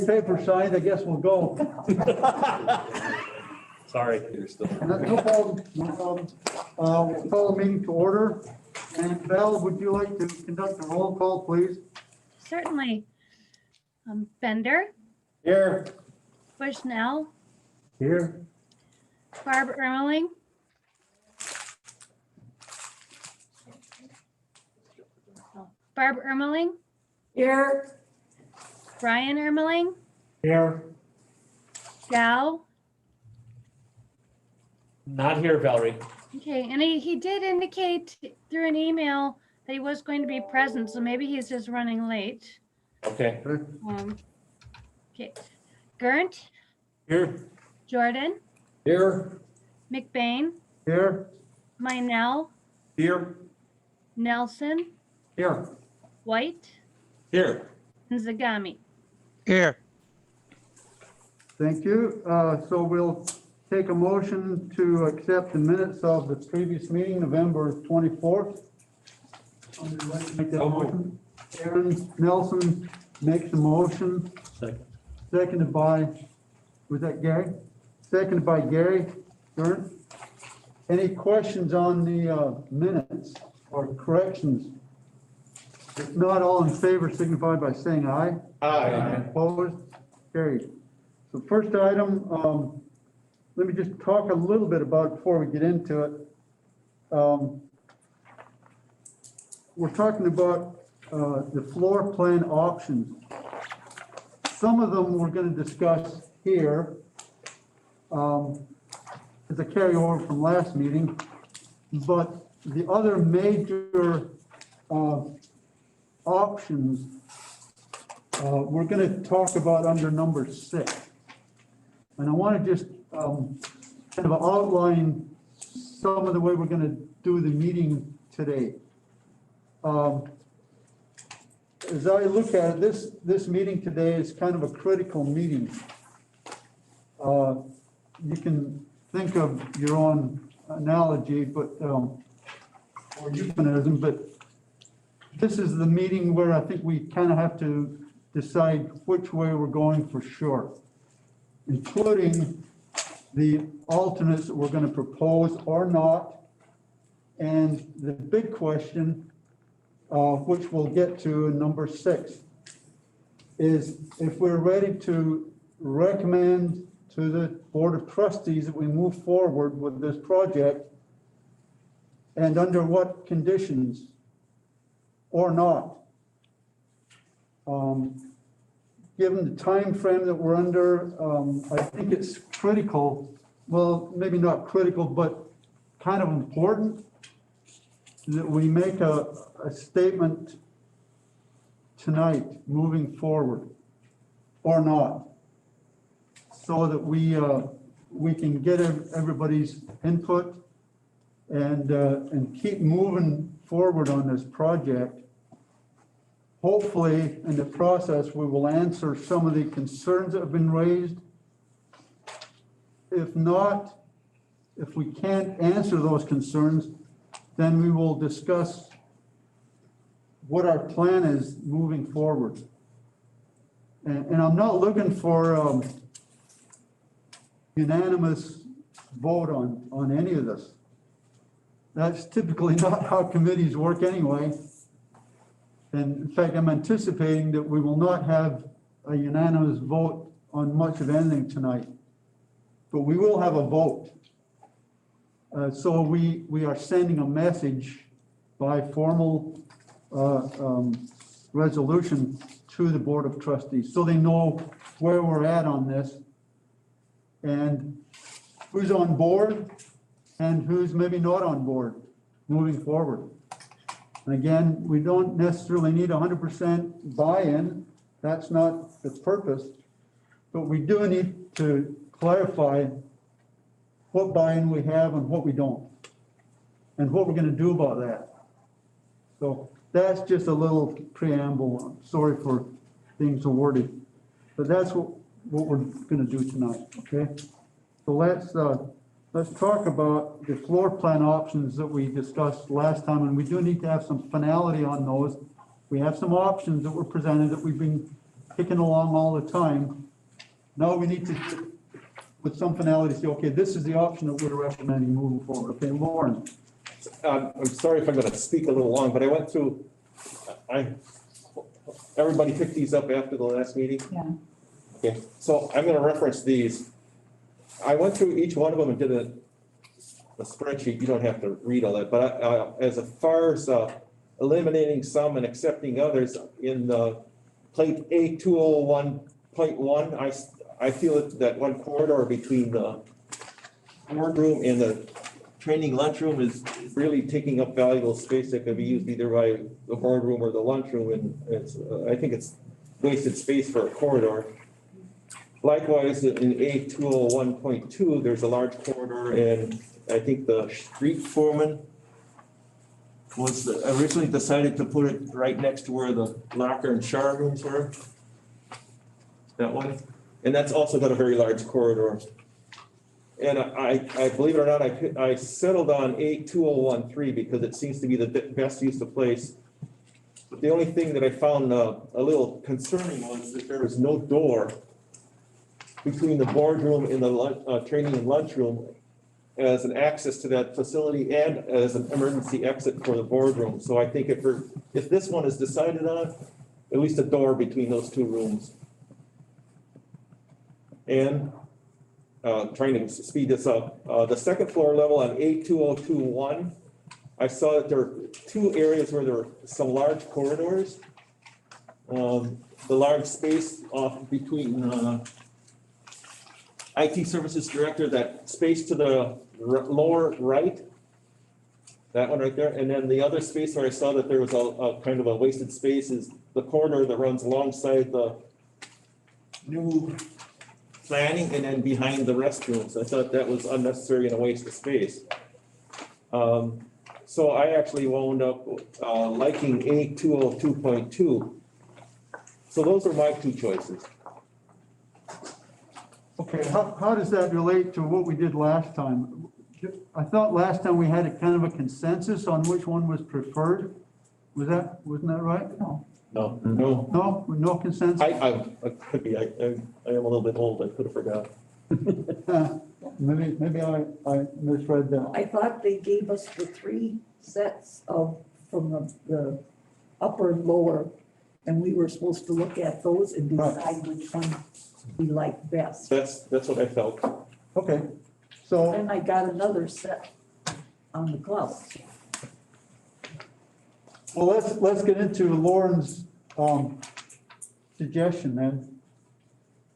paper signed, I guess we'll go. Sorry, you're still. No problem, no problem. We'll call the meeting to order. And Val, would you like to conduct a roll call, please? Certainly. Bender, Here. Bushnell, Here. Barb Ermeling, Barb Ermeling, Here. Brian Ermeling, Here. Gal. Not here, Valerie. Okay, and he did indicate through an email that he was going to be present, so maybe he's just running late. Okay. Okay, Gerndt, Here. Jordan, Here. McBain, Here. Minell, Here. Nelson, Here. White, Here. and Zagami. Here. Thank you. So we'll take a motion to accept the minutes of the previous meeting, November 24th. Somebody like to make that motion? Aaron Nelson makes the motion. Second. Seconded by, was that Gary? Seconded by Gary Stern. Any questions on the minutes or corrections? If not, all in favor signify by saying aye. Aye. Opposed? Carried. So first item, let me just talk a little bit about it before we get into it. We're talking about the floor plan options. Some of them we're going to discuss here as a carryover from last meeting, but the other major options we're going to talk about under number 6. And I want to just kind of outline some of the way we're going to do the meeting today. As I look at it, this meeting today is kind of a critical meeting. You can think of your own analogy, but or euphemism, but this is the meeting where I think we kind of have to decide which way we're going for sure, including the alternates that we're going to propose or not. And the big question, which we'll get to in number 6, is if we're ready to recommend to the Board of Trustees that we move forward with this project and under what conditions or not. Given the time frame that we're under, I think it's critical, well, maybe not critical, but kind of important that we make a statement tonight moving forward or not, so that we can get everybody's input and keep moving forward on this project. Hopefully, in the process, we will answer some of the concerns that have been raised. If not, if we can't answer those concerns, then we will discuss what our plan is moving forward. And I'm not looking for unanimous vote on any of this. That's typically not how committees work anyway. And in fact, I'm anticipating that we will not have a unanimous vote on much of anything tonight, but we will have a vote. So we are sending a message by formal resolution to the Board of Trustees, so they know where we're at on this and who's on board and who's maybe not on board moving forward. And again, we don't necessarily need 100% buy-in. That's not the purpose. But we do need to clarify what buy-in we have and what we don't, and what we're going to do about that. So that's just a little preamble. I'm sorry for being so wordy, but that's what we're going to do tonight, okay? So let's talk about the floor plan options that we discussed last time, and we do need to have some finality on those. We have some options that were presented that we've been kicking along all the time. Now we need to, with some finality, say, okay, this is the option that we're recommending moving forward. Okay, Lauren, I'm sorry if I'm gonna speak a little long, but I went through, everybody picked these up after the last meeting? Yeah. Okay, so I'm gonna reference these. I went through each one of them and did a spreadsheet, you don't have to read all that, but as far as eliminating some and accepting others, in the plate A 201.1, I feel that one corridor between the boardroom and the training lunchroom is really taking up valuable space that could be used either by the boardroom or the lunchroom, and I think it's wasted space for a corridor. Likewise, in A 201.2, there's a large corridor, and I think the street foreman was originally decided to put it right next to where the locker and shower rooms were. That one, and that's also got a very large corridor. And I believe it or not, I settled on A 201.3 because it seems to be the best use of place. But the only thing that I found a little concerning was that there was no door between the boardroom and the training and lunchroom as an access to that facility and as an emergency exit for the boardroom. So I think if this one is decided on, at least a door between those two rooms. And trying to speed this up, the second floor level on A 2021, I saw that there were two areas where there were some large corridors. The large space off between IT services director, that space to the lower right, that one right there, and then the other space where I saw that there was a kind of a wasted space is the corridor that runs alongside the new planning and then behind the restrooms. I thought that was unnecessary and a waste of space. So I actually wound up liking A 202.2. So those are my two choices. okay, how does that relate to what we did last time? I thought last time we had a kind of a consensus on which one was preferred. Wasn't that right? No. No. No, no consensus? I could be, I am a little bit old, I could have forgot. Maybe I misread that. I thought they gave us the three sets from the upper and lower, and we were supposed to look at those and decide which one we liked best. That's what I felt. Okay, so, Then I got another set on the clouds. well, let's get into Lauren's suggestion then.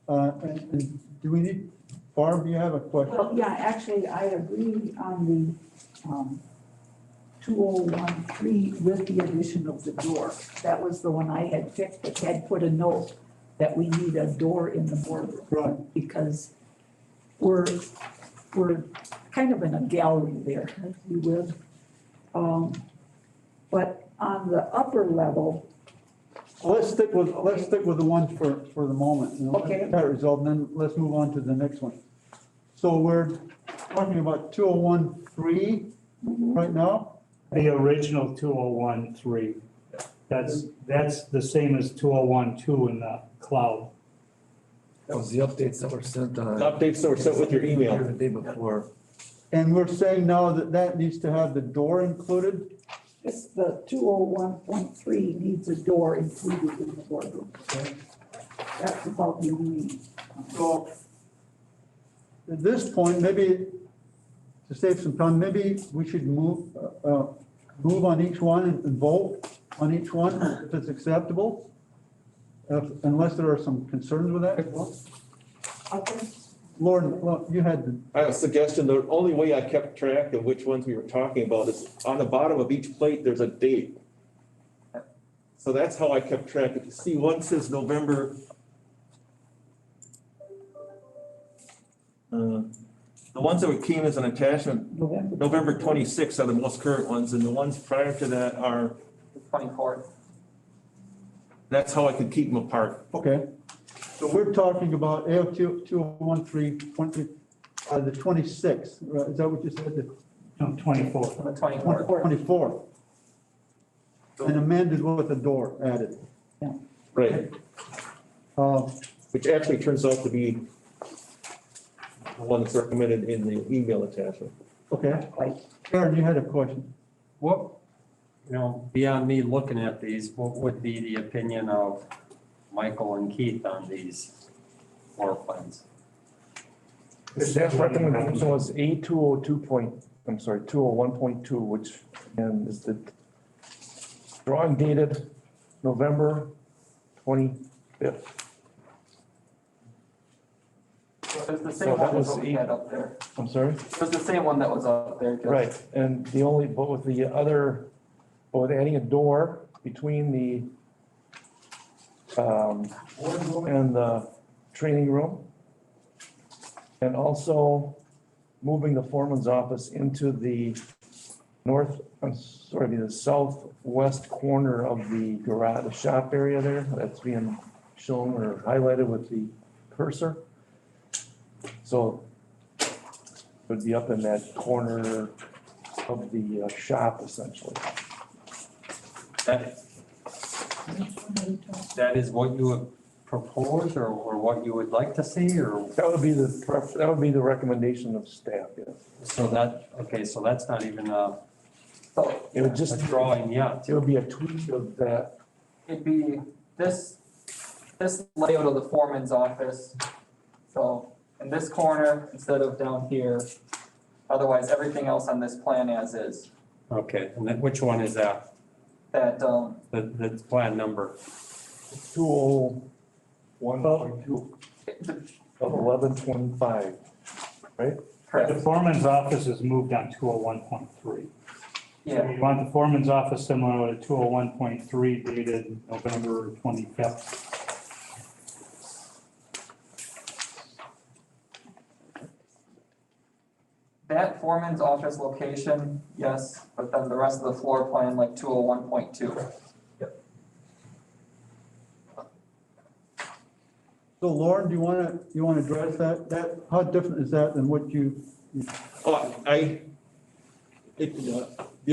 And do we need, Barb, you have a question? Well, yeah, actually, I agree on the 2013 with the addition of the door. That was the one I had picked, but had put a note that we need a door in the boardroom. Right. Because we're kind of in a gallery there, if you will. But on the upper level, Let's stick with the one for the moment. You know, Okay. get that resolved, and then let's move on to the next one. So we're talking about 201.3 right now? The original 201.3. That's the same as 201.2 in the cloud. That was the updates that were sent on. The updates that were sent with your email. The day before. And we're saying now that needs to have the door included? it's the 201.3 needs a door included in the boardroom. That's about the only. So at this point, maybe to save some time, maybe we should move on each one and vote on each one if it's acceptable. Unless there are some concerns with that. Okay. Lauren, well, you had the, I have a suggestion, the only way I kept track of which ones we were talking about is on the bottom of each plate, there's a date. So that's how I kept track. If you see, one says November. The ones that came as an attachment, November 26th are the most current ones, and the ones prior to that are 24th. That's how I could keep them apart. okay. So we're talking about AO 2013, the 26th, right? Is that what you said? No, 24. On the 24th. 24th. And amended with the door added. Right. which actually turns out to be the one that's recommended in the email attachment. Okay, Like, Aaron, you had a question. What, beyond me looking at these, what would be the opinion of Michael and Keith on these floor plans? The staff recommendation was A 201.2, which, and is the drawing dated November 25th. It's the So same that one as was what we eight- had up there. I'm sorry? It was the same one that was up there. just- Right, and the only, but with the other, but with adding a door between the boardroom and the training room. And also moving the foreman's office into the the southwest corner of the garage, the shop area there. That's being shown or highlighted with the cursor. So it would be up in that corner of the shop essentially. That is what you would propose or what you would like to see, or, That would be that would be the recommendation of staff, yes. so that's not even a So It would just, drawing yet. it would be a tweak of that. it'd be this layout of the foreman's office. So in this corner instead of down here. Otherwise, everything else on this plan as is. Okay, and then which one is that? That, The plan number? 201.2 of 1125, right? The correct, foreman's office is moved on 201.3. yeah. You want the foreman's office similar to 201.3 dated November 25th. That foreman's office location, yes, but then the rest of the floor plan, like 201.2. So Lauren, do you want to address that, how different is that than what you, Oh, the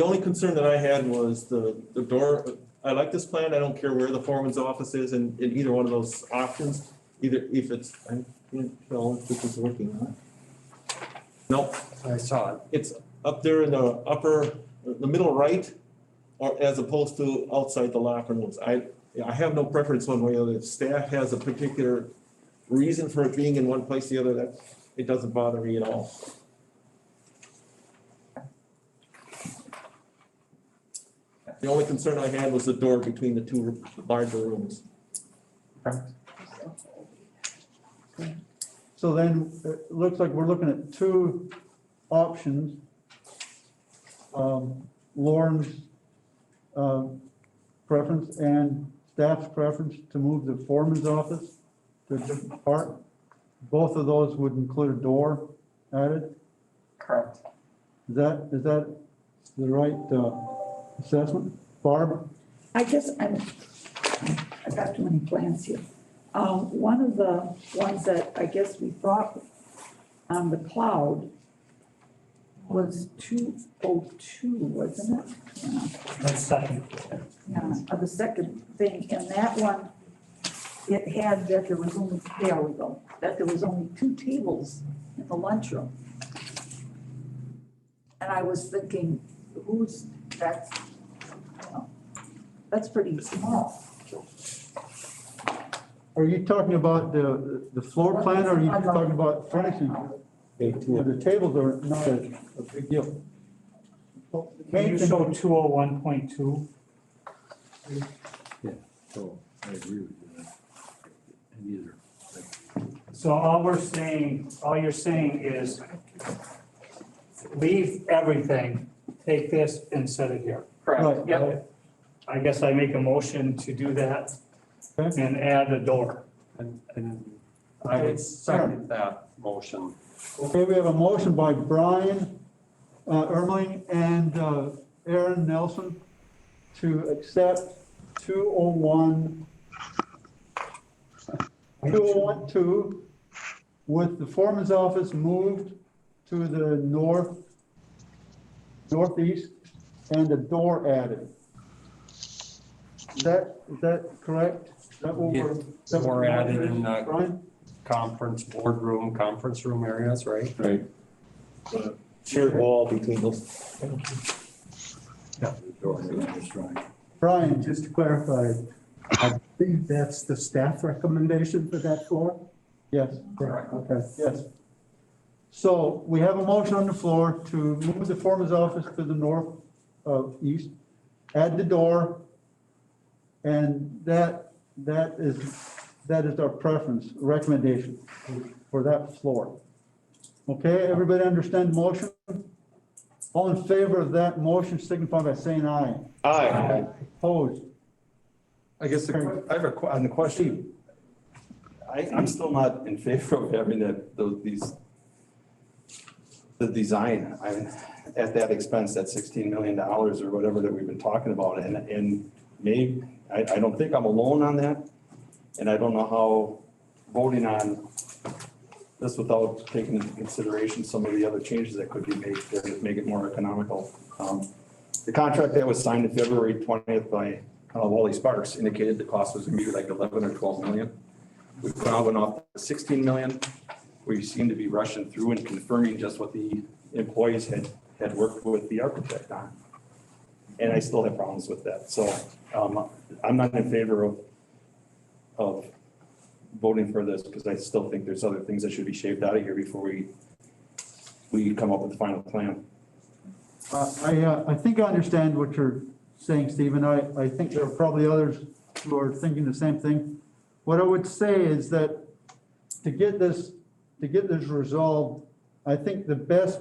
only concern that I had was the door. I like this plan. I don't care where the foreman's office is in either one of those options. Either if it's, I can't tell if this is working on it. No, I saw it. it's up there in the middle right, or as opposed to outside the locker rooms. I have no preference one way or the other. If staff has a particular reason for it being in one place or the other, that it doesn't bother me at all. The only concern I had was the door between the two larger rooms. so then it looks like we're looking at two options. Lauren's preference and staff's preference to move the foreman's office to a different part. Both of those would include a door added. Correct. Is that the right assessment? Barb? I guess I've got too many plans here. One of the ones that I guess we thought on the cloud was 202, wasn't it? Yeah. That's second. Yeah, the second thing, and that one, it had that there was only, there we go, that there was only 2 tables in the lunchroom. And I was thinking, that's pretty small. Are you talking about the floor plan or are you talking about furnishing? Yeah, the tables are not a big deal. Can you show 201.2? So I agree with you. And either. So all you're saying is leave everything, take this and set it here. Right. Correct, yep. I guess I make a motion to do that Okay. and add a door. And I would second that motion. Okay, we have a motion by Brian Ermeling and Aaron Nelson to accept 201.2 with the foreman's office moved to the northeast and a door added. Is that correct? that what we're? So we're added in the Brian? conference room areas, right? Right. Shared wall between those. Brian, Just to clarify, I think that's the staff recommendation for that floor? yes, Correct. okay, yes. So we have a motion on the floor to move the foreman's office to the north of east, add the door, and that is our preference, recommendation for that floor. Okay, everybody understand the motion? All in favor of that motion signify by saying aye. Aye. Opposed? I guess I have on the question. I'm still not in favor of having the design, at that expense, that $16 million or whatever that we've been talking about. And maybe, I don't think I'm alone on that. And I don't know how voting on this without taking into consideration some of the other changes that could be made to make it more economical. The contract that was signed in February 20th by Wally Sparks indicated the cost was gonna be like 11 or 12 million. We now went off to 16 million. We seem to be rushing through and confirming just what the employees had worked with the architect on. And I still have problems with that. So I'm not in favor of voting for this because I still think there's other things that should be shaved out of here before we come up with the final plan. I think I understand what you're saying, Stephen. I think there are probably others who are thinking the same thing. What I would say is that to get this resolved, I think the best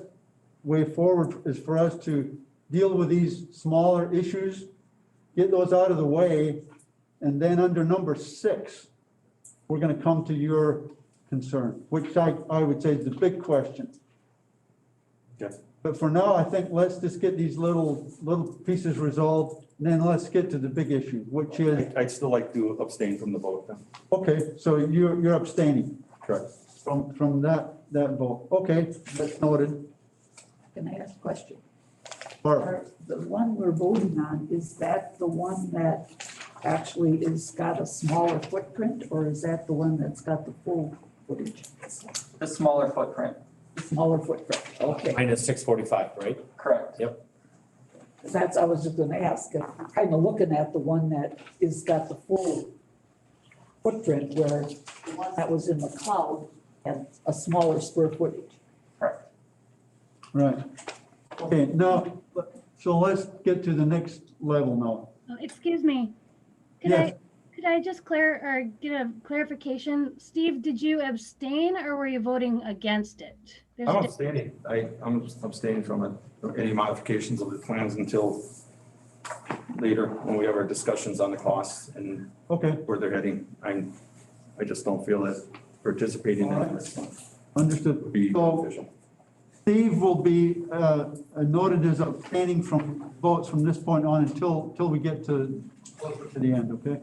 way forward is for us to deal with these smaller issues, get those out of the way, and then under number 6, we're gonna come to your concern, which I would say is the big question. Okay. But for now, I think let's just get these little pieces resolved, and then let's get to the big issue, which is, I'd still like to abstain from the vote then. okay, so you're abstaining Correct. from that vote. Okay, that's noted. Can I ask a question? Barbara, The one we're voting on, is that the one that actually is got a smaller footprint, or is that the one that's got the full footage? The smaller footprint, Smaller footprint, okay. Minus 645, right? correct. I was just gonna ask, kind of looking at the one that is got the full footprint, where the one that was in the cloud had a smaller square footage. Correct. right. Okay, now, so let's get to the next level now. Oh, excuse me. Yes. Could I just get a clarification? Steve, did you abstain or were you voting against it? There's a I'm di- abstaining. I'm abstaining from it, any modifications of the plans until later when we have our discussions on the costs and Okay, where they're heading. I just don't feel that participating in it understood. would be So beneficial. Steve will be noted as abstaining from votes from this point on until we get to the end, okay?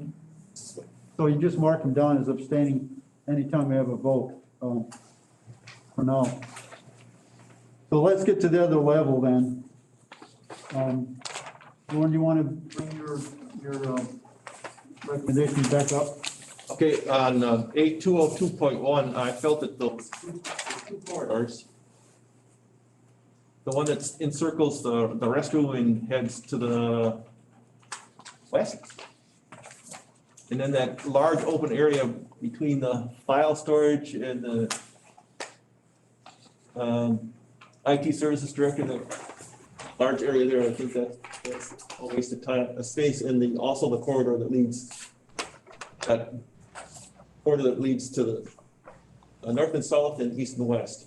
So you just mark him down as abstaining anytime we have a vote, for now. So let's get to the other level then. Lauren, you want to bring your recommendation back up? Okay, on A202.1, I felt that those two corridors, the one that encircles the restroom and heads to the west, and then that large open area between the file storage and the IT services director, the large area there, I think that's a waste of time, a space, and also the corridor that leads, that corridor that leads to the north and south and east and west,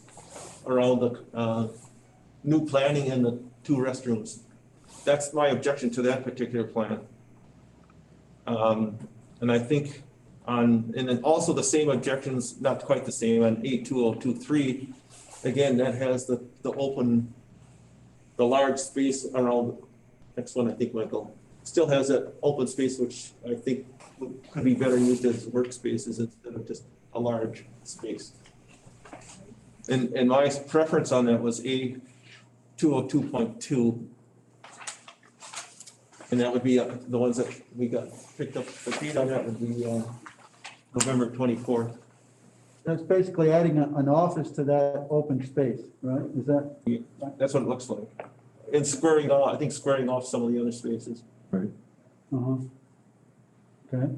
around the new planning and the 2 restrooms. That's my objection to that particular plan. And I think and then also the same objections, not quite the same, on 82023. Again, that has the open, the large space around, next one, I think, Michael, still has that open space, which I think could be better used as workspaces instead of just a large space. And my preference on that was A202.2. And that would be the ones that we got picked up, the date on that would be November 24th. That's basically adding an office to that open space, right? Is that? That's what it looks like. And squaring off, I think squaring off some of the other spaces. Uh-huh. Okay.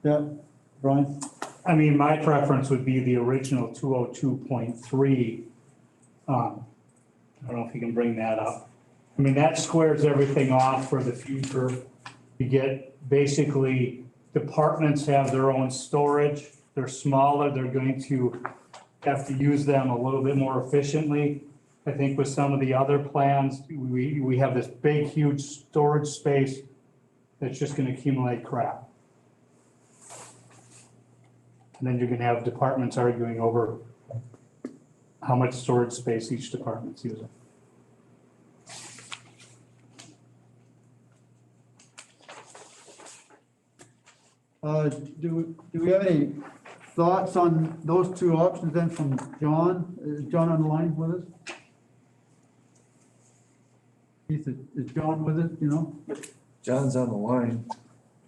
Yeah, Brian? I mean, my preference would be the original 202.3. I don't know if you can bring that up. I mean, that squares everything off for the future. You get, basically, departments have their own storage. They're smaller, they're going to have to use them a little bit more efficiently. I think with some of the other plans, we have this big, huge storage space that's just gonna accumulate crap. And then you're gonna have departments arguing over how much storage space each department's using. Do we have any thoughts on those two options then from John? Is John on the line with us? Keith, is John with us, you know? John's on the line.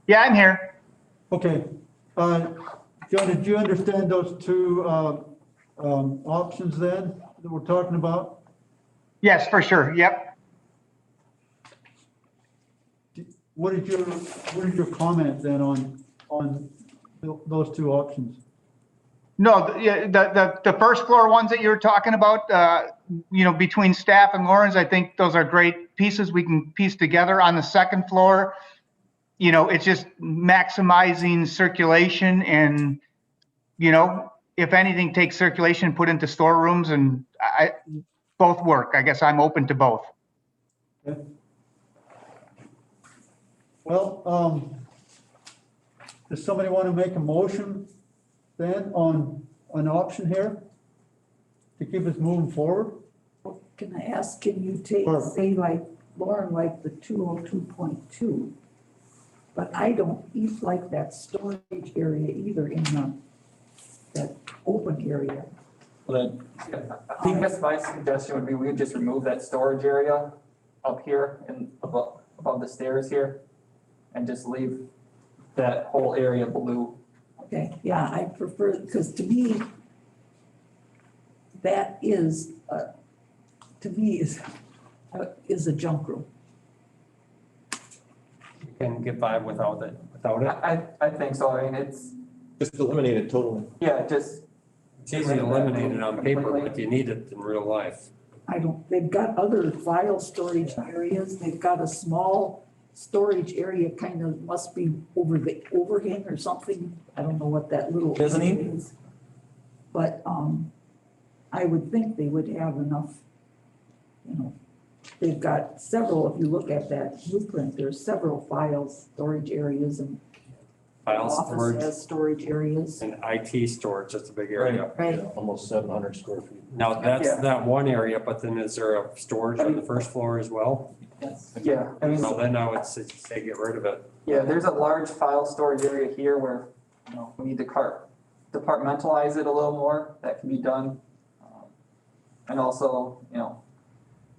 Yeah, I'm here. Okay. John, did you understand those two options then that we're talking about? Yes, for sure. Yep. What is your comment then on those two options? No, the first floor ones that you were talking about, between staff and Lauren's, I think those are great pieces we can piece together. On the second floor, it's just maximizing circulation and, if anything, take circulation, put into storerooms, and both work. I guess I'm open to both. Okay. Well, does somebody want to make a motion then on an option here to keep us moving forward? Can I ask, can you take, Sure. say like, Lauren, like the 202.2? But I don't like that storage area either in that open area. Well, I guess my suggestion would be we would just remove that storage area up here and above the stairs here and just leave that whole area blue. Okay, yeah, I prefer, because to me, that is, is a junk room. You can get by without it. I think so. I mean, it's, just eliminate it totally. yeah, just. It's easy to eliminate it on paper, but you need it in real life. They've got other file storage areas. They've got a small storage area, kind of must be over the overhang or something. I don't know what that little Mezzanine? is. But, I would think they would have enough, they've got several, if you look at that blueprint, there's several files, storage areas, and File office storage has storage areas. and IT storage, that's a big area. Right. Almost 700 square feet. Now, that's Yeah. that one area, but then is there a storage on the first floor as well? Yeah, I mean, Well, then I would say get rid of it. yeah, there's a large file storage area here where, we need to departmentalize it a little more. That can be done. And also,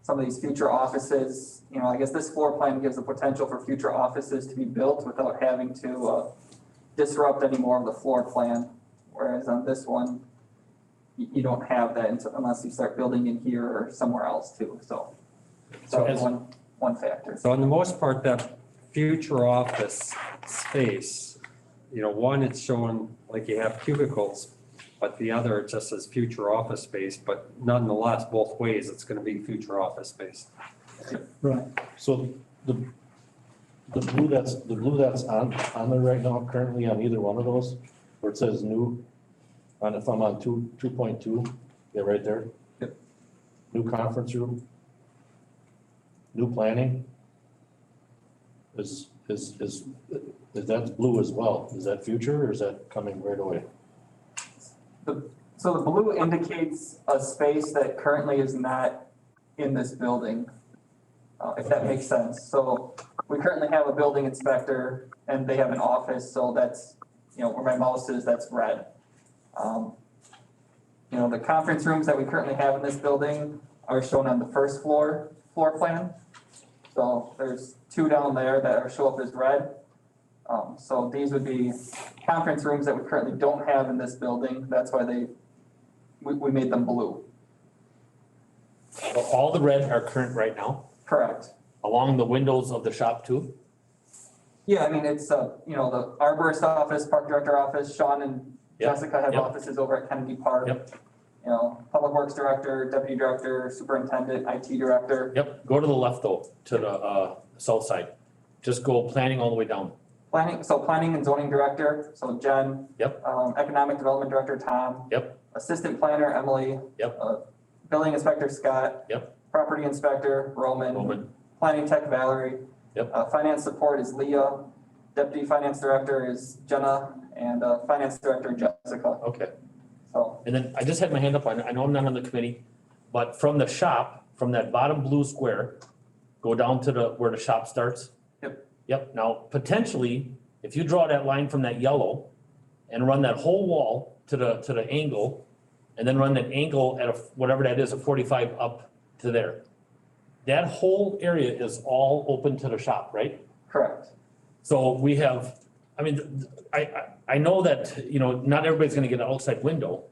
some of these future offices, I guess this floor plan gives the potential for future offices to be built without having to disrupt any more of the floor plan. Whereas on this one, you don't have that unless you start building in here or somewhere else too, so. So That's as- one factor. So on the most part, that future office space, one, it's showing like you have cubicles, but the other, it just says future office space, but nonetheless, both ways, it's gonna be future office space. Right. So the blue that's on there right now, currently on either one of those, where it says new, if I'm on 2.2, yeah, right there. Yep. New conference room. New planning. Is that blue as well? Is that future or is that coming right away? So the blue indicates a space that currently is not in this building, if that makes sense. So we currently have a building inspector and they have an office, so that's, where my mouse is, that's red. The conference rooms that we currently have in this building are shown on the first floor plan. So there's two down there that are show up as red. So these would be conference rooms that we currently don't have in this building. That's why we made them blue. All the red are current right now, Correct. along the windows of the shop too? Yeah, I mean, it's, you know, the arborist office, park director office, Sean and Yep, Jessica have yep. offices over at Kennedy Park. Yep. You know, public works director, deputy director, superintendent, IT director. Yep, go to the left though, to the, south side. Just go planning all the way down. Planning and zoning director, so Jen. Yep. Economic development director, Tom. Yep. Assistant planner, Emily. Yep. Building inspector, Scott. Yep. Property inspector, Roman. Roman. Planning tech, Valerie. Yep. Finance support is Leah. Deputy finance director is Jenna, and finance director, Jessica. Okay. So, And then I just had my hand up, I know I'm not on the committee, but from the shop, from that bottom blue square, go down to where the shop starts. Yep. Yep, now potentially, if you draw that line from that yellow and run that whole wall to the angle, and then run that angle at whatever that is, a 45 up to there. That whole area is all open to the shop, right? correct. So we have, I mean, I know that, you know, not everybody's gonna get an outside window,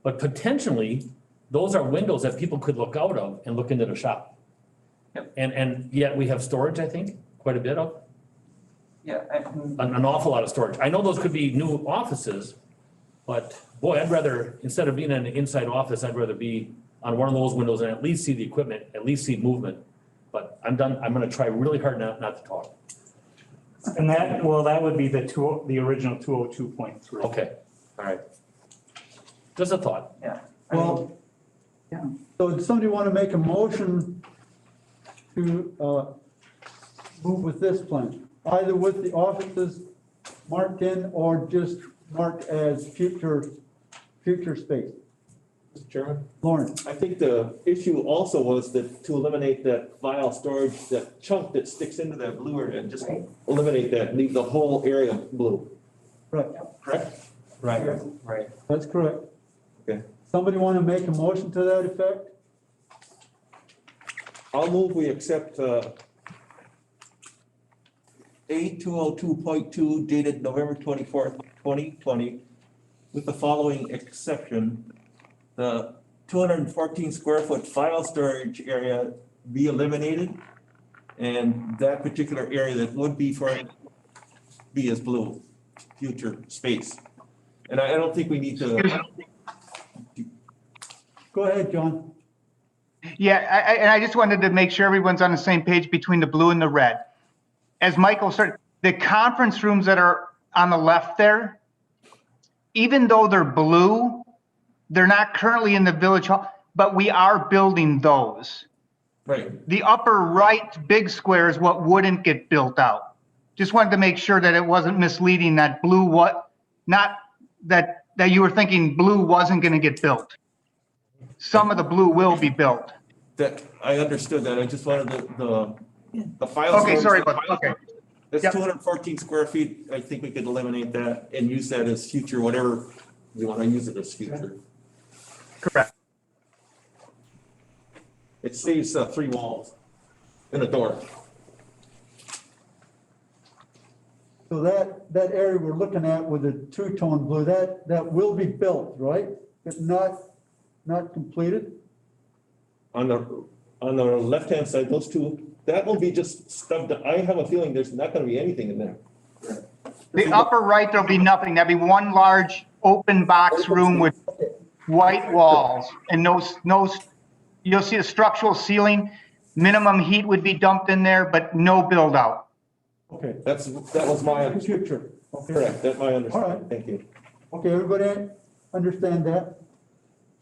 but potentially, those are windows that people could look out of and look into the shop. Yep. And yet we have storage, I think, quite a bit of, Yeah, and an awful lot of storage. I know those could be new offices, but boy, I'd rather, instead of being in an inside office, I'd rather be on one of those windows and at least see the equipment, at least see movement. But I'm gonna try really hard not to talk. And that would be the original 202.3. Okay, all right. Just a thought. I mean, Well, so does somebody want to make a motion to move with this plan? Either with the offices marked in or just marked as future space? Mr. Chairman? Lauren? I think the issue also was that to eliminate that file storage, that chunk that sticks into that blue area, and just eliminate that, and leave the whole area blue. Right, Correct? Right. that's correct. Okay. Somebody want to make a motion to that effect? I'll move we accept A202.2 dated November 24th, 2020, with the following exception. The 214 square foot file storage area be eliminated, and that particular area that would be be as blue, future space. And I don't think we need to. Go ahead, John. Yeah, and I just wanted to make sure everyone's on the same page between the blue and the red. As Michael said, the conference rooms that are on the left there, even though they're blue, they're not currently in the village hall, but we are building those. Right. The upper right big square is what wouldn't get built out. Just wanted to make sure that it wasn't misleading that blue not that you were thinking blue wasn't gonna get built. Some of the blue will be built. That, I understood that, I just wanted the file. Okay, storage- sorry about that, okay. That's Yep. 214 square feet, I think we could eliminate that and use that as future, whatever you wanna use it as future. Correct. It saves 3 walls and a door. So that area we're looking at with the two-tone blue, that will be built, right? But not completed? On the left-hand side, those two, that will be just stubbed, I have a feeling there's not gonna be anything in there. The upper right, there'll be nothing. There'll be one large open box room with white walls and no, you'll see a structural ceiling. Minimum heat would be dumped in there, but no build out. Okay. That was my, Future. Okay. correct, that's my All understanding, right. thank you. Okay, everybody understand that?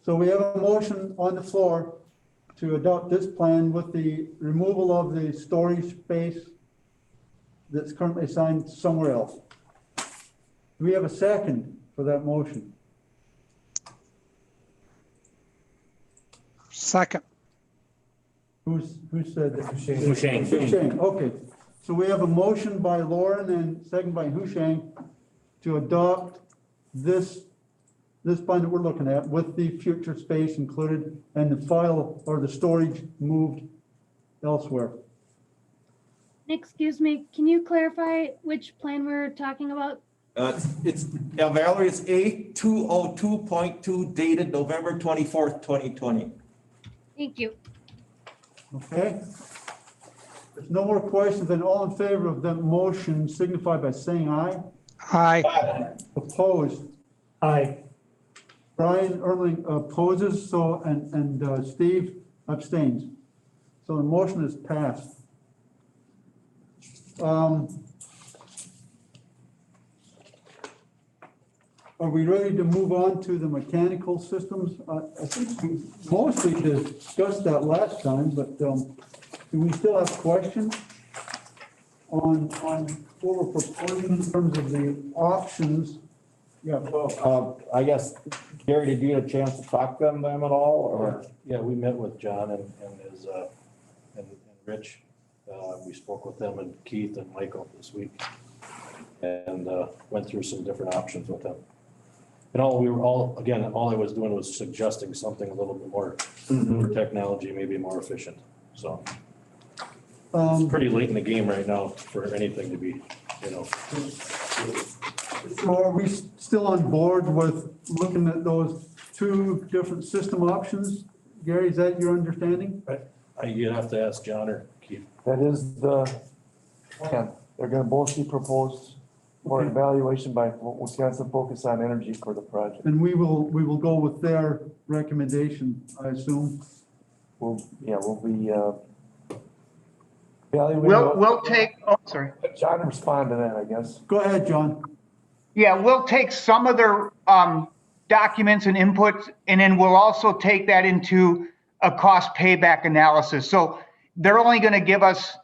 So we have a motion on the floor to adopt this plan with the removal of the storage space that's currently assigned somewhere else. Do we have a second for that motion? Second. Who said that? Husheng. Husheng, okay. So we have a motion by Lauren and second by Husheng to adopt this plan that we're looking at with the future space included and the file or the storage moved elsewhere. Excuse me, can you clarify which plan we're talking about? Valerie, it's A202.2 dated November 24th, 2020. Thank you. Okay? There's no more questions, then all in favor of that motion signify by saying aye. Aye. Opposed? Aye. Brian Erling opposes, so, and Steve abstains. So the motion is passed. Are we ready to move on to the mechanical systems? I think we mostly discussed that last time, but do we still have questions on what we're proposing in terms of the options? Yeah, well, I guess, Gary, did you get a chance to talk to them at all, or? Yeah, we met with John and his, and Rich. We spoke with them and Keith and Michael this week. And, went through some different options with them. And all I was doing was suggesting something a little bit more for technology, maybe more efficient, so. It's pretty late in the game right now for anything to be, you know. so are we still on board with looking at those two different system options? Gary, is that your understanding? You'd have to ask John or Keith. That is the plan. They're gonna both be proposed for Okay. evaluation by Wisconsin Focus on Energy for the project. And we will go with their recommendation, I assume. We'll be, evaluating. We'll take, oh, sorry. Let John respond to that, I guess. Go ahead, John. Yeah, we'll take some of their documents and inputs, and then we'll also take that into a cost payback analysis. So they're only going to give us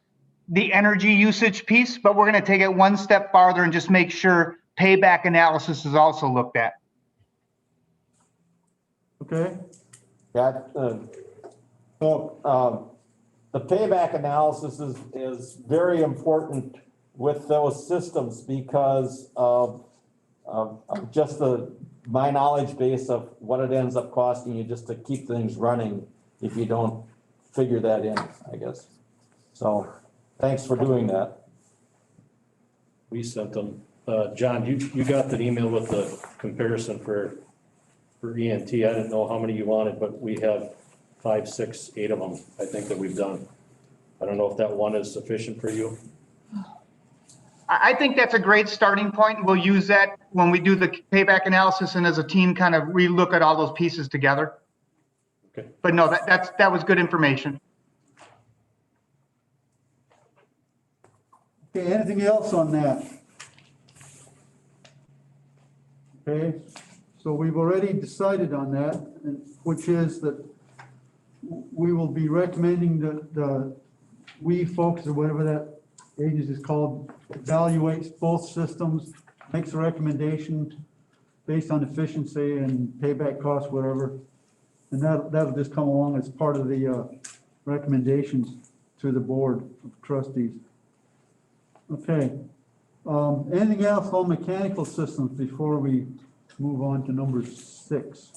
the energy usage piece, but we're going to take it one step farther and just make sure payback analysis is also looked at. Okay? Got, so, the payback analysis is very important with those systems because of just my knowledge base of what it ends up costing you just to keep things running if you don't figure that in, I guess. So, thanks for doing that. We sent them, John, you got that email with the comparison for ENT. I didn't know how many you wanted, but we have 5, 6, 8 of them, I think, that we've done. I don't know if that one is sufficient for you. I think that's a great starting point. We'll use that when we do the payback analysis and as a team kind of relook at all those pieces together. Okay. But no, that was good information. Okay, anything else on that? Okay, so we've already decided on that, which is that we will be recommending the we folks, or whatever that agency is called, evaluates both systems, makes a recommendation based on efficiency and payback costs, whatever. And that'll just come along as part of the recommendations to the board of trustees. Okay. Anything else on mechanical systems before we move on to number 6?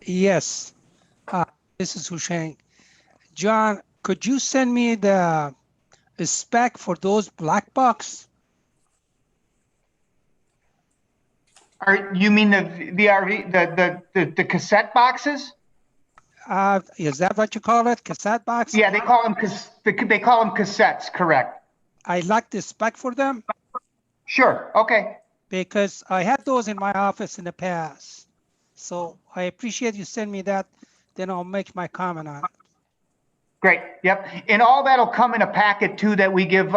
Yes, this is Hushain. John, could you send me the spec for those black box? You mean the VRV, the cassette boxes? Is that what you call it? Cassette box? Yeah, they call them cassettes, correct. I like the spec for them. Sure, okay. Because I had those in my office in the past. So I appreciate you send me that, then I'll make my comment on it. Great, yep. And all that'll come in a packet too that we give,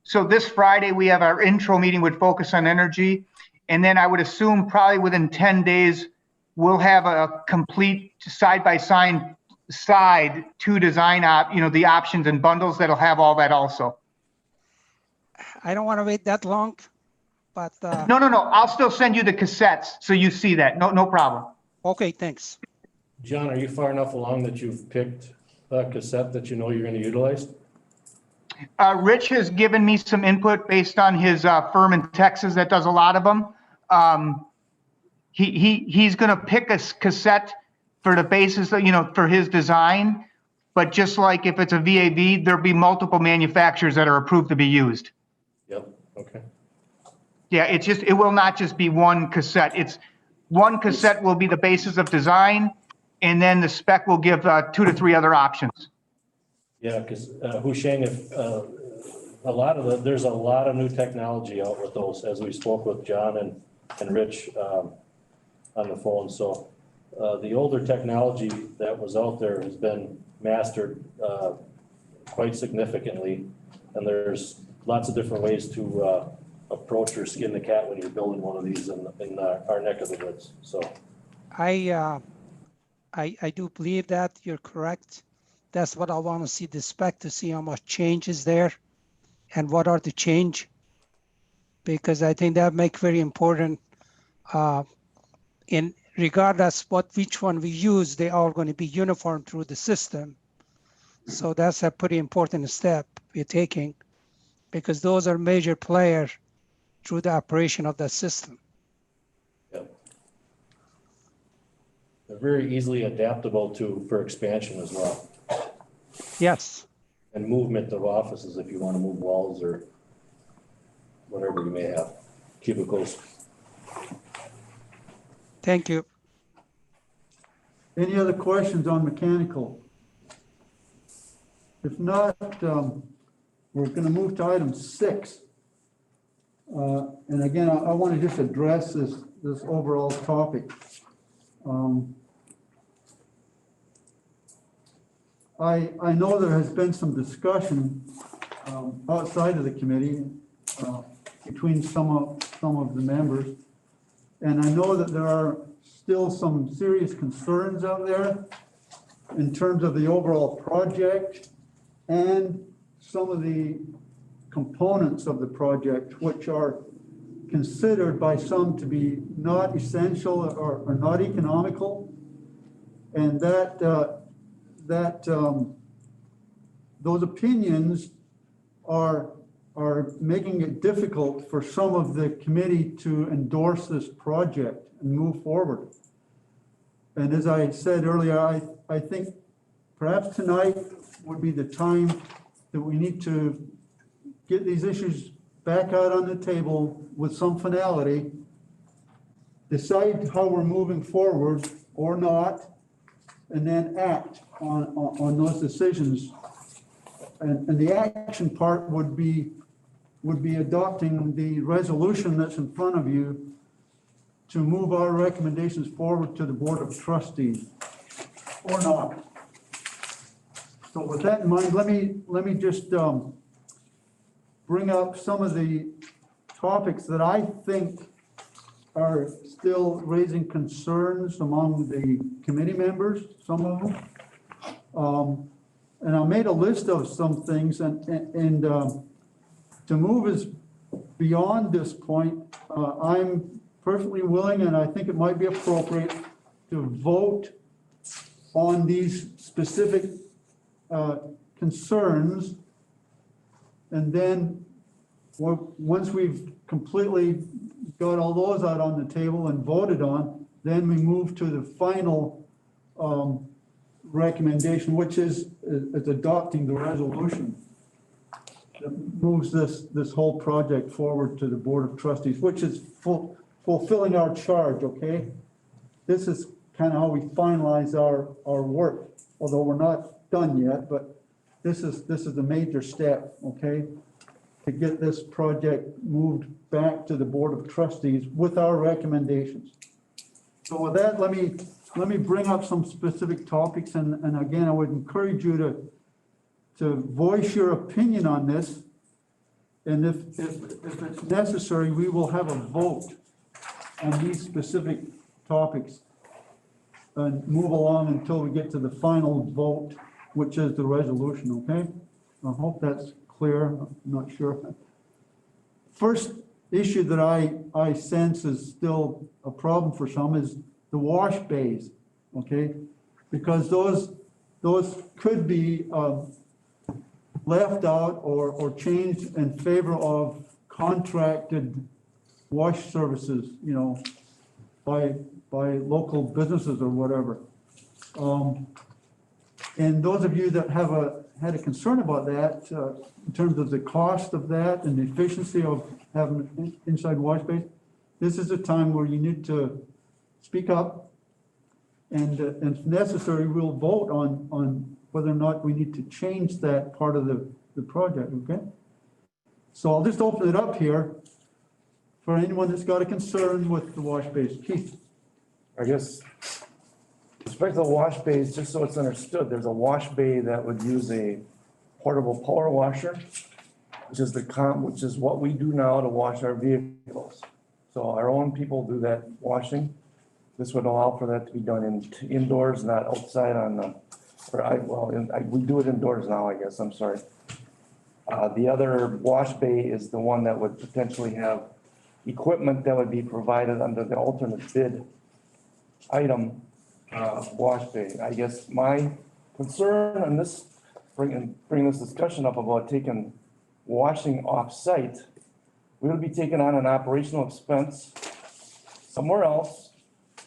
so this Friday we have our intro meeting with Focus on Energy. And then I would assume probably within 10 days, we'll have a complete side-by-side to design the options and bundles that'll have all that also. I don't want to wait that long, but. No. I'll still send you the cassettes so you see that. No problem. Okay, thanks. John, are you far enough along that you've picked a cassette that you know you're going to utilize? Rich has given me some input based on his firm in Texas that does a lot of them. He's going to pick a cassette for the basis, for his design. but just like if it's a VAV, there'll be multiple manufacturers that are approved to be used. Yep, okay. Yeah, it's just, it will not just be one cassette. It's one cassette will be the basis of design, and then the spec will give 2 to 3 other options. Yeah, because Husheng, if, there's a lot of new technology out with those, as we spoke with John and Rich on the phone. So the older technology that was out there has been mastered quite significantly. And there's lots of different ways to approach or skin the cat when you're building one of these in our neck of the woods, so. I do believe that you're correct. That's what I want to see the spec, to see how much change is there and what are the change. Because I think that make very important in regardless which one we use, they are going to be uniform through the system. So that's a pretty important step we're taking, because those are major players through the operation of the system. Yep. They're very easily adaptable for expansion as well. Yes. And movement of offices if you want to move walls or whatever you may have, cubicles. Thank you. Any other questions on mechanical? If not, we're going to move to item 6. And again, I want to just address this overall topic. I know there has been some discussion outside of the committee between some of the members, and I know that there are still some serious concerns out there in terms of the overall project and some of the components of the project, which are considered by some to be not essential or not economical, and those opinions are making it difficult for some of the committee to endorse this project and move forward. And as I said earlier, I think perhaps tonight would be the time that we need to get these issues back out on the table with some finality, decide how we're moving forward or not, and then act on those decisions. And the action part would be adopting the resolution that's in front of you to move our recommendations forward to the Board of Trustees, or not. So with that in mind, let me just bring up some of the topics that I think are still raising concerns among the committee members, some of them. And I made a list of some things, and to move us beyond this point, I'm perfectly willing, and I think it might be appropriate, to vote on these specific concerns. And then once we've completely got all those out on the table and voted on, then we move to the final recommendation, which is adopting the resolution that moves this whole project forward to the Board of Trustees, which is fulfilling our charge, okay? This is kind of how we finalize our work, although we're not done yet, but this is a major step, okay? To get this project moved back to the Board of Trustees with our recommendations. So with that, let me bring up some specific topics, and again, I would encourage you to voice your opinion on this. And if it's necessary, we will have a vote on these specific topics and move along until we get to the final vote, which is the resolution, okay? I hope that's clear. I'm not sure. First issue that I sense is still a problem for some is the wash bays, okay? Because those could be left out or changed in favor of contracted wash services, you know, by local businesses or whatever. And those of you that had a concern about that, in terms of the cost of that and the efficiency of having an inside wash basin, this is a time where you need to speak up. And if necessary, we'll vote on whether or not we need to change that part of the project, okay? So I'll just open it up here for anyone that's got a concern with the wash basin. Keith? I guess, with respect to the wash bays, just so it's understood, there's a wash bay that would use a portable power washer, which is what we do now to wash our vehicles. So our own people do that washing. This would allow for that to be done indoors, not outside on the, we do it indoors now, I guess, I'm sorry. The other wash bay is the one that would potentially have equipment that would be provided under the alternate bid item, wash bay. I guess my concern on this, bring this discussion up about taking washing off-site, we would be taking on an operational expense somewhere else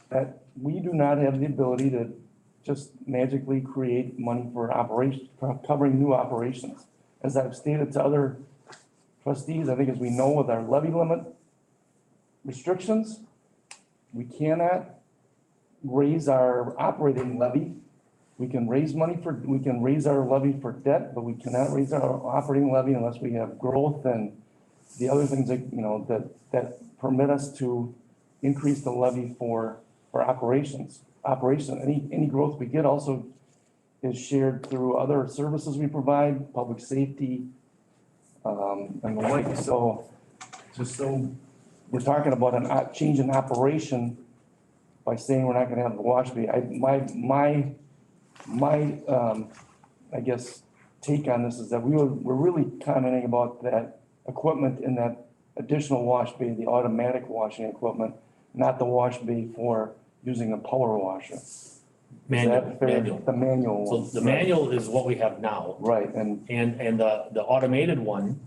that we do not have the ability to just magically create money for covering new operations. As I've stated to other trustees, I think as we know with our levy limit restrictions, we cannot raise our operating levy. We can raise our levy for debt, but we cannot raise our operating levy unless we have growth and the other things that, that permit us to increase the levy for operations. Any growth we get also is shared through other services we provide, public safety, and the like. So just so we're talking about a change in operation by saying we're not gonna have the wash bay. My I guess, take on this is that we're really commenting about that equipment in that additional wash bay, the automatic washing equipment, not the wash bay for using a power washer. Manual. The manual So one. the manual is what we have now. Right, and The automated one,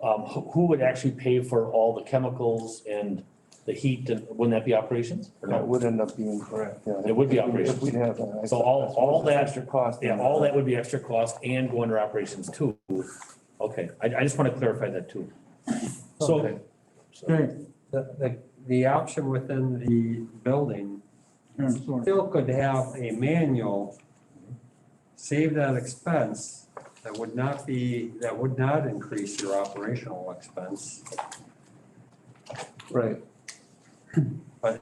who would actually pay for all the chemicals and the heat, and wouldn't that be operations? Or that no? would end up being correct, yeah. It would be If operations. we'd have that. So all that, Extra cost. yeah, all that would be extra cost and go under operations too. Okay, I just want to clarify that too. So, Okay. Okay, The option within the building yeah, sorry. still could have a manual, save that expense, that would not increase your operational expense, Right. but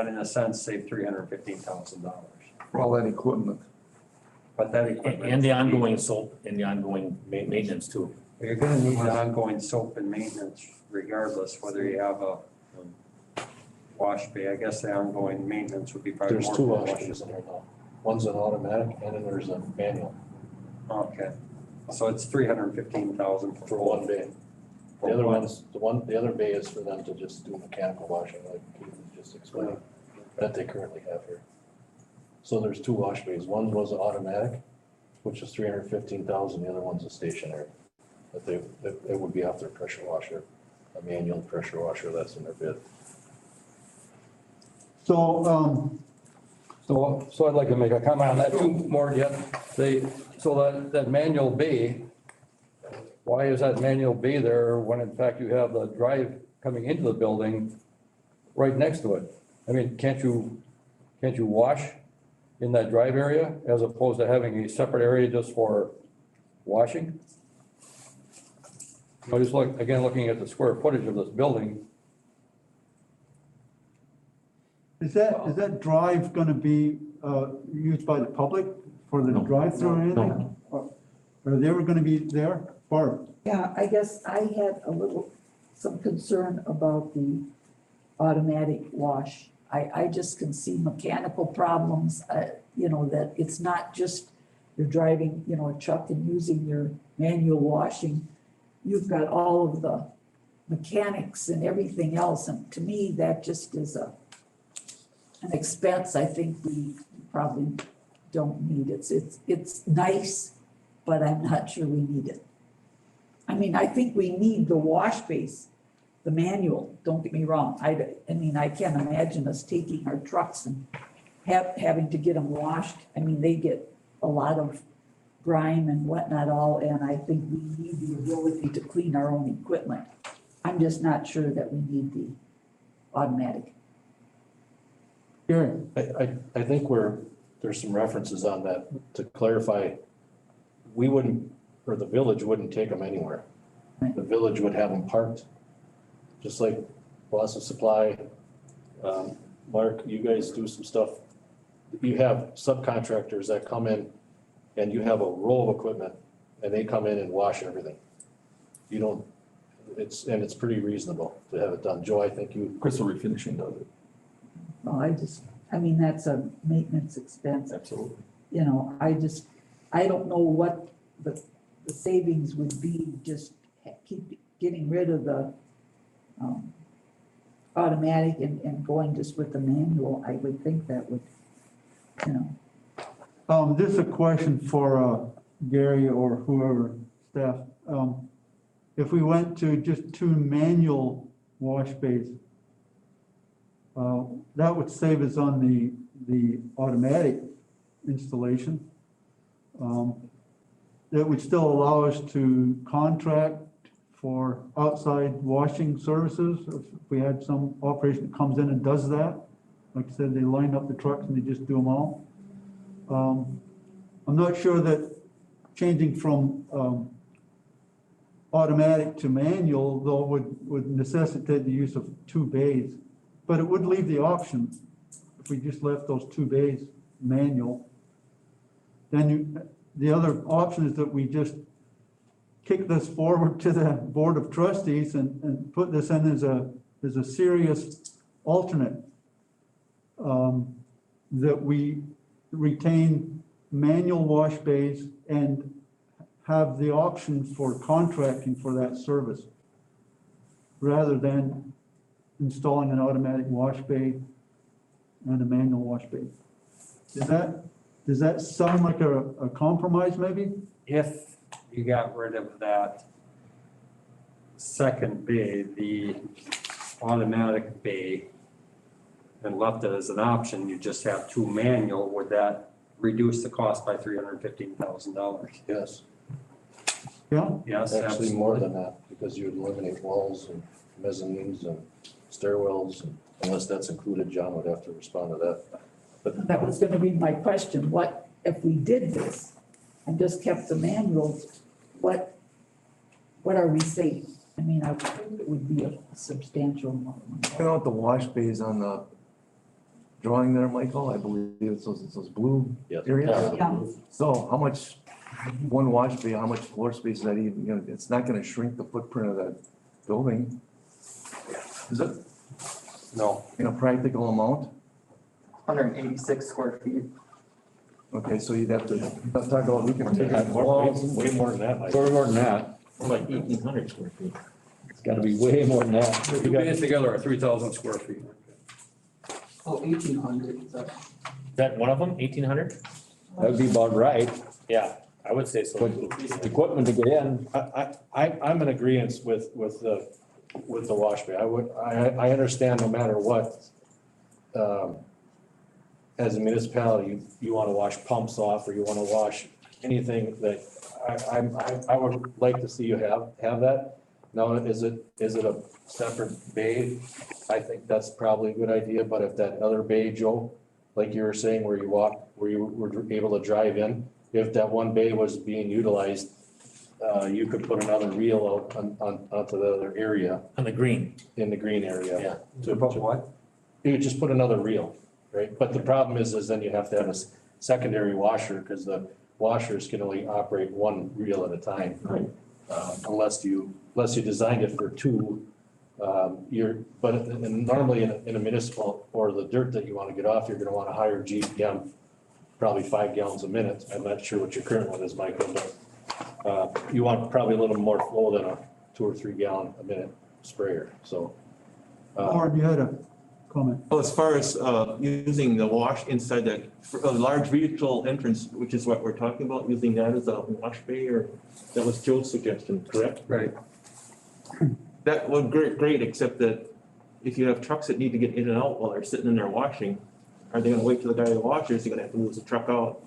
in a sense, save $315,000. For all that equipment. But that equipment. and the ongoing soap and the ongoing maintenance too. You're gonna need the ongoing soap and maintenance regardless, whether you have a wash bay. I guess the ongoing maintenance would be probably more. There's two wash bays in there now. One's an automatic and then there's a manual Okay, so it's $315,000 for one bay. The other bay is for them to just do mechanical washing, like Keith just explained, that they currently have here. So there's two wash bays. One was an automatic, which is $315,000. The other one's a stationary. But it would be off their pressure washer, a manual pressure washer, that's in their bid. So, So I'd like to make a comment on that too, more yet. That manual bay, why is that manual bay there when in fact you have the drive coming into the building right next to it? I mean, can't you wash in that drive area as opposed to having a separate area just for washing? I just looking at the square footage of this building. is that drive gonna be, used by the public for the drive-through or anything? Are they ever gonna be there? Barb? Yeah, I guess I had some concern about the automatic wash. I just can see mechanical problems, that it's not just you're driving, a truck and using your manual washing. You've got all of the mechanics and everything else, and to me, that just is an expense I think we probably don't need. It's nice, but I'm not sure we need it. I mean, I think we need the wash base, the manual, don't get me wrong. I mean, I can't imagine us taking our trucks and having to get them washed. I mean, they get a lot of grime and whatnot all, and I think we need the ability to clean our own equipment. I'm just not sure that we need the automatic. Gary? I think there's some references on that to clarify, we wouldn't, or the village wouldn't take them anywhere. The village would have them parked, just like Boston Supply. Mark, you guys do some stuff. You have subcontractors that come in and you have a row of equipment and they come in and wash everything. You don't, it's pretty reasonable to have it done. Joe, I think you. Crystal Refinishing does it. Well, I mean, that's a maintenance expense. Absolutely. You know, I don't know what the savings would be, just keep getting rid of the automatic and going just with the manual. I would think that would, you know. This is a question for Gary or whoever, staff. If we went to just 2 manual wash bays, that would save us on the automatic installation. That would still allow us to contract for outside washing services. If we had some operation that comes in and does that, like I said, they line up the trucks and they just do them all. I'm not sure that changing from automatic to manual though would necessitate the use of 2 bays, but it would leave the option if we just left those 2 bays manual. Then the other option is that we just kick this forward to the Board of Trustees and put this in as a serious alternate, that we retain manual wash bays and have the option for contracting for that service rather than installing an automatic wash bay and a manual wash bay. Does that sound like a compromise maybe? If you got rid of that second bay, the automatic bay, and left it as an option, you just have 2 manual, would that reduce the cost by $315,000? Yes. Yeah. Yes, Actually, absolutely. more than that, because you would eliminate walls and mezzanines and stairwells, and unless that's included, John would have to respond to that. But That was gonna be my question. What if we did this and just kept the manuals, what are we saving? I mean, I would think it would be a substantial amount. You know what the wash bay is on the drawing there, Michael? I believe it's those blue Yes. areas. Yeah. So how much, one wash bay, how much floor space is that even, you know, it's not gonna shrink the footprint of that building. Is it, No, in a practical amount? 186 square feet. Okay, so you'd have to, let's talk about, we can take out walls. way more than that, Mike. Way more than that. Like 1,800 square feet. It's gotta be way more than that. Two bays together are 3,000 square feet. Oh, 1,800, is that? Is that one of them, 1,800? That'd be about right. Yeah, I would say so. But equipment to get in, I'm in agreement with the wash bay. I understand no matter what, as a municipality, you want to wash pumps off or you want to wash anything that, I would like to see you have that. Now, is it a separate bay? I think that's probably a good idea, but if that other bay, Joe, like you were saying, where you were able to drive in, if that one bay was being utilized, you could put another reel out onto the other area. On the green. In the green area. Yeah. To what? You would just put another reel, right? But the problem is then you have to have a secondary washer, because the washers can only operate one reel at a time. Right. Unless you designed it for 2, and normally in a municipal, or the dirt that you want to get off, you're gonna want a higher GPM, probably 5 gallons a minute. I'm not sure what your current one is, Michael, but you want probably a little more flow than a 2 or 3 gallon a minute sprayer, so. Or you had a comment? Well, as far as using the wash inside a large vehicle entrance, which is what we're talking about, using that as a wash bay, or that was Joe's suggestion, correct? right, That would great, except that if you have trucks that need to get in and out while they're sitting in there washing, are they gonna wait till the guy washes? You're gonna have to move the truck out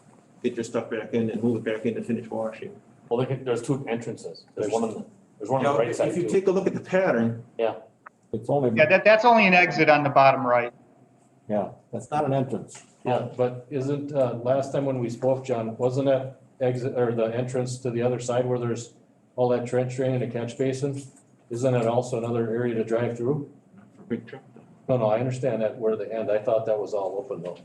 get their stuff back in and move it back in to finish washing. Well, there's two entrances. There's one on the Now, right side if you too. take a look at the pattern, It's only, Yeah, that's only an exit on the bottom right. yeah, that's not an entrance. Yeah, but isn't, last time when we spoke, John, wasn't that exit or the entrance to the other side where there's all that trench drain and a catch basin? Isn't it also another area to drive through? big truck. No, I understand that where the end, I thought that was all open though.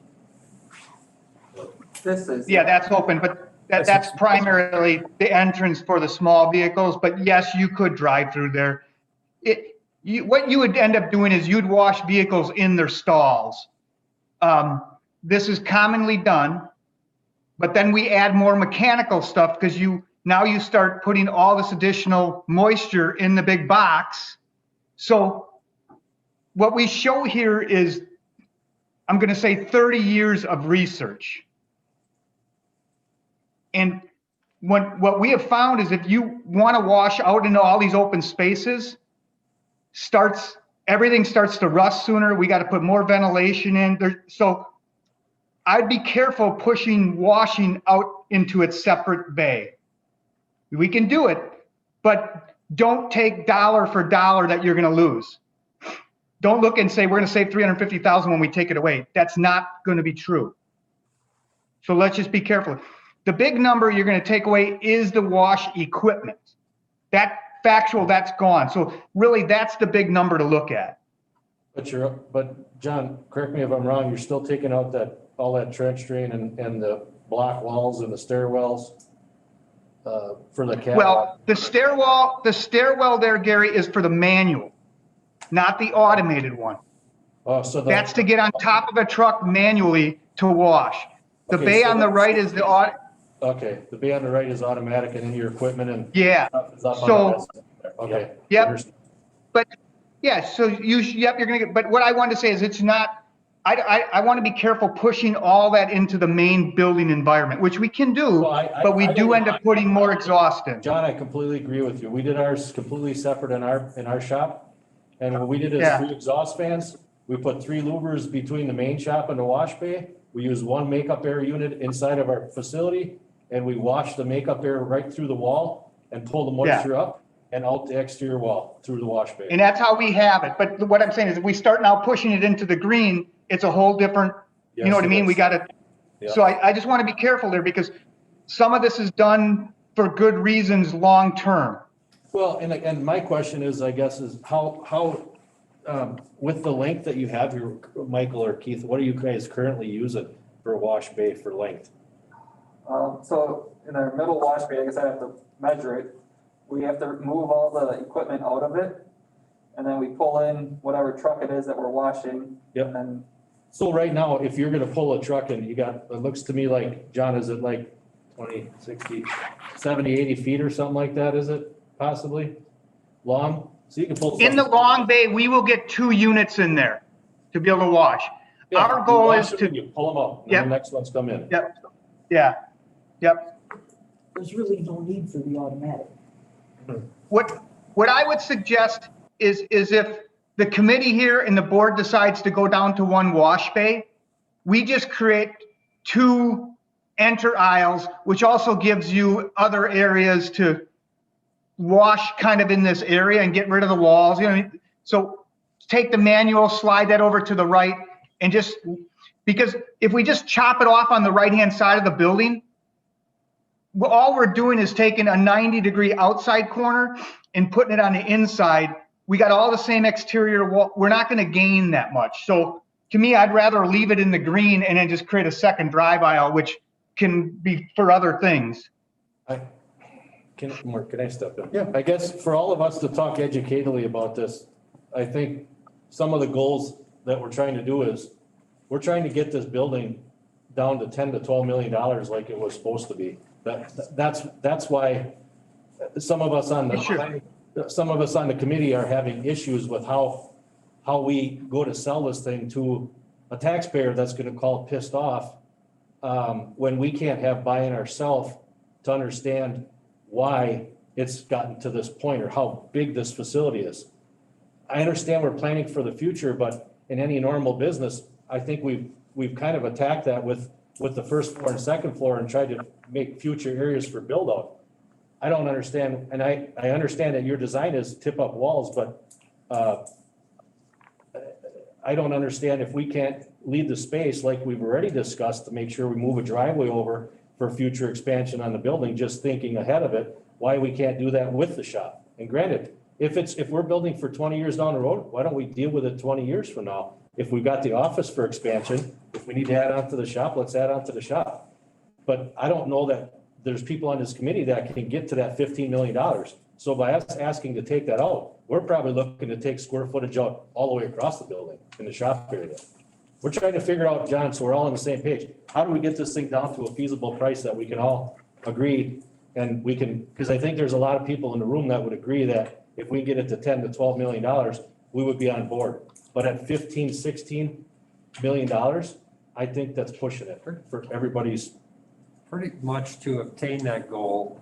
This is. Yeah, that's open, but that's primarily the entrance for the small vehicles, but yes, you could drive through there. What you would end up doing is you'd wash vehicles in their stalls. This is commonly done, but then we add more mechanical stuff because now you start putting all this additional moisture in the big box. So what we show here is, I'm going to say 30 years of research. And what we have found is if you want to wash out into all these open spaces, everything starts to rust sooner. We got to put more ventilation in there. So I'd be careful pushing washing out into its separate bay. We can do it, but don't take dollar for dollar that you're going to lose. Don't look and say, we're going to save 350,000 when we take it away. That's not going to be true. So let's just be careful. The big number you're going to take away is the wash equipment. That factual, that's gone. So really that's the big number to look at. But John, correct me if I'm wrong, you're still taking out all that trench drain and the block walls and the stairwells for the catwalk? Well, the stairwell there, Gary, is for the manual, not the automated one. Oh, so That's to get on top of a truck manually to wash. The Okay, bay so on the right is the Okay, the bay on the right is automatic and then your equipment and. yeah. Is up on So- the rest. Okay. Yep. Understood. But yeah, so you're gonna get, but what I wanted to say is it's not, I want to be careful pushing all that into the main building environment, which we can do, Well, but we do end up putting more exhaust in. John, I completely agree with you. We did ours completely separate in our shop. And what we did is Yeah. 3 exhaust fans. We put 3 louvers between the main shop and the wash bay. We use 1 makeup air unit inside of our facility. And we wash the makeup air right through the wall and pull the moisture up and out the exterior wall through the wash bay. And that's how we have it. But what I'm saying is if we start now pushing it into the green, it's a whole different, you know what I mean? We got to, so I just want to be careful there because some of this is done for good reasons long-term. Well, and my question is, I guess, is how with the length that you have here, Michael or Keith, what are you guys currently using for a wash bay for length? So in our middle wash bay, I guess I have to measure it. We have to move all the equipment out of it. And then we pull in whatever truck it is that we're washing. Yep. And then, So right now, if you're gonna pull a truck and you got, it looks to me like, John, is it like 20, 60, 70, 80 feet or something like that, is it possibly? Long? So you can pull. In the long bay, we will get 2 units in there to be able to wash. Yeah, Our you goal wash is them to, and you pull them up, and Yep. the next ones come in. yep, yeah, yep. There's really no need for the automatic. What I would suggest is if the committee here and the board decides to go down to 1 wash bay, we just create 2 enter aisles, which also gives you other areas to wash kind of in this area and get rid of the walls, you know. So take the manual, slide that over to the right and just, because if we just chop it off on the right-hand side of the building, all we're doing is taking a 90-degree outside corner and putting it on the inside. We got all the same exterior wall. We're not going to gain that much. So to me, I'd rather leave it in the green and then just create a second drive aisle, which can be for other things. Can I step in? Yeah. I guess for all of us to talk educationally about this, I think some of the goals that we're trying to do is, we're trying to get this building down to $10 to $12 million like it was supposed to be. That's why some of us on the committee are having issues with how we go to sell this thing to a taxpayer that's gonna call pissed off when we can't have buy-in ourselves to understand why it's gotten to this point or how big this facility is. I understand we're planning for the future, but in any normal business, I think we've kind of attacked that with with the first floor and second floor and tried to make future areas for build out. I don't understand, and I understand that your design is tip up walls, but, I don't understand if we can't leave the space like we've already discussed to make sure we move a driveway over for future expansion on the building, just thinking ahead of it, why we can't do that with the shop. And granted, if we're building for 20 years down the road, why don't we deal with it 20 years from now? If we've got the office for expansion, if we need to add on to the shop, let's add on to the shop. But I don't know that there's people on this committee that can get to that $15 million. So by us asking to take that out, we're probably looking to take square footage out all the way across the building in the shop area. We're trying to figure out, John, so we're all on the same page. How do we get this thing down to a feasible price that we can all agree and we can, because I think there's a lot of people in the room that would agree that if we get it to $10 to $12 million, we would be on board. But at $15, $16 million, I think that's pushing it for everybody's. Pretty much to obtain that goal,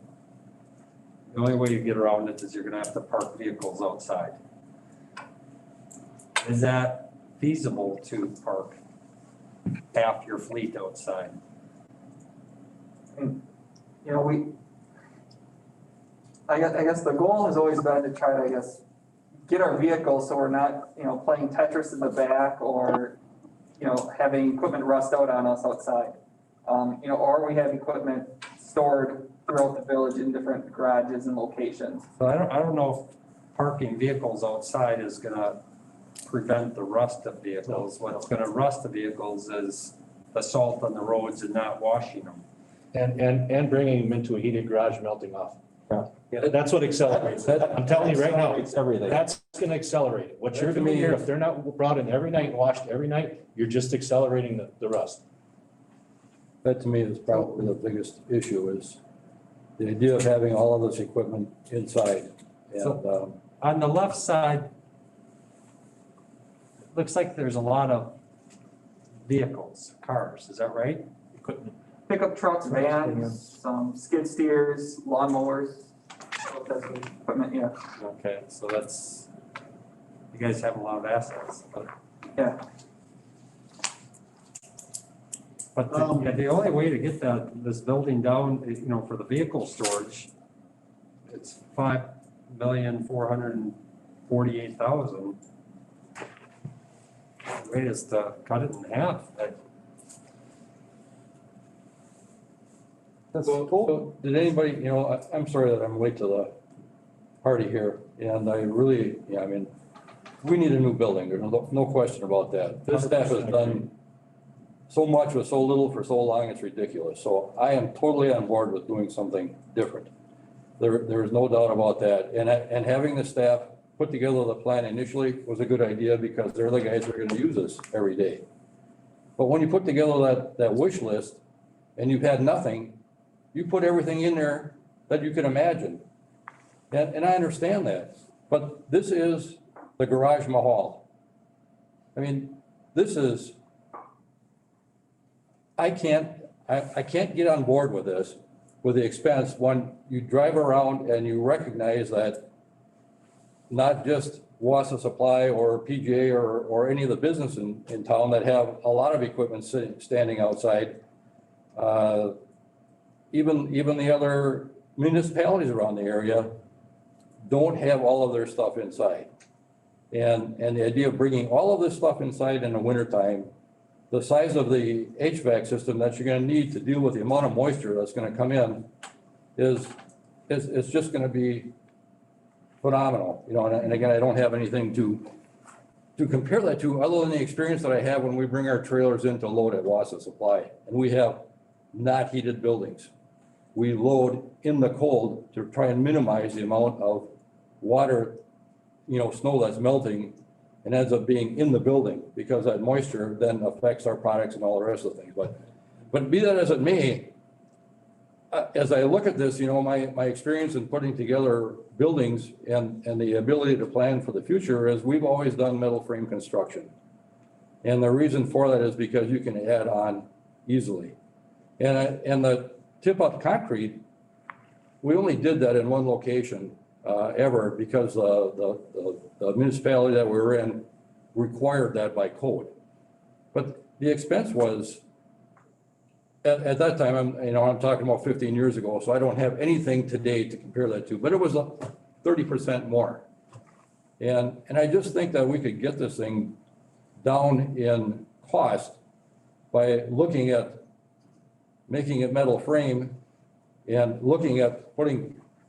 the only way you get around it is you're gonna have to park vehicles outside. Is that feasible to park half your fleet outside? You know, I guess the goal has always been to try to, I guess, get our vehicles so we're not, you know, playing Tetris in the back or, you know, having equipment rust out on us outside. You know, or we have equipment stored throughout the village in different garages and locations. So I don't know if parking vehicles outside is gonna prevent the rust of vehicles. What's gonna rust the vehicles is the salt on the roads and not washing them. And bringing them into a heated garage melting off. Yeah, that's what accelerates it. I'm telling you right now, It's everything. that's gonna accelerate it. What you're That to doing me here, is- if they're not brought in every night and washed every night, you're just accelerating the rust. That to me is probably the biggest issue is the idea of having all of this equipment inside. And, On the left side, looks like there's a lot of vehicles, cars, is that right? Pickup trucks, vans, some skid steers, lawnmowers, that's the equipment, yeah. Okay, so that's, you guys have a lot of assets, but. Yeah. But the only way to get this building down, you know, for the vehicle storage, it's $5,448,000. The way is to cut it in half. So did anybody, you know, I'm sorry that I'm late to the party here, and I really, I mean, we need a new building, there's no question about that. This staff has done so much with so little for so long, it's ridiculous. So I am totally on board with doing something different. There is no doubt about that. And having the staff put together the plan initially was a good idea because they're the guys that are gonna use this every day. But when you put together that wish list and you've had nothing, you put everything in there that you can imagine. And I understand that, but this is the garage mahal. I mean, this is, I can't get on board with this, with the expense, when you drive around and you recognize that not just Wassa Supply or PGA or any of the business in town that have a lot of equipment standing outside, even the other municipalities around the area don't have all of their stuff inside. And the idea of bringing all of this stuff inside in the wintertime, the size of the HVAC system that you're gonna need to deal with the amount of moisture that's gonna come in is just gonna be phenomenal, you know, and again, I don't have anything to compare that to other than the experience that I have when we bring our trailers in to load at Wassa Supply, and we have not heated buildings. We load in the cold to try and minimize the amount of water, you know, snow that's melting and ends up being in the building because that moisture then affects our products and all the rest of the things. But be that as it may, as I look at this, you know, my experience in putting together buildings and the ability to plan for the future is we've always done metal frame construction. And the reason for that is because you can add on easily. And the tip-up concrete, we only did that in one location ever because the municipality that we were in required that by code. But the expense was at that time, I'm talking about 15 years ago, so I don't have anything today to compare that to, but it was 30% more. And I just think that we could get this thing down in cost by looking at making it metal frame and looking at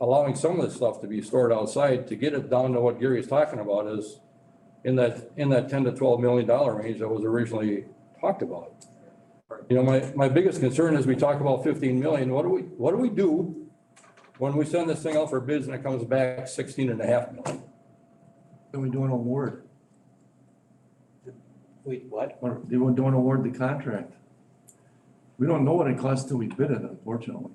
allowing some of this stuff to be stored outside to get it down to what Gary's talking about is in that $10 to $12 million range that was originally talked about. You know, my biggest concern is we talk about 15 million. What do we do when we send this thing out for bids and it comes back 16.5 million? Then we do an award. Wait, what? Or they don't award the contract. We don't know what it costs till we bid it, unfortunately.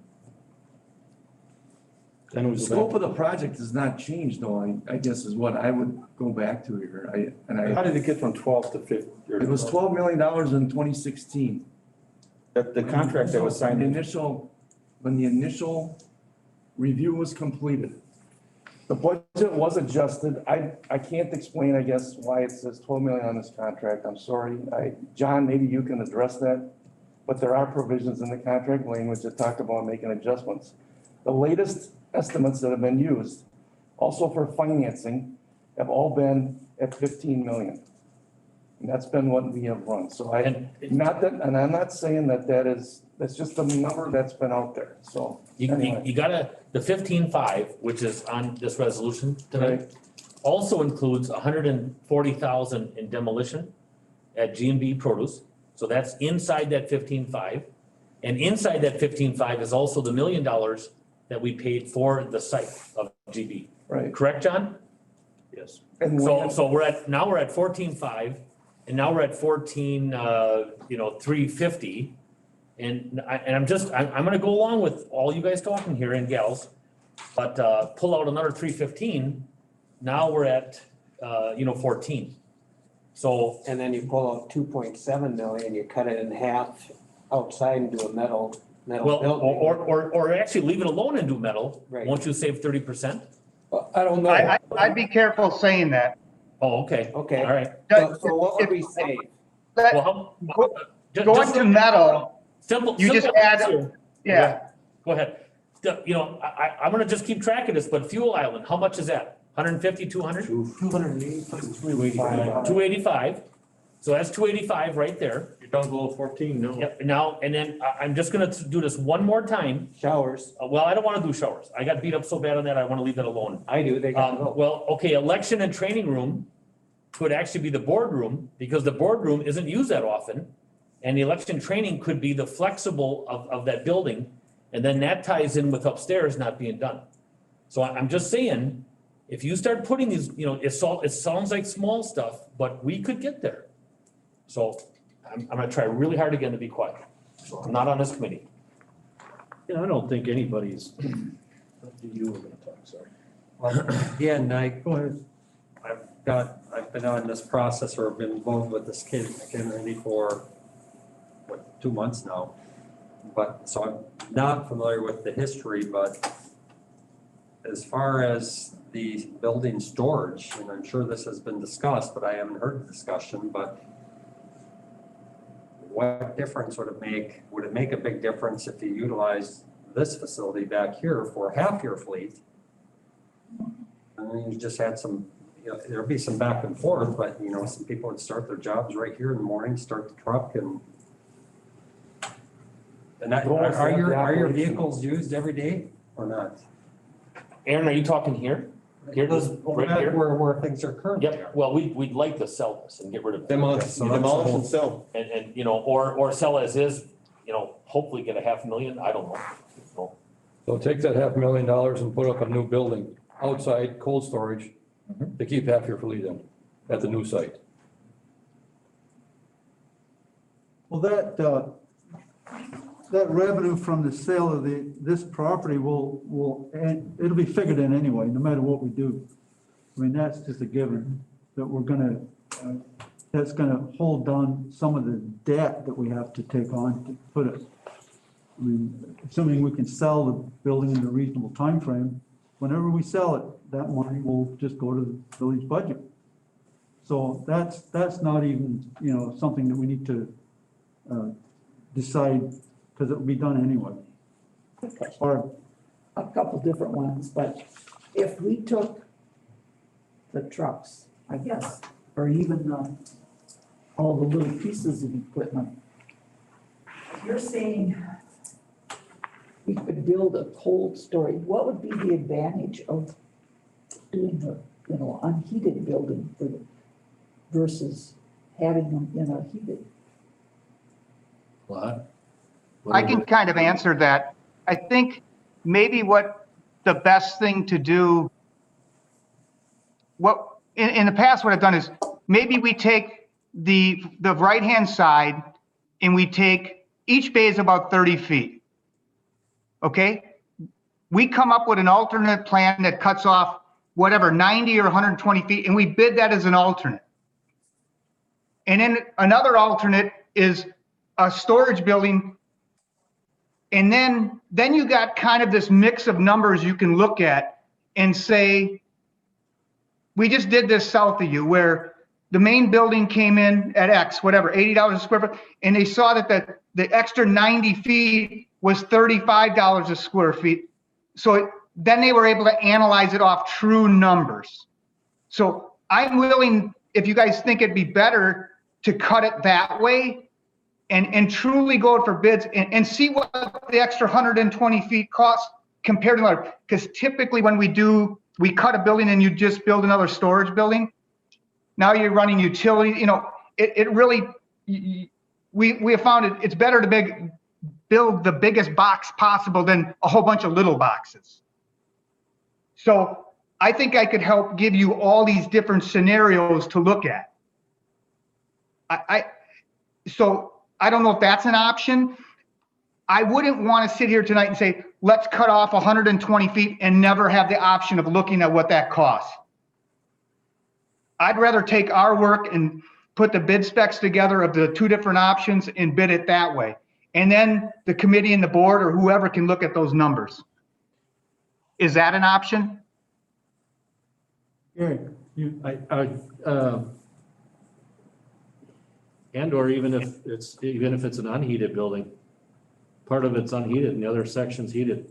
Then we The go scope back. of the project has not changed though, I guess is what I would go back to here. How did it get from 12 to 50? It was $12 million in 2016. The contract that was signed. When the initial review was completed. The budget was adjusted. I can't explain, I guess, why it says 12 million on this contract. I'm sorry. John, maybe you can address that. But there are provisions in the contract language that talk about making adjustments. The latest estimates that have been used, also for financing, have all been at 15 million. And that's been what we have run. So I'm not saying that's just the number that's been out there, so. You gotta, the 15.5, which is on this resolution tonight, also includes 140,000 in demolition at G&B Produce. So that's inside that 15.5. And inside that 15.5 is also the $1 million that we paid for the site of GB. Right. Correct, John? Yes. So we're at 14.5, and now we're at 350. And I'm gonna go along with all you guys talking here and gals, but pull out another 315, now we're at 14. So. And then you pull out 2.7 million, you cut it in half outside and do a metal Well, building. or actually leave it alone and do metal. Right. Won't you save 30%? I don't know. I'd be careful saying that. Oh, okay. Okay. All right. So what would we save? Well, Going to metal, Simple. you just simple add, answer. yeah. Go ahead. I'm gonna just keep track of this, but Fuel Island, how much is that? 150, 200? 285. So that's 285 right there. You're down below 14, no. Yep. Now, and then I'm just gonna do this one more time. Showers. Well, I don't wanna do showers. I got beat up so bad on that, I wanna leave that alone. I do, they got to go. Well, okay, election and training room could actually be the boardroom, because the boardroom isn't used that often. And the election training could be the flexible of that building, and then that ties in with upstairs not being done. So I'm just saying, if you start putting these, it sounds like small stuff, but we could get there. So I'm gonna try really hard again to be quiet. So I'm not on this committee. Yeah, I don't think anybody's, you were gonna talk, sorry. Well, again, Go ahead. I've been on this process or been involved with this kid already for, 2 months now. But, so I'm not familiar with the history, but as far as the building storage, and I'm sure this has been discussed, but I haven't heard the discussion, but what difference would it make? Would it make a big difference if you utilize this facility back here for half your fleet? And then you just had some, there'd be some back and forth, but some people would start their jobs right here in the morning, start the truck and are your vehicles used every day or not? Aaron, are you talking here? Here, right here? Where things are currently. Yep, well, we'd like to sell this and get rid of it. Demolish and sell. And, or sell as is, hopefully get a $500,000, I don't know. So take that $500,000 and put up a new building outside, cold storage, to keep half your fleet in at the new site. Well, that revenue from the sale of this property and it'll be figured in anyway, no matter what we do. I mean, that's just a given, that that's gonna hold down some of the debt that we have to take on to put it. I mean, assuming we can sell the building in a reasonable time frame, whenever we sell it, that money will just go to the village budget. So that's not even, something that we need to decide because it will be done anyway. Or, A couple different ones, but if we took the trucks, I guess, or even all the little pieces of equipment, you're saying we could build a cold storage, what would be the advantage of doing the, unheated building versus having them in a heated? What? I can kind of answer that. I think maybe what the best thing to do, what, in the past, what I've done is maybe we take the right-hand side and we take, each bay is about 30 feet. Okay? We come up with an alternate plan that cuts off whatever, 90 or 120 feet, and we bid that as an alternate. And then another alternate is a storage building. And then you got kind of this mix of numbers you can look at and say, we just did this south of you where the main building came in at X, whatever, $80 a square foot, and they saw that the extra 90 feet was $35 a square feet. So then they were able to analyze it off true numbers. So I'm willing, if you guys think it'd be better to cut it that way and truly go for bids and see what the extra 120 feet costs compared to another. Because typically when we cut a building and you just build another storage building, now you're running utility, it really, we have found it's better to build the biggest box possible than a whole bunch of little boxes. So I think I could help give you all these different scenarios to look at. So I don't know if that's an option. I wouldn't want to sit here tonight and say, let's cut off 120 feet and never have the option of looking at what that costs. I'd rather take our work and put the bid specs together of the two different options and bid it that way. And then the committee and the board or whoever can look at those numbers. Is that an option? yeah, And or even if it's an unheated building, part of it's unheated and the other section's heated.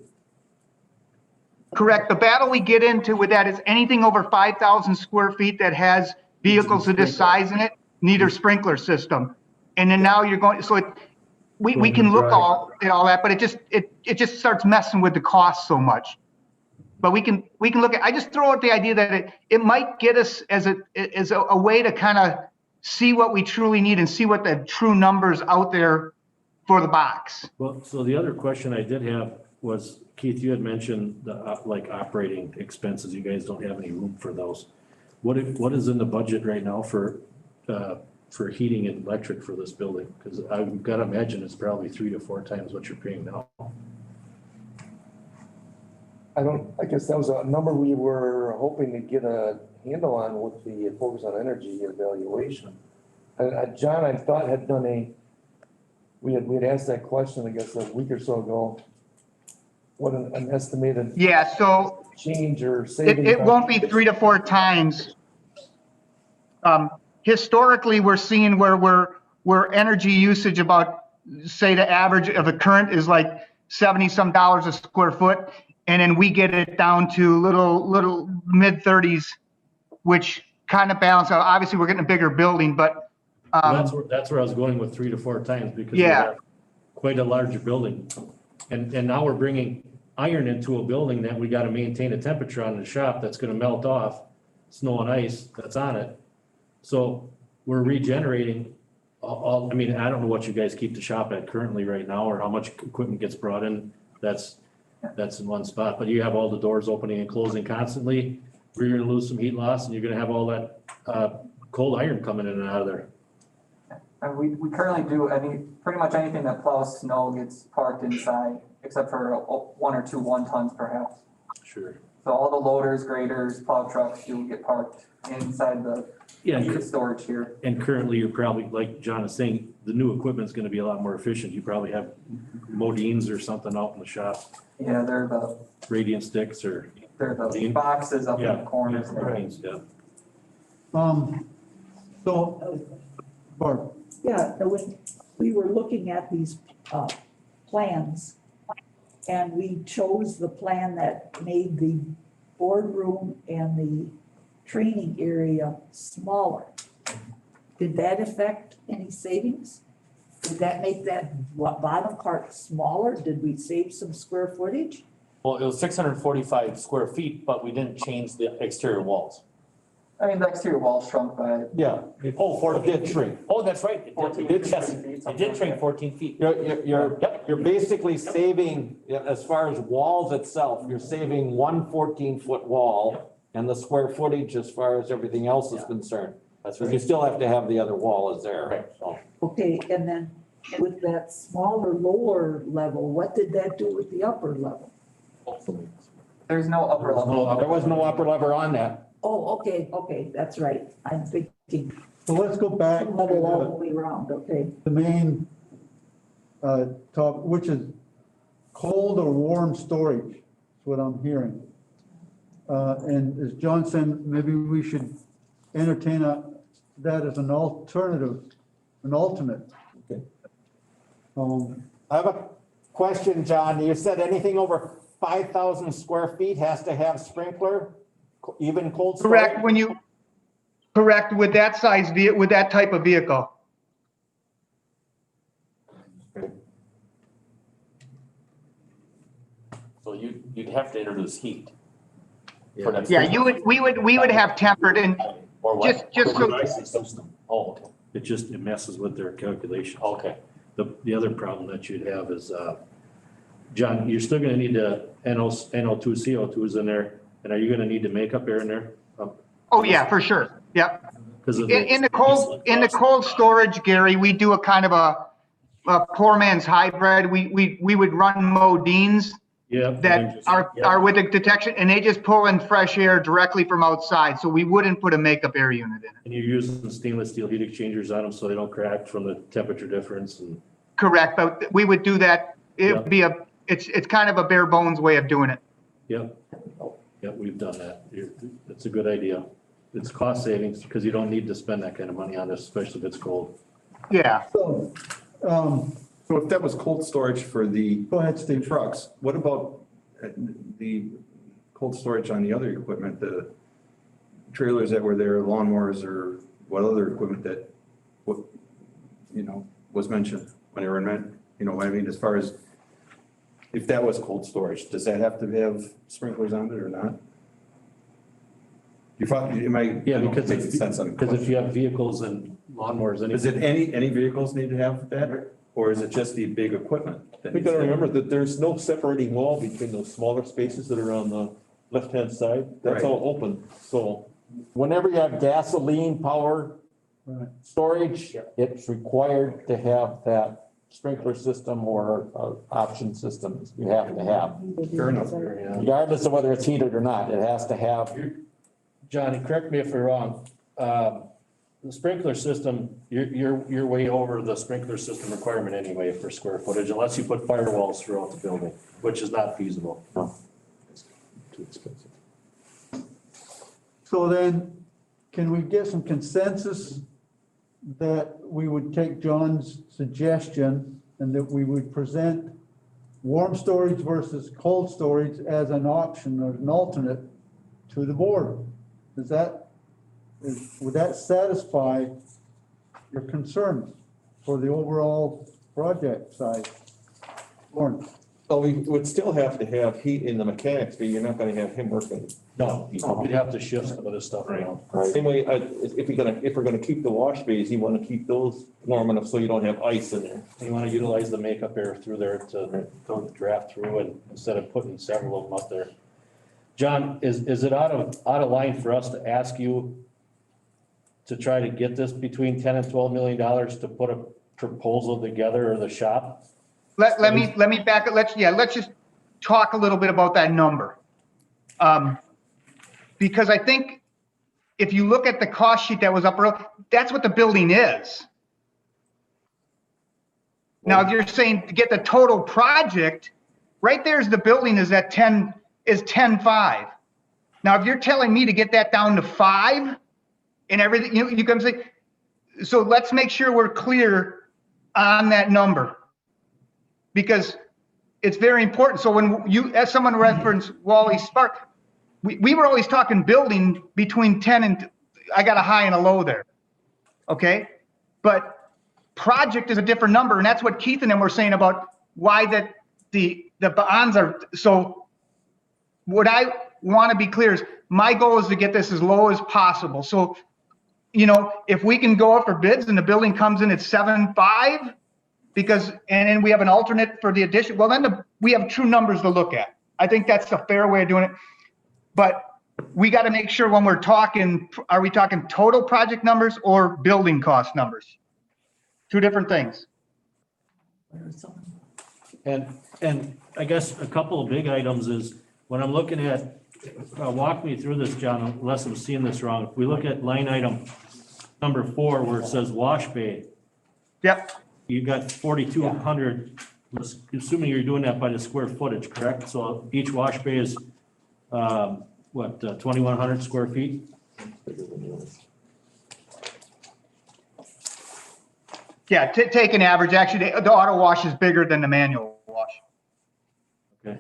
Correct. The battle we get into with that is anything over 5,000 square feet that has vehicles of this size in it need a sprinkler system. And then now you're going, so we can look at all that, but it just starts messing with the cost so much. But we can look at, I just throw out the idea that it might get us as a way to kind of see what we truly need and see what the true numbers out there for the box. Well, so the other question I did have was, Keith, you had mentioned the like operating expenses. You guys don't have any room for those. What is in the budget right now for heating and electric for this building? Because I've got to imagine it's probably 3 to 4 times what you're paying now. I guess that was a number we were hoping to get a handle on with the focus on energy evaluation. John, I thought had done we had asked that question, I guess, a week or so ago. What an estimated. Yeah, so change or savings. It won't be 3 to 4 times. Historically, we're seeing where energy usage about, say, the average of the current is like $70-some a square foot. And then we get it down to little mid 30s, which kind of balance out. Obviously, we're getting a bigger building, but That's where I was going with 3 to 4 times because we have quite a larger building. And now we're bringing iron into a building that we got to maintain a temperature on in the shop that's going to melt off, snow and ice that's on it. So we're regenerating all, I mean, I don't know what you guys keep the shop at currently right now or how much equipment gets brought in. That's in one spot, but you have all the doors opening and closing constantly. You're going to lose some heat loss and you're going to have all that cold iron coming in and out of there. And we currently do pretty much anything that plows snow gets parked inside, except for 1 or 2 1-tons perhaps. Sure. So all the loaders, graders, plow trucks do get parked inside the storage here. And currently you're probably, like John is saying, the new equipment's gonna be a lot more efficient. You probably have Modines or something out in the shop. Yeah, they're the Radiant sticks or. They're the boxes up in the corners. Yeah. So, Barb. Yeah, when we were looking at these plans. And we chose the plan that made the boardroom and the training area smaller. Did that affect any savings? Did that make that bottom part smaller? Did we save some square footage? Well, it was 645 square feet, but we didn't change the exterior walls. I mean, the exterior wall shrunk by, Yeah. Oh, 14 It did shrink. Oh, that's right. It 14 did, yes, 15 feet, it something did like shrink that. 14 feet. You're basically saving, as far as walls itself, you're saving one 14-foot wall and the square footage as far as everything else is concerned. That's Because you right. still have to have the other wall is there. Right. So. Okay, and then with that smaller lower level, what did that do with the upper level? there's no upper level. There was no upper lever on that. Oh, okay, that's right. I'm thinking So let's go back level all the to way around, okay. the main top, which is cold or warm storage, is what I'm hearing. And as John said, maybe we should entertain that as an alternative, an alternate. Okay. I have a question, John. You said anything over 5,000 square feet has to have sprinkler, even cold storage? Correct, with that size, with that type of vehicle. So you'd have to introduce heat. Yeah. for that Yeah, system. we would have tempered and Or what? just so, Oh, okay, It messes with their calculations. okay. The other problem that you'd have is, John, you're still gonna need the NO2, CO2s in there, and are you gonna need the makeup air in there? oh yeah, for sure, yep. Because of In the cold storage, Gary, we do a kind of a poor man's hybrid. We would run Modines that are with the detection, and they just pull in fresh air directly from outside, so we wouldn't put a makeup air unit in it. And you're using stainless steel heat exchangers on them so they don't crack from the temperature difference and. Correct, but we would do that, it'd be it's kind of a bare bones way of doing it. Yep, we've done that. It's a good idea. It's cost savings because you don't need to spend that kind of money on this, especially if it's cold. Yeah. So, So if that was cold storage for the go ahead, Steve. trucks, what about the cold storage on the other equipment, the trailers that were there, lawnmowers, or what other equipment that, was mentioned when they were meant, what I mean, as far as if that was cold storage, does that have to have sprinklers on it or not? You probably, am I? Yeah, I don't because think it sense on the because if you question. have vehicles and lawnmowers, Is it any vehicles need to have that, or is it just the big equipment? that We needs gotta to have remember that there's no separating wall between those smaller spaces that are on the left-hand side. That's Right. all open, so. Whenever you have gasoline power storage, it's required to have that sprinkler system or option systems you have to have. Fair enough. Regardless of whether it's heated or not, it has to have. Johnny, correct me if we're wrong. The sprinkler system, you're way over the sprinkler system requirement anyway for square footage, unless you put firewalls throughout the building, which is not feasible. No. Too expensive. So then, can we get some consensus that we would take John's suggestion and that we would present warm storage versus cold storage as an option or an alternate to the board? Would that satisfy your concerns for the overall project size? Lauren? Well, we would still have to have heat in the mechanics, but you're not gonna have him working. No, you'd have to shift some of this stuff around. Same way, if we're gonna keep the wash bays, you wanna keep those warm enough so you don't have ice in there. You wanna utilize the makeup air through there to draft through and instead of putting several of them up there. John, is it out of line for us to ask you to try to get this between $10 and $12 million to put a proposal together or the shop? Let me back it. Let's just talk a little bit about that number. Because I think if you look at the cost sheet that was up earlier, that's what the building is. Now, if you're saying to get the total project, right there's the building is at 10.5. Now, if you're telling me to get that down to 5 and everything, you can say, so let's make sure we're clear on that number. because it's very important. So when you, as someone referenced Wally Spark, we were always talking building between 10 and, I got a high and a low there. Okay? But project is a different number, and that's what Keith and them were saying about why that the bonds are. So what I want to be clear is my goal is to get this as low as possible. So, you know, if we can go up for bids and the building comes in at 7.5, because, and then we have an alternate for the addition, well, then we have true numbers to look at. I think that's a fair way of doing it. But we got to make sure when we're talking, are we talking total project numbers or building cost numbers? Two different things. And I guess a couple of big items is, when I'm looking at, walk me through this, John, unless I'm seeing this wrong. If we look at line item number 4, where it says wash bay. Yep. You got 4,200, assuming you're doing that by the square footage, correct? So each wash bay is, 2,100 square feet? Yeah, take an average. Actually, the auto wash is bigger than the manual wash. Okay.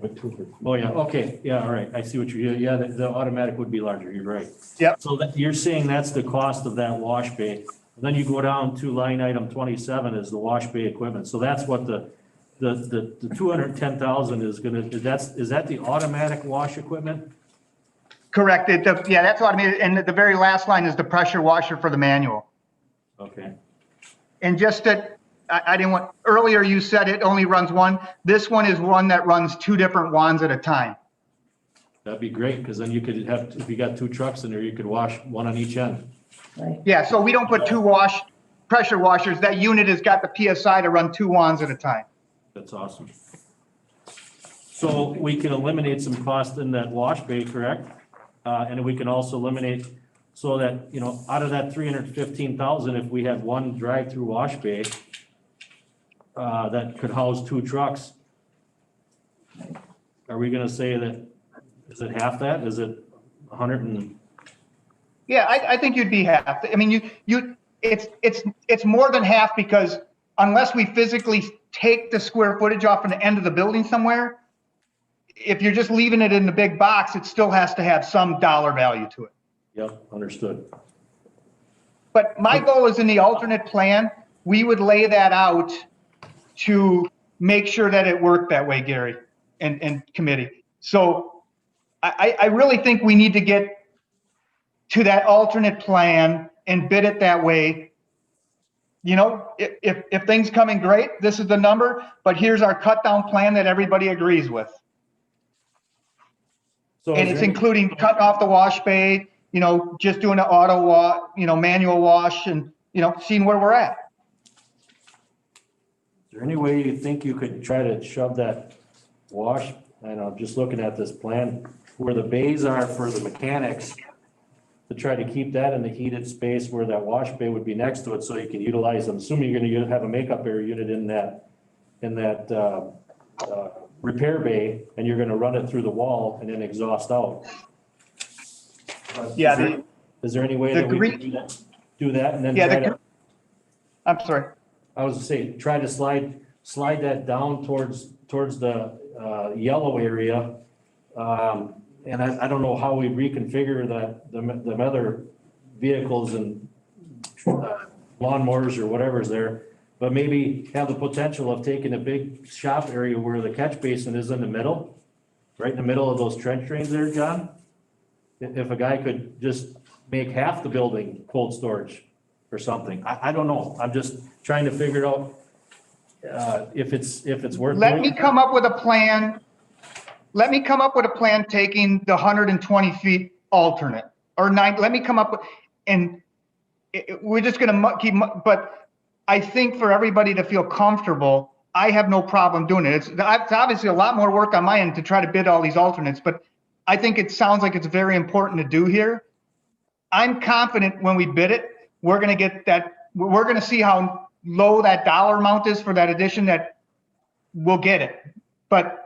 Oh, yeah, okay, yeah, all right, I see what you're, yeah, the automatic would be larger, you're right. Yep. So that, you're saying that's the cost of that wash bay. Then you go down to line item 27 is the wash bay equipment. So that's what the 210,000 is gonna, is that the automatic wash equipment? Correct. Yeah, that's automated. And the very last line is the pressure washer for the manual. Okay. And just that, I didn't want, earlier you said it only runs one. This one is one that runs 2 different wands at a time. That'd be great, because then you could have, if you got 2 trucks in there, you could wash one on each end. Yeah, so we don't put 2 pressure washers. That unit has got the PSI to run 2 wands at a time. That's awesome. So we can eliminate some cost in that wash bay, correct? And we can also eliminate, so that, you know, out of that 315,000, if we had one drive-through wash bay, that could house 2 trucks, are we gonna say that, is it half that? Is it 100 and? Yeah, I think you'd be half. I mean, it's more than half, because unless we physically take the square footage off from the end of the building somewhere, if you're just leaving it in the big box, it still has to have some dollar value to it. Yep, understood. But my goal is in the alternate plan, we would lay that out to make sure that it worked that way, Gary and committee. So I really think we need to get to that alternate plan and bid it that way. You know, if things come in great, this is the number, but here's our cut down plan that everybody agrees with. So and it's including cutting off the wash bay, you know, just doing an auto wash, you know, manual wash, and, you know, seeing where we're at. Is there any way you think you could try to shove that wash, I know, just looking at this plan, where the bays are for the mechanics, to try to keep that in the heated space where that wash bay would be next to it, so you can utilize them, assuming you're gonna have a makeup air unit in that repair bay, and you're gonna run it through the wall and then exhaust out. Yeah. Is there any way that we can do that and then try to? I'm sorry. I was gonna say, try to slide that down towards the yellow area. And I don't know how we reconfigure the other vehicles and lawnmowers or whatever's there, but maybe have the potential of taking a big shop area where the catch basin is in the middle, right in the middle of those trench drains there, John? If a guy could just make half the building cold storage or something. I don't know. I'm just trying to figure out if it's worth. Let me come up with a plan. Let me come up with a plan taking the 120 feet alternate or 9. Let me come up with, and we're just going to keep, but I think for everybody to feel comfortable, I have no problem doing it. It's obviously a lot more work on my end to try to bid all these alternates, but I think it sounds like it's very important to do here. I'm confident when we bid it, we're going to get that. We're going to see how low that dollar amount is for that addition, that we'll get it. But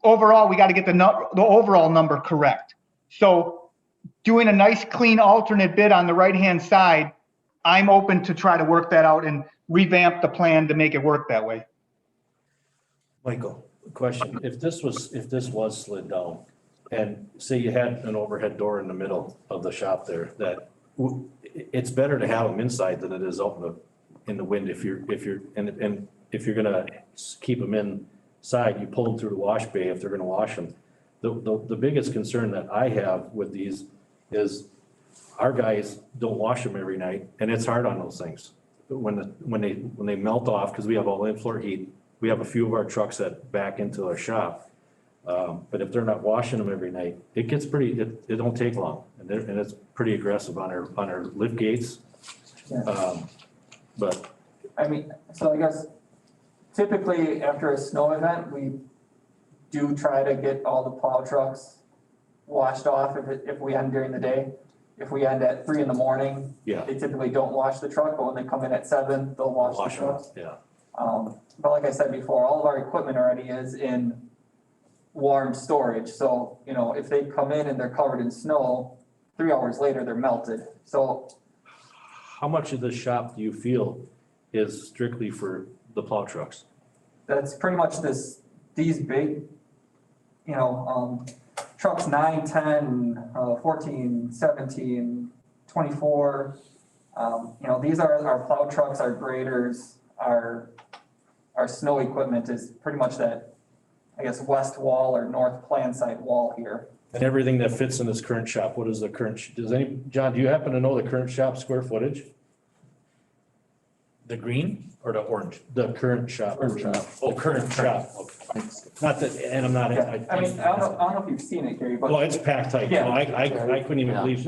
overall, we got to get the overall number correct. So doing a nice clean alternate bid on the right-hand side, I'm open to try to work that out and revamp the plan to make it work that way. Michael, question, if this was slid down, and say you had an overhead door in the middle of the shop there, it's better to have them inside than it is out in the wind if you're, and if you're gonna keep them inside, you pull them through the wash bay if they're gonna wash them. The biggest concern that I have with these is our guys don't wash them every night, and it's hard on those things. When they melt off, because we have all in-floor heat, we have a few of our trucks that back into our shop. But if they're not washing them every night, it gets pretty, it don't take long, and it's pretty aggressive on our lift gates. But I mean, so I guess typically after a snow event, we do try to get all the plow trucks washed off if we end during the day. If we end at 3 a.m, yeah, they typically don't wash the truck, but when they come in at 7, they'll wash the them, trucks. yeah. But like I said before, all of our equipment already is in warm storage, so, you know, if they come in and they're covered in snow, 3 hours later, they're melted, so. How much of the shop do you feel is strictly for the plow trucks? That's pretty much these big, you know, trucks 9, 10, 14, 17, 24. You know, these are our plow trucks, our graders, our snow equipment is pretty much that, I guess, west wall or north plan side wall here. And everything that fits in this current shop, what is the current, John, do you happen to know the current shop square footage? The green or the orange? The current shop. Oh, current shop. Okay. Not that, and I'm not. Yeah, I mean, I don't know if you've seen it, Gary, but. Well, it's packed tight. Yeah. No, I couldn't even believe,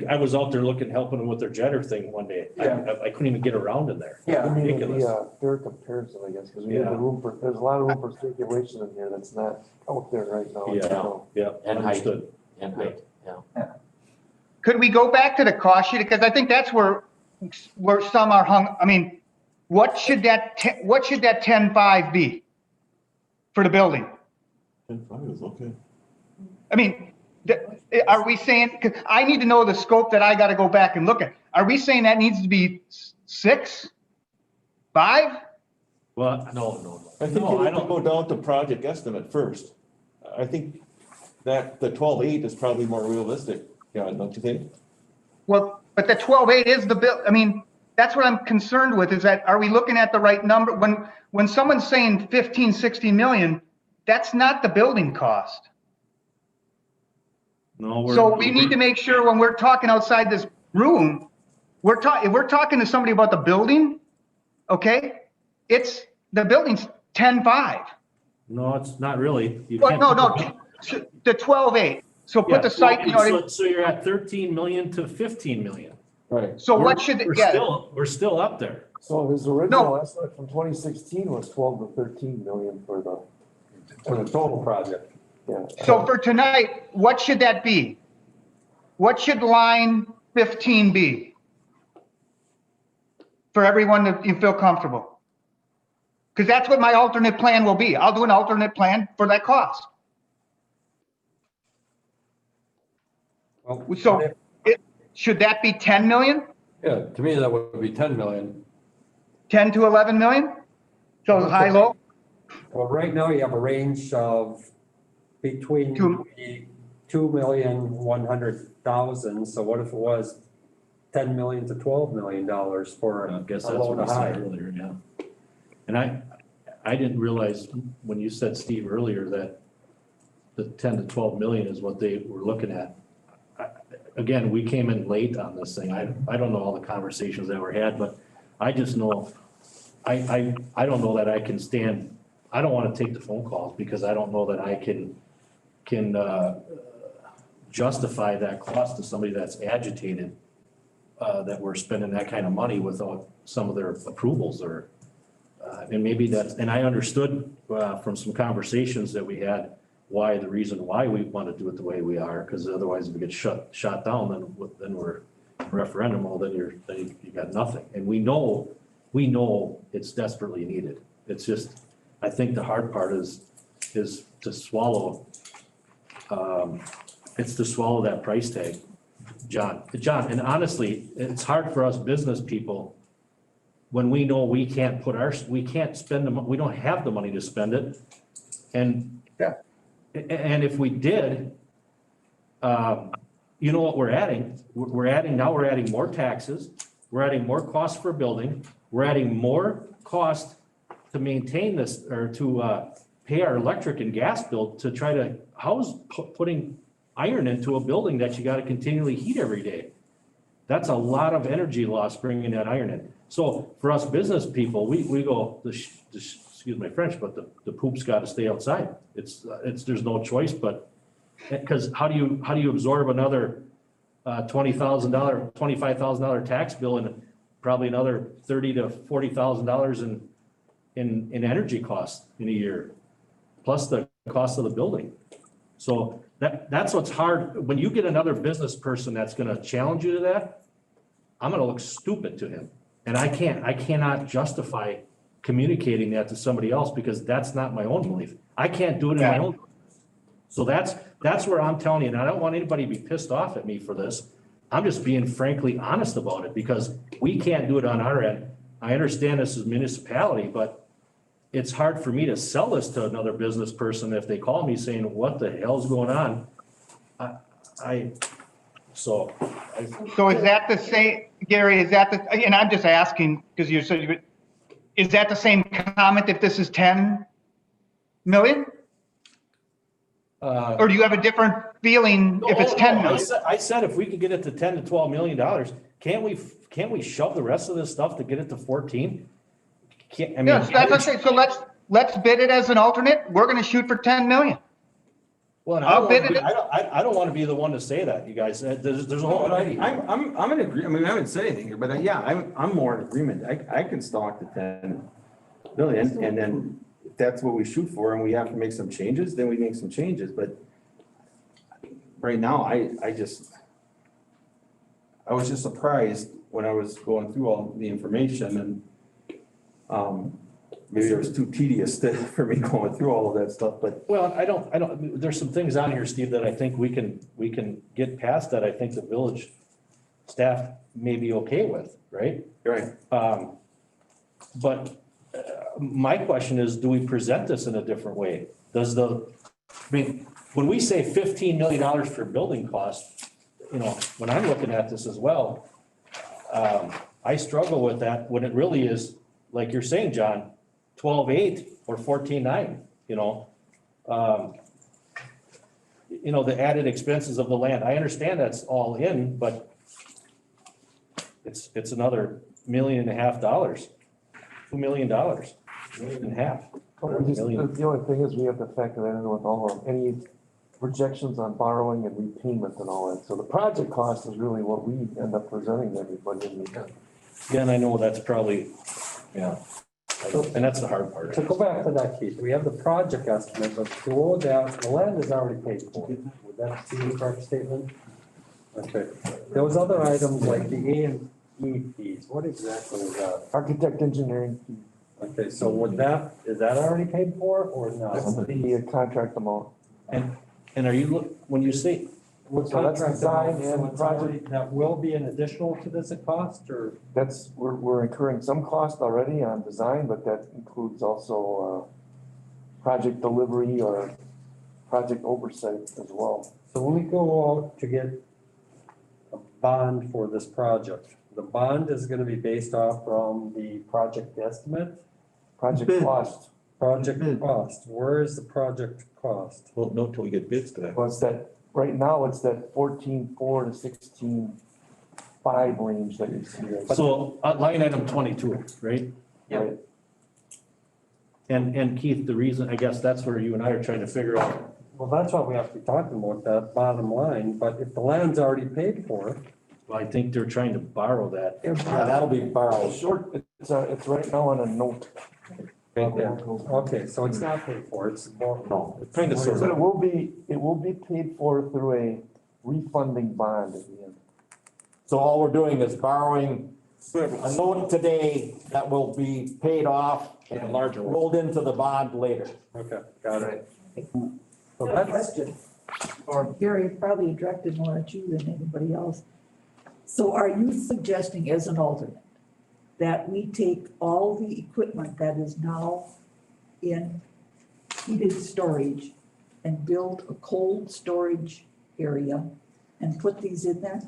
I was out there helping them with their jetter thing one day. I couldn't even get around in there. Yeah. It may be Ridiculous. a fair comparison, I guess, because we have the room for, there's a lot of room for circulation in here that's not out there right now. Yeah, so. yeah, And height. understood. And height, yeah. Could we go back to the cost sheet? Because I think that's where some are hung. I mean, what should that 10.5 be for the building? 10.5 is okay. I mean, are we saying, 'cause I need to know the scope that I got to go back and look at. Are we saying that needs to be 6, 5? Well, no. I think you need to go down to project estimate first. I think that the 12.8 is probably more realistic, yeah, don't you think? Well, but the 12.8 is the bill. I mean, that's what I'm concerned with, is that, are we looking at the right number? When someone's saying 15, 16 million, that's not the building cost. No, So we need to make sure when we're talking outside this room, if we're talking to somebody about the building, okay, the building's 10.5. No, it's not really. You Well, can't- no, the 12.8. So put Yeah, the site, so you're at 13 million to 15 million. Right. so what should, We're still up there. So his original estimate from 2016 was 12 to 13 million for the total project. Yeah. So for tonight, what should that be? What should line 15 be? For everyone that you feel comfortable? Because that's what my alternate plan will be. I'll do an alternate plan for that cost. So should that be 10 million? Yeah, to me, that would be 10 million. 10 to 11 million? So high, low? Well, right now you have a range of between 2,100,000. So what if it was 10 million to 12 million dollars for I guess a that's low what to I high? said earlier, yeah. And I didn't realize when you said, Steve, earlier that the 10 to 12 million is what they were looking at. Again, we came in late on this thing. I don't know all the conversations that were had, but I just know, I don't know that I can stand, I don't want to take the phone calls because I don't know that I can justify that cost to somebody that's agitated, that we're spending that kind of money without some of their approvals or, and maybe that's, and I understood from some conversations that we had why, the reason why we want to do it the way we are, because otherwise if we get shot down, then we're referendum, well, then you got nothing. And we know it's desperately needed. It's just, I think the hard part is to swallow, it's to swallow that price tag, John, and honestly, it's hard for us business people when we know we can't we can't spend we don't have the money to spend it. And, and if we did, you know what we're adding? We're adding more taxes, we're adding more cost for building, we're adding more cost to maintain this, or to pay our electric and gas bill to try to house, putting iron into a building that you gotta continually heat every day. That's a lot of energy loss bringing that iron in. So for us business people, we go, excuse my French, but the poop's gotta stay outside. There's no choice, but, because how do you absorb another $20,000, $25,000 tax bill and probably another $30,000 to $40,000 in energy costs in a year, plus the cost of the building. So that's what's hard. When you get another business person that's gonna challenge you to that, I'm gonna look stupid to him. And I cannot justify communicating that to somebody else because that's not my own belief. I can't do it in my own. So that's where I'm telling you, and I don't want anybody to be pissed off at me for this. I'm just being frankly honest about it because we can't do it on our end. I understand this is municipality, but it's hard for me to sell this to another business person if they call me saying, what the hell's going on? So is that the same, Gary, and I'm just asking, because you said, is that the same comment if this is 10 million? Or do you have a different feeling if it's 10 million? I said if we could get it to $10 to $12 million, can't we shove the rest of this stuff to get it to 14? Yes, that's what I'm saying. So let's bid it as an alternate. We're gonna shoot for 10 million. Well, I don't want to be the one to say that, you guys. There's a whole. I'm in agreement. I mean, I haven't said anything here, but yeah, I'm more in agreement. I can stalk the 10 million, and then if that's what we shoot for, and we have to make some changes, then we make some changes. But right now, I was just surprised when I was going through all the information, and maybe it was too tedious for me going through all of that stuff, but. Well, I don't, there's some things on here, Steve, that I think we can get past that I think the village staff may be okay with, right? Right. But my question is, do we present this in a different way? When we say $15 million for building costs, when I'm looking at this as well, I struggle with that when it really is, like you're saying, John, 12.8 or 14.9, the added expenses of the land. I understand that's all in, but it's another $1.5 million, $2 million, $1.5 million. The only thing is we have to factor that in with all of any projections on borrowing and repayment and all that. So the project cost is really what we end up presenting to everybody in the end. Yeah, and I know that's probably, yeah. And that's the hard part. To go back to that, Keith, we have the project estimate, but below that, the land is already paid for. Would that be the correct statement? Okay. Those other items like the A&E fees, what exactly is that? Architect engineering fee. Okay, so is that already paid for or That's not? the contract amount. And are you, when you say, So that's design and project. That will be an additional to this cost or? We're incurring some cost already on design, but that includes also, project delivery or project oversight as well. So when we go out to get a bond for this project, the bond is gonna be based off from the project estimate? Project Bid. cost. Project cost, where is the project cost? Well, no, till we get bids to that. Well, right now, it's that 14.4 to 16.5 range that you see right. so line item 22, right? Right. And Keith, the reason, I guess that's where you and I are trying to figure out. Well, that's what we have to be talking about, that bottom line, but if the land's already paid for. Well, I think they're trying to borrow that. Yeah, that'll be borrowed. Short, it's right now on a note. Okay, so it's not paid for, it's more. No. Kind of sort But of. it will be paid for through a refunding bond at the end. So all we're doing is borrowing a note today that will be paid off and rolled into the bond later. Okay, got it. So I have a that's, question, or Gary, probably directed more at you than anybody else. So are you suggesting as an alternate that we take all the equipment that is now in heated storage and build a cold storage area and put these in there?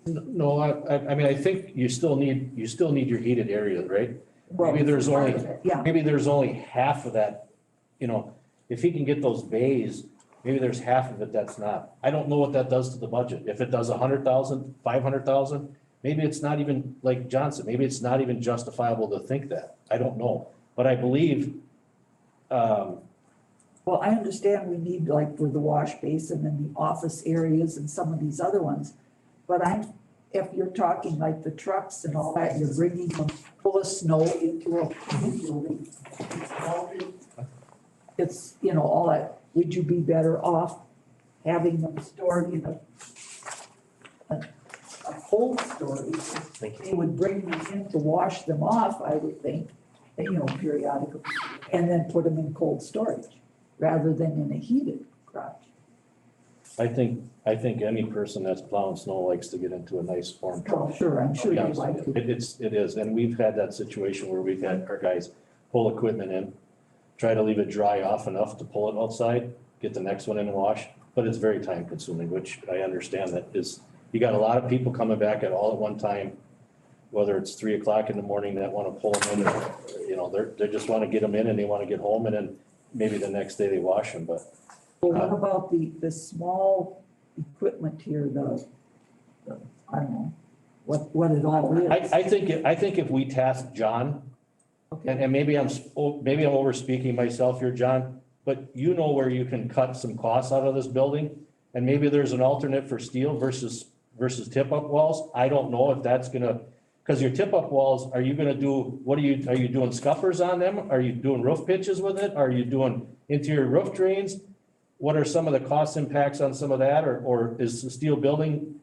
No, I mean, I think you still need your heated areas, right? Well, Maybe there's part only, of it, yeah. maybe there's only half of that, you know, if he can get those bays, maybe there's half of it that's not. I don't know what that does to the budget. If it does 100,000, 500,000, maybe it's not even, like John said, maybe it's not even justifiable to think that. I don't know. But I believe, Well, I understand we need like for the wash basin and the office areas and some of these other ones. But if you're talking like the trucks and all that, you're bringing them full of snow into a building. It's, you know, all that, would you be better off having them stored in a cold storage? They would bring them in to wash them off, I would think, you know, periodically, and then put them in cold storage rather than in a heated garage. I think any person that's plowing snow likes to get into a nice warm truck. Oh, sure, I'm sure you like to. It is, and we've had that situation where we've had our guys pull equipment in, try to leave it dry off enough to pull it outside, get the next one in and wash, but it's very time consuming, which I understand that is, you got a lot of people coming back at all at one time, whether it's 3 o'clock in the morning that want to pull them in, or, you know, they just want to get them in and they want to get home, and then maybe the next day they wash them, but. Well, what about the small equipment here, the, I don't know, what it all is? I think if we task John, and maybe I'm over speaking myself here, John, but you know where you can cut some costs out of this building, and maybe there's an alternate for steel versus tip-up walls. I don't know if that's gonna, because your tip-up walls, are you gonna do, are you doing scuppers on them? Are you doing roof pitches with it? Are you doing interior roof drains? What are some of the cost impacts on some of that, or is the steel building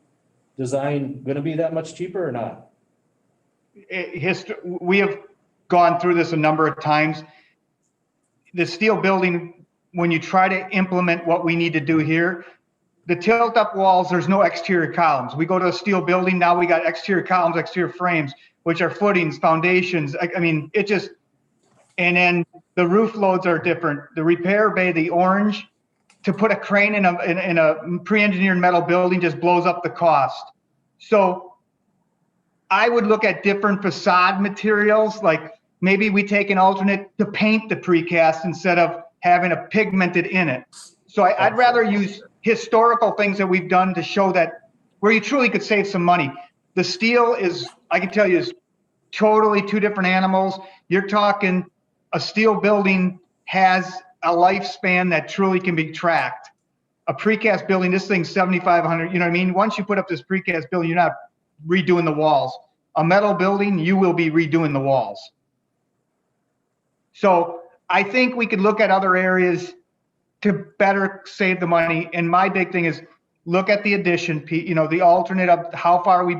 design gonna be that much cheaper or not? We have gone through this a number of times. The steel building, when you try to implement what we need to do here, the tilt-up walls, there's no exterior columns. We go to a steel building, now we got exterior columns, exterior frames, which are footings, foundations. I mean, it just, and then the roof loads are different. The repair bay, the orange, to put a crane in a pre-engineered metal building just blows up the cost. So I would look at different facade materials, like maybe we take an alternate to paint the precast instead of having a pigmented in it. So I'd rather use historical things that we've done to show that where you truly could save some money. The steel is, I can tell you, is totally two different animals. You're talking a steel building has a lifespan that truly can be tracked. A precast building, this thing's 7,500, you know what I mean? Once you put up this precast building, you're not redoing the walls. A metal building, you will be redoing the walls. So I think we could look at other areas to better save the money. And my big thing is look at the addition, you know, the alternate of how far we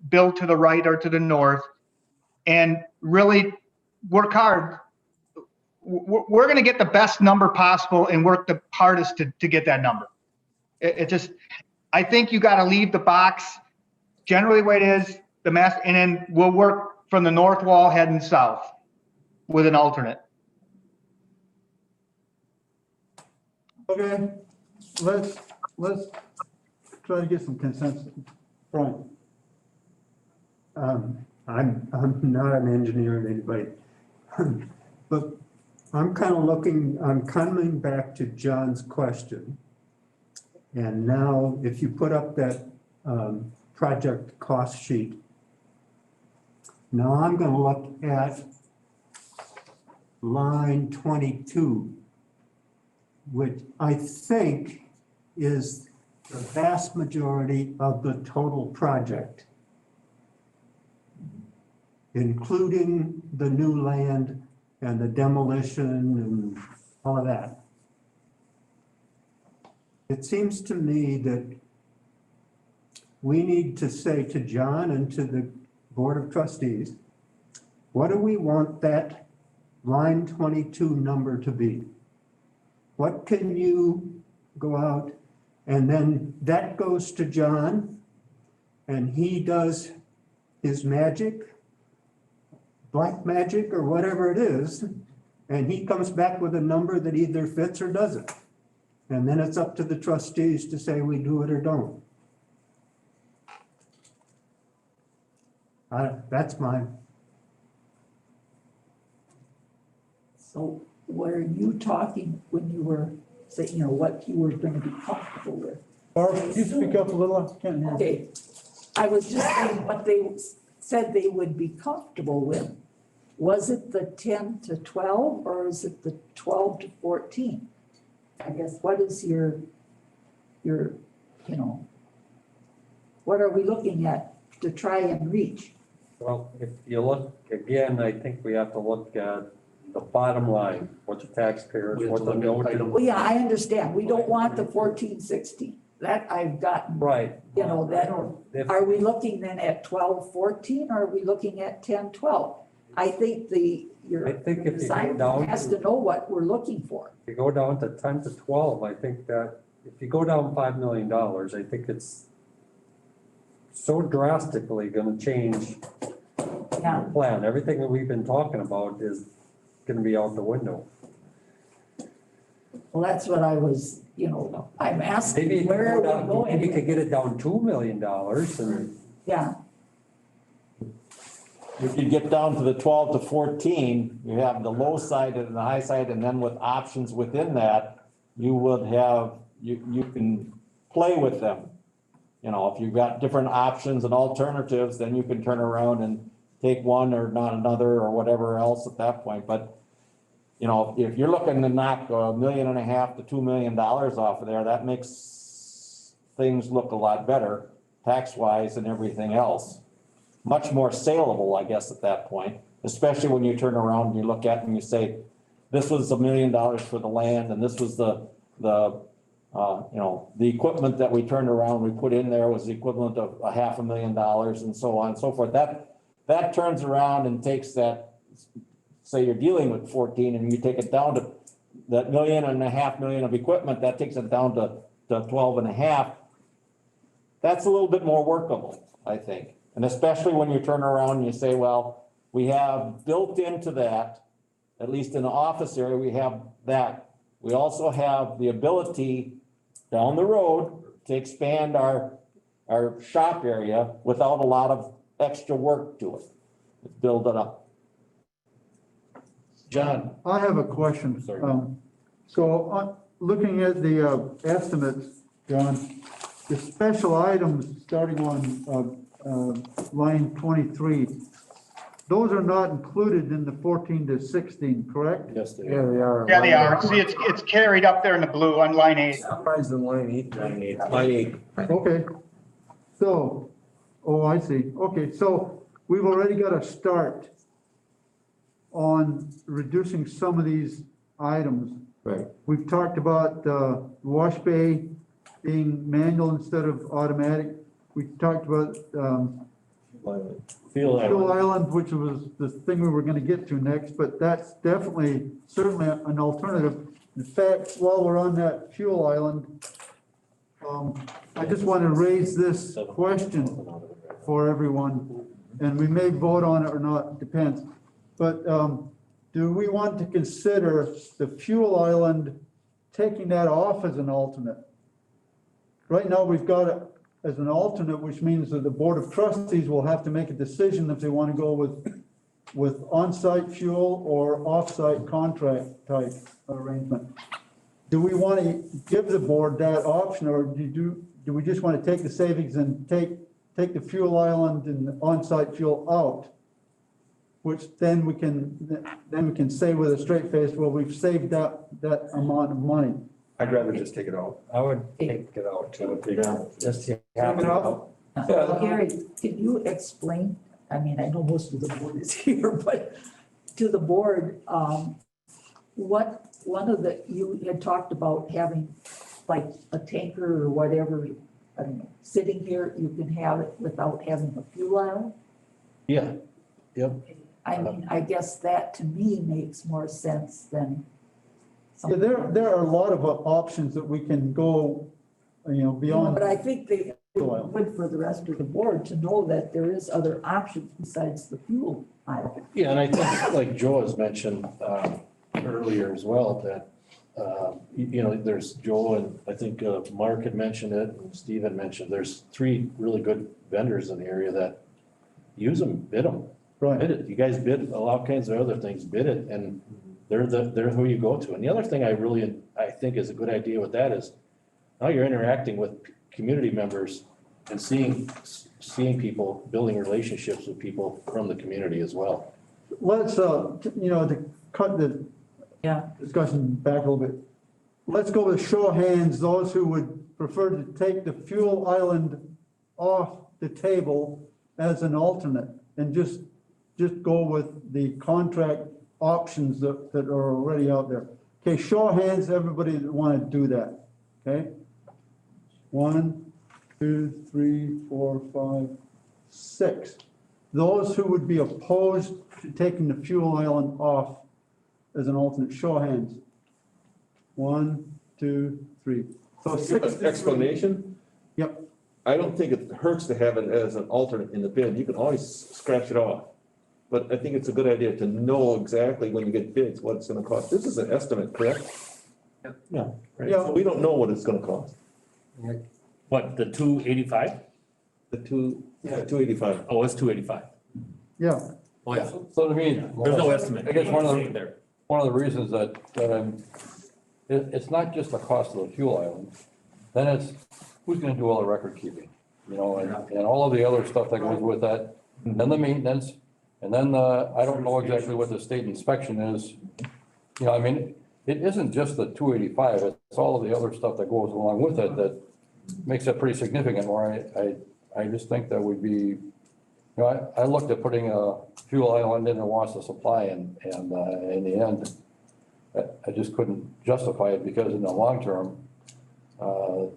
build to the right or to the north, and really work hard. We're going to get the best number possible and work the hardest to get that number. It just, I think you got to leave the box generally the way it is, the mass, and then we'll work from the north wall heading south with an alternate. Okay, let's try to get some consensus. Brian? I'm not an engineer or anybody, but I'm coming back to John's question. And now if you put up that project cost sheet, now I'm going to look at line 22, which I think is the vast majority of the total project, including the new land and the demolition and all of that. It seems to me that we need to say to John and to the Board of Trustees, what do we want that line 22 number to be? What can you go out, and then that goes to John and he does his magic, black magic or whatever it is, and he comes back with a number that either fits or doesn't. And then it's up to the trustees to say we do it or don't. That's mine. So were you talking when you were saying, you know, what you were gonna be comfortable with? Barb, can you speak up a little? I can't hear. Okay, I was just saying what they said they would be comfortable with. Was it the 10 to 12 or is it the 12 to 14? I guess, what is your, you know, what are we looking at to try and reach? Well, if you look, again, I think we have to look at the bottom line, what the taxpayers, We have what to the look at note. item- Well, yeah, I understand. We don't want the 14, 16. That I've gotten, Right. you know, that, If- are we looking then at 12, 14 or are we looking at 10, 12? I think your I think if you go design down has to- to know what we're looking for. If you go down to 10 to 12, I think that if you go down $5 million, I think it's so drastically gonna change Yeah. the plan. Everything that we've been talking about is gonna be out the window. Well, that's what I was, you know, I'm Maybe asking, you could where are go we down, going? maybe you could get it down $2 million and Yeah, You could get down to the 12 to 14, you have the low side and the high side, and then with options within that, you would have, you can play with them. You know, if you've got different options and alternatives, then you can turn around and take one or not another or whatever else at that point. But, you know, if you're looking to knock $1.5 million to $2 million off of there, that makes things look a lot better tax-wise and everything else. Much more saleable, I guess, at that point, especially when you turn around and you look at it and you say, this was $1 million for the land and this was the equipment that we turned around, we put in there was the equivalent of $500,000 and so on and so forth. That turns around and takes that, say you're dealing with 14 and you take it down to that $1.5 million of equipment, that takes it down to 12 and a half. That's a little bit more workable, I think. And especially when you turn around and you say, well, we have built into that, at least in the office area, we have that. We also have the ability down the road to expand our shop area without a lot of extra work to it. Build it up. John, I have a question. Sorry. Looking at the estimates, John, the special items starting on line 23, those are not included in the 14 to 16, correct? yes, they Yeah, are. they are. Yeah, they are. See, it's carried up there in the blue on line 8. Surprised in line 8. Line 8. Okay. So, oh, I see. Okay, so we've already got a start on reducing some of these items. Right. We've talked about wash bay being manual instead of automatic. We talked about Field fuel island. island, which was the thing we were gonna get to next, but that's definitely, certainly an alternative. In fact, while we're on that fuel island, I just want to raise this question for everyone, and we may vote on it or not, depends. But do we want to consider the fuel island, taking that off as an alternate? Right now, we've got it as an alternate, which means that the Board of Trustees will have to make a decision if they want to go with on-site fuel or off-site contract type arrangement. Do we want to give the board that option, or do we just want to take the savings and take the fuel island and the on-site fuel out? Which then we can say with a straight face, well, we've saved that amount of money. I'd rather just take it out. I would take it out too. Just to have Take it it out? out. Gary, can you explain, I mean, I know most of the board is here, but to the board, you had talked about having like a tanker or whatever, I don't know, sitting here, you can have it without having a fuel island? Yeah, yep. I mean, I guess that to me makes more sense than Yeah, there are a lot of options that we can go beyond. But I think they Oil. would for the rest of the board to know that there is other options besides the fuel aisle. Yeah, and I think like Joe has mentioned earlier as well, that, there's Joe and I think Mark had mentioned it, and Steve had mentioned, there's 3 really good vendors in the area that use them, bid them. Right. Bid it. You guys bid all kinds of other things, bid it, and they're who you go to. And the other thing I think is a good idea with that is now you're interacting with community members and seeing people, building relationships with people from the community as well. Let's, to cut the discussion back a little bit. Let's go with show of hands, those who would prefer to take the fuel island off the table as an alternate and just go with the contract options that are already out there. Okay, show of hands, everybody that want to do that, okay? 1, 2, 3, 4, 5, 6. Those who would be opposed to taking the fuel island off as an alternate, show of hands. 1, 2, 3. So 6. Explanation? Yep. I don't think it hurts to have it as an alternate in the bid. You can always scratch it off. But I think it's a good idea to know exactly when you get bids, what it's gonna cost. This is an estimate, correct? Yeah. Right, so we don't know what it's gonna cost. What, the 285? The 285. Oh, it's 285. Yeah. Oh, yeah. So to me. There's no estimate. I guess one of There. the reasons that it's not just the cost of the fuel island. Then it's, who's gonna do all the record keeping? And all of the other stuff that goes with that, then the maintenance, and then I don't know exactly what the state inspection is. It isn't just the 285, it's all of the other stuff that goes along with it that makes it pretty significant, where I just think that would be, I looked at putting a fuel island in and wants to supply, and in the end, I just couldn't justify it, because in the long term,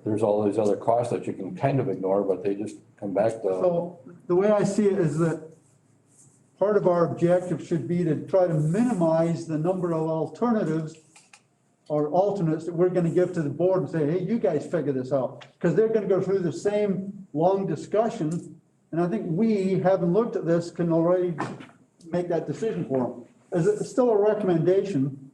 there's all these other costs that you can kind of ignore, but they just come back to. So the way I see it is that part of our objective should be to try to minimize the number of alternatives or alternates that we're gonna give to the board and say, hey, you guys figure this out. Because they're gonna go through the same long discussion, and I think we, having looked at this, can already make that decision for them. It's still a recommendation,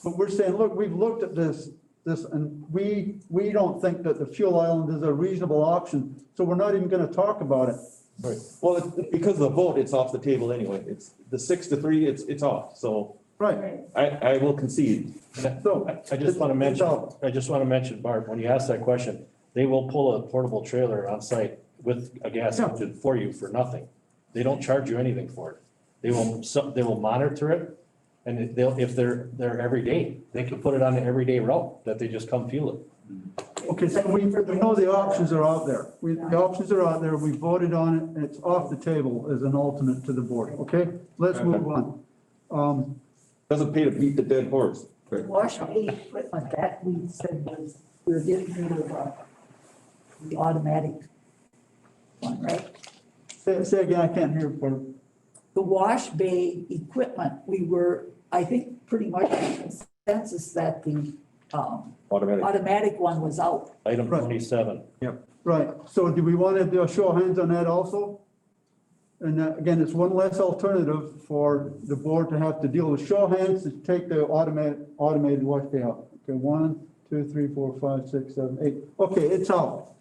but we're saying, look, we've looked at this, and we don't think that the fuel island is a reasonable option, so we're not even gonna talk about it. Right. Well, because of the vote, it's off the table anyway. It's the 6-3, it's off, so. Right. I will concede. So. I just want to mention, Bart, when you ask that question, they will pull a portable trailer on site with a gas engine for you for nothing. They don't charge you anything for it. They will monitor it, and if they're there every day, they can put it on an everyday route that they just come fuel it. Okay, so we know the options are out there. The options are out there, we voted on it, and it's off the table as an alternate to the board, okay? Let's move on. Doesn't pay to beat the dead horse. Wash bay equipment, that we said was, we were getting rid of the automatic one, right? Say again, I can't hear. The wash bay equipment, we were, I think, pretty much in consensus that the automatic one was out. Item 27. Yep. Right, so do we want to do a show of hands on that also? And again, it's one less alternative for the board to have to deal with. Show of hands to take the automated wash bay out. Okay, 1, 2, 3, 4, 5, 6, 7, 8. Okay, it's out.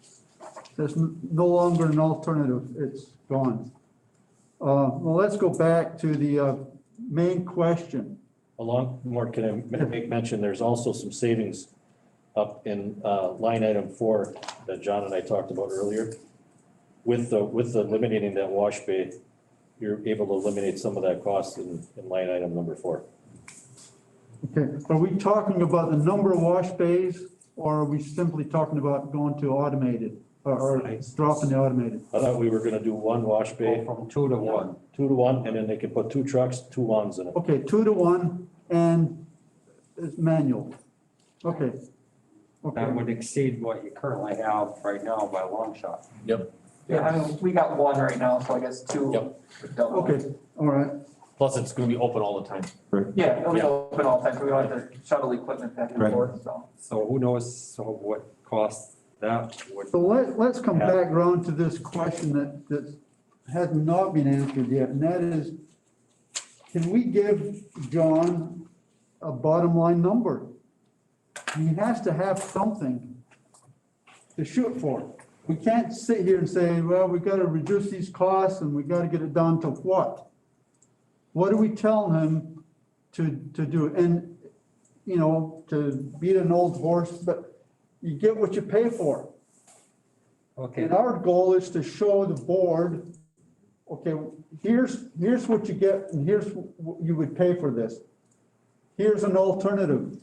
There's no longer an alternative, it's gone. Well, let's go back to the main question. Can I make mention, there's also some savings up in line item 4 that John and I talked about earlier. With the eliminating that wash bay, you're able to eliminate some of that cost in line item number 4. Okay, are we talking about the number of wash bays, or are we simply talking about going to automated, or dropping the automated? I thought we were gonna do one wash bay. From 2 to 1. 2 to 1, and then they can put 2 trucks, 2 lawns in it. Okay, 2 to 1, and it's manual. Okay. That would exceed what you currently have right now by a long shot. Yep. Yeah, we got 1 right now, so I guess 2. Yep. Okay, all right. Plus, it's gonna be open all the time. Yeah, it'll be open all the time, so we don't have to shuttle equipment back and forth, so. So who knows what cost that would. So let's come back around to this question that has not been answered yet, and that is, can we give John a bottom line number? He has to have something to shoot for. We can't sit here and say, well, we gotta reduce these costs and we gotta get it down to what? What are we telling him to do? And, you know, to beat an old horse, but you get what you pay for. Okay. And our goal is to show the board, okay, here's what you get and here's what you would pay for this. Here's an alternative.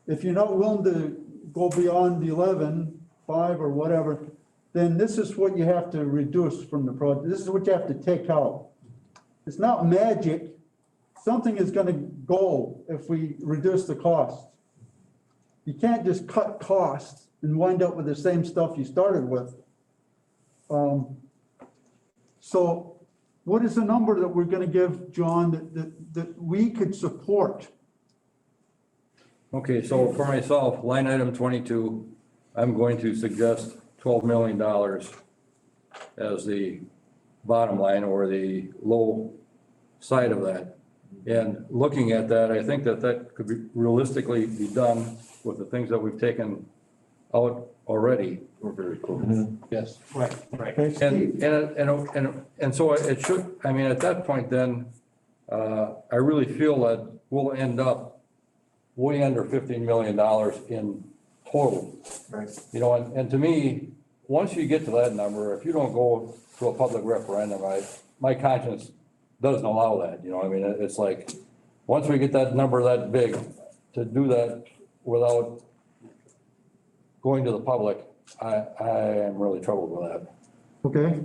If you're not willing to go beyond the 11, 5 or whatever, then this is what you have to reduce from the project. This is what you have to take out. It's not magic. Something is gonna go if we reduce the cost. You can't just cut costs and wind up with the same stuff you started with. So what is the number that we're gonna give John that we could support? Okay, so for myself, line item 22, I'm going to suggest $12 million as the bottom line or the low side of that. And looking at that, I think that could be realistically be done with the things that we've taken out already. We're very close. Yes. Right, right. And so it should, I mean, at that point then, I really feel that we'll end up way under $15 million in total. Right. You know, and to me, once you get to that number, if you don't go to a public referendum, my conscience doesn't allow that, you know, I mean, it's like, once we get that number that big, to do that without going to the public, I am really troubled with that. Okay,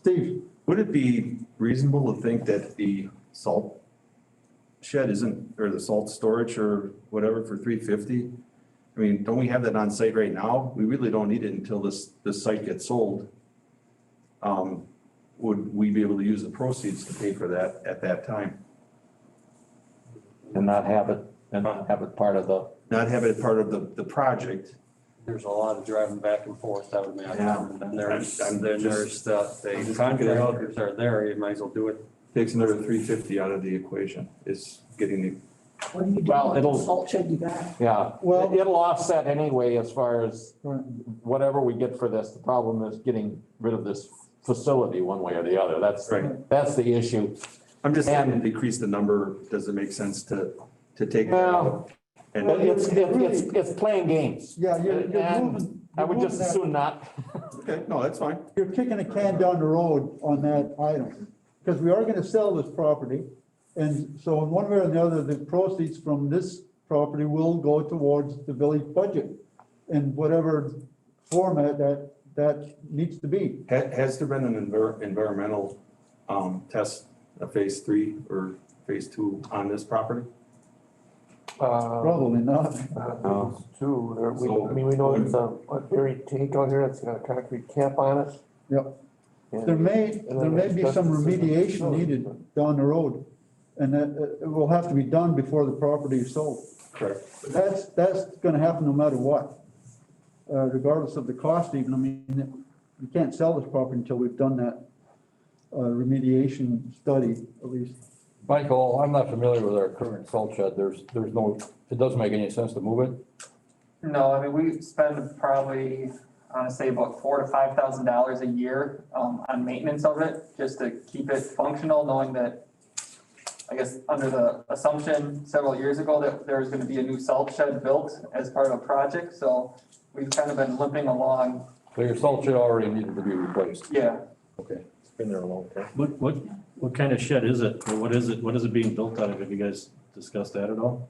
Steve? Would it be reasonable to think that the salt shed isn't, or the salt storage or whatever for 350? I mean, don't we have that on site right now? We really don't need it until this site gets sold. Would we be able to use the proceeds to pay for that at that time? And not have it part of the. Not have it part of the project. There's a lot of driving back and forth, I would imagine. Yeah. And then there's, I'm then just- the contractors are there, you might as well do it. Takes another 350 out of the equation, is getting the. What do you do Well, with the it'll- salt shed you got? Yeah, Well- well, it'll offset anyway as far as whatever we get for this. The problem is getting rid of this facility one way or the other. Right. That's the issue. I'm just saying, And- decrease the number, does it make sense to take that Well, out? And But it's playing games. Yeah, you're And moving. I would you're just moving as soon not. okay, no, that's fine. You're kicking a can down the road on that item, because we are gonna sell this property. And so in one way or the other, the proceeds from this property will go towards the village budget in whatever format that needs to be. Has there been an environmental test, a phase 3 or phase 2 on this property? Probably not. Two, there, So- I mean, we know it's a buried tank out here that's got a concrete cap on it. Yep. And- There may be some remediation needed down the road, and that it will have to be done before the property is sold. Correct. That's gonna happen no matter what, regardless of the cost even. I mean, we can't sell this property until we've done that remediation study, at least. Michael, I'm not familiar with our current salt shed. There's no, it doesn't make any sense to move it. No, I mean, we spend probably, I wanna say about $4,000 to $5,000 a year, on maintenance of it, just to keep it functional, knowing that, I guess, under the assumption several years ago that there was gonna be a new salt shed built as part of a project, so we've kind of been limping along. So your salt shed already needed to be replaced. Yeah, Okay. It's been there a long time. What kind of shed is it, or what is it being built out of? Have you guys discussed that at all?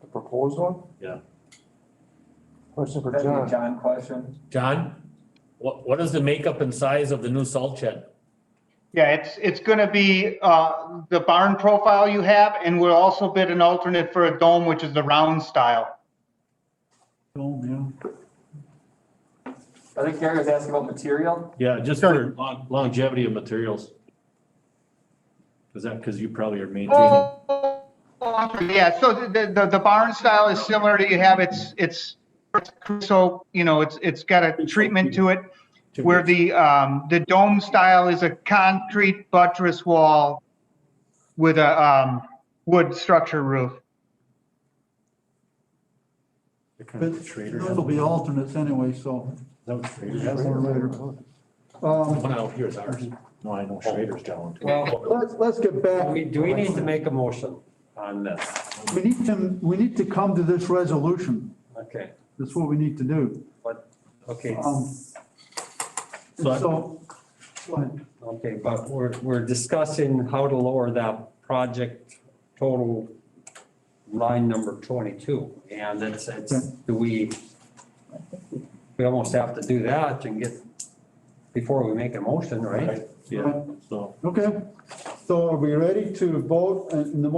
The proposed one? Yeah. Question for that'd be a John. John question. John, what is the makeup and size of the new salt shed? Yeah, it's gonna be, the barn profile you have, and we'll also bid an alternate for a dome, which is the round style. Oh, yeah. I think Gary was asking about material. Yeah, just for longevity of materials. Is that because you probably are maintaining? Yeah, so the barn style is similar to, you have it's so, it's got a treatment to it where the dome style is a concrete buttress wall with a, wood structure roof. But those will be alternates anyway, so. That was Schrader. Or later. One out here is ours. No, I know Schrader's got one too. Well, Let's get back. do we need to make a motion on this? We need to come to this resolution. Okay, That's what we need to do. okay, So, go ahead. okay, but we're discussing how to lower that project total line number 22. And it's, we almost have to do that and get, before we make a motion, right? Yeah, so. Okay, so are we ready to vote in the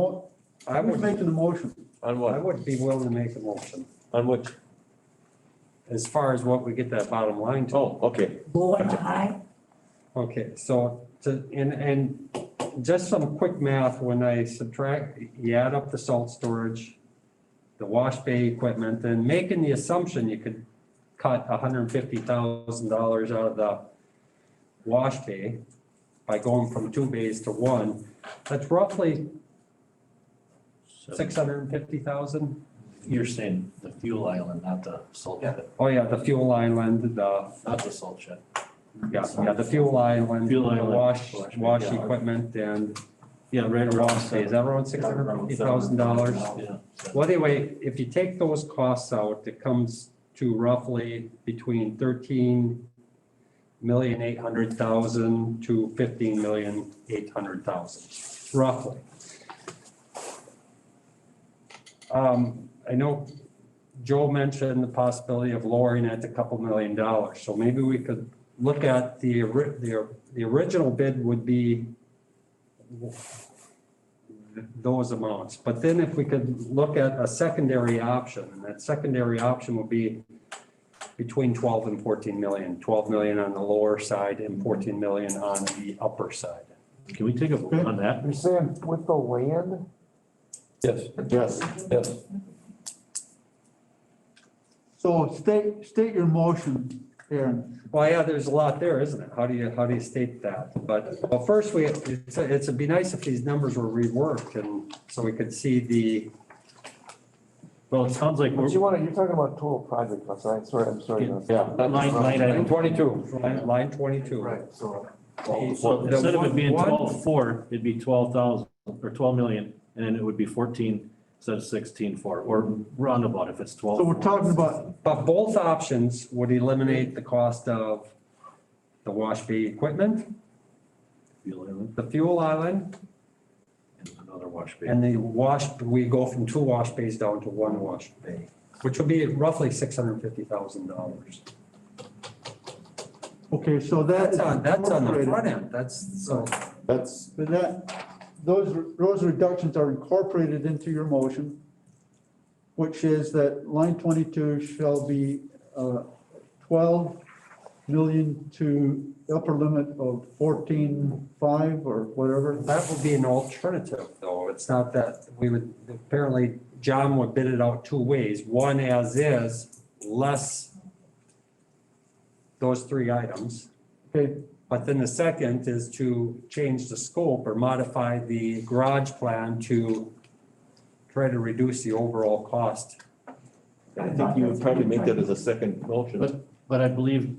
I who's would, making the motion? On I what? would be willing to make a motion, On which? as far as what we get that bottom line to. Oh, okay. Lower and high, Okay, so and just some quick math, when I subtract, you add up the salt storage, the wash bay equipment, and making the assumption you could cut $150,000 out of the wash bay by going from 2 bays to 1, that's roughly 650,000. You're saying the fuel island, not the salt shed, Oh yeah, the fuel island, not the salt shed. yeah, the fuel island, the Fuel island, wash wash, yeah. equipment, and Yeah, right the around. wash bay, is that around $650,000? Yeah. Well, anyway, if you take those costs out, it comes to roughly between 13,800,000 to 15,800,000, roughly. I know Joe mentioned the possibility of lowering it a couple $1 million, so maybe we could look at the original bid would be those amounts. But then if we could look at a secondary option, and that secondary option would be between 12 and 14 million, 12 million on the lower side and 14 million on the upper side. Can we take a vote on that? You're saying with the land? Yes, Yes. yes. So state your motion, Aaron. Well, yeah, there's a lot there, isn't it? How do you state that? But, well, first it'd be nice if these numbers were reworked and so we could see the, Well, it sounds like But you're talking about total project cost, right? I'm sorry. Yeah. Line item. 22. line 22. Right, so. So instead of it being One- 12,4, it'd be 12,000 or 12 million, and then it would be 14 instead of 16,4, or roundabout if it's 12. So we're talking about, But both options would eliminate the cost of the wash bay equipment, Fuel island the fuel island, and another wash bay. and we go from 2 wash bays down to 1 wash bay, which would be roughly $650,000. okay, so that. That's on the incorporated. front end, But those reductions are incorporated into your motion, which is that line 22 shall be 12 million to upper limit of 14.5 or whatever. that would be an alternative, though. It's not that apparently John would bid it out 2 ways. One as is, less those 3 items. Okay, But then the second is to change the scope or modify the garage plan to try to reduce the overall cost. I think you would probably make that as a second motion. But I believe,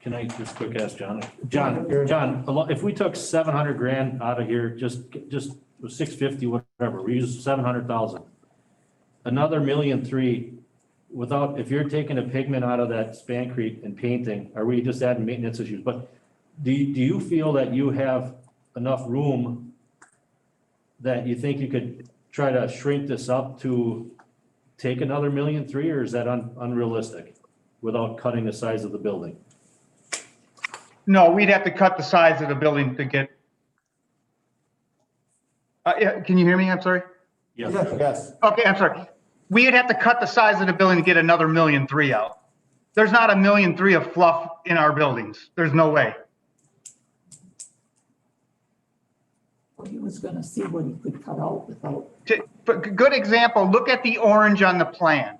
can I just quick ask John? John, if we took 700 grand out of here, just 650, whatever, we use 700,000. Another 1,300,000 without, if you're taking a pigment out of that Spancrete and painting, are we just adding maintenance issues? But do you feel that you have enough room that you think you could try to shrink this up to take another 1,300,000, or is that unrealistic without cutting the size of the building? No, we'd have to cut the size of the building to get. Yeah, can you hear me? I'm sorry. Yes. Yes. Okay, I'm sorry. We'd have to cut the size of the building to get another 1,300,000 out. There's not 1,300,000 of fluff in our buildings. There's no way. he was gonna see what he could cut out without. But good example, look at the orange on the plan.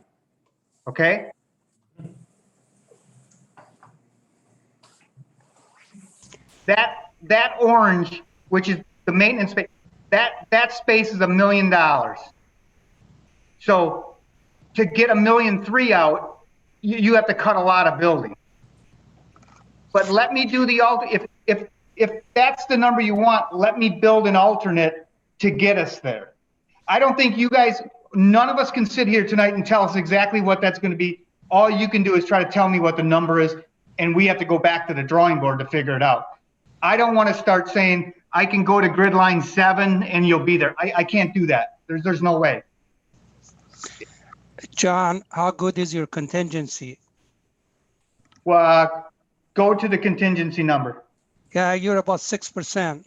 Okay? that orange, which is the maintenance space, that space is $1 million. So to get $1.3 million out, you have to cut a lot of building. But let me do the if that's the number you want, let me build an alternate to get us there. I don't think you guys, none of us can sit here tonight and tell us exactly what that's going to be. All you can do is try to tell me what the number is, and we have to go back to the drawing board to figure it out. I don't want to start saying I can go to grid line 7 and you'll be there. I can't do that. There's no way. John, how good is your contingency? Well, go to the contingency number. Yeah, you're about 6%.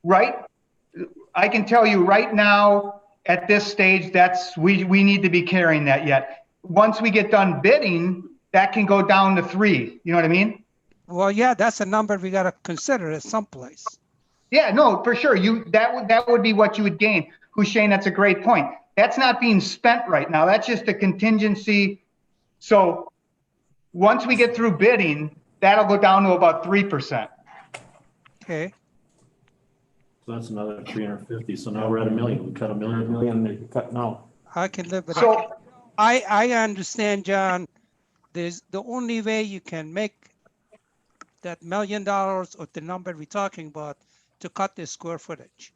Right? I can tell you right now at this stage, we need to be carrying that yet. Once we get done bidding, that can go down to 3. You know what I mean? Well, yeah, that's a number we got to consider at some place. Yeah, no, for sure. That would be what you would gain. Hussein, that's a great point. That's not being spent right now. That's just a contingency. So once we get through bidding, that'll go down to about 3%. Okay. So that's another 350. So now we're at $1 million. We cut $1 million. Million that you cut now. I can live with So- that. I understand, John. There's the only way you can make that $1 million or the number we're talking about to cut the square footage.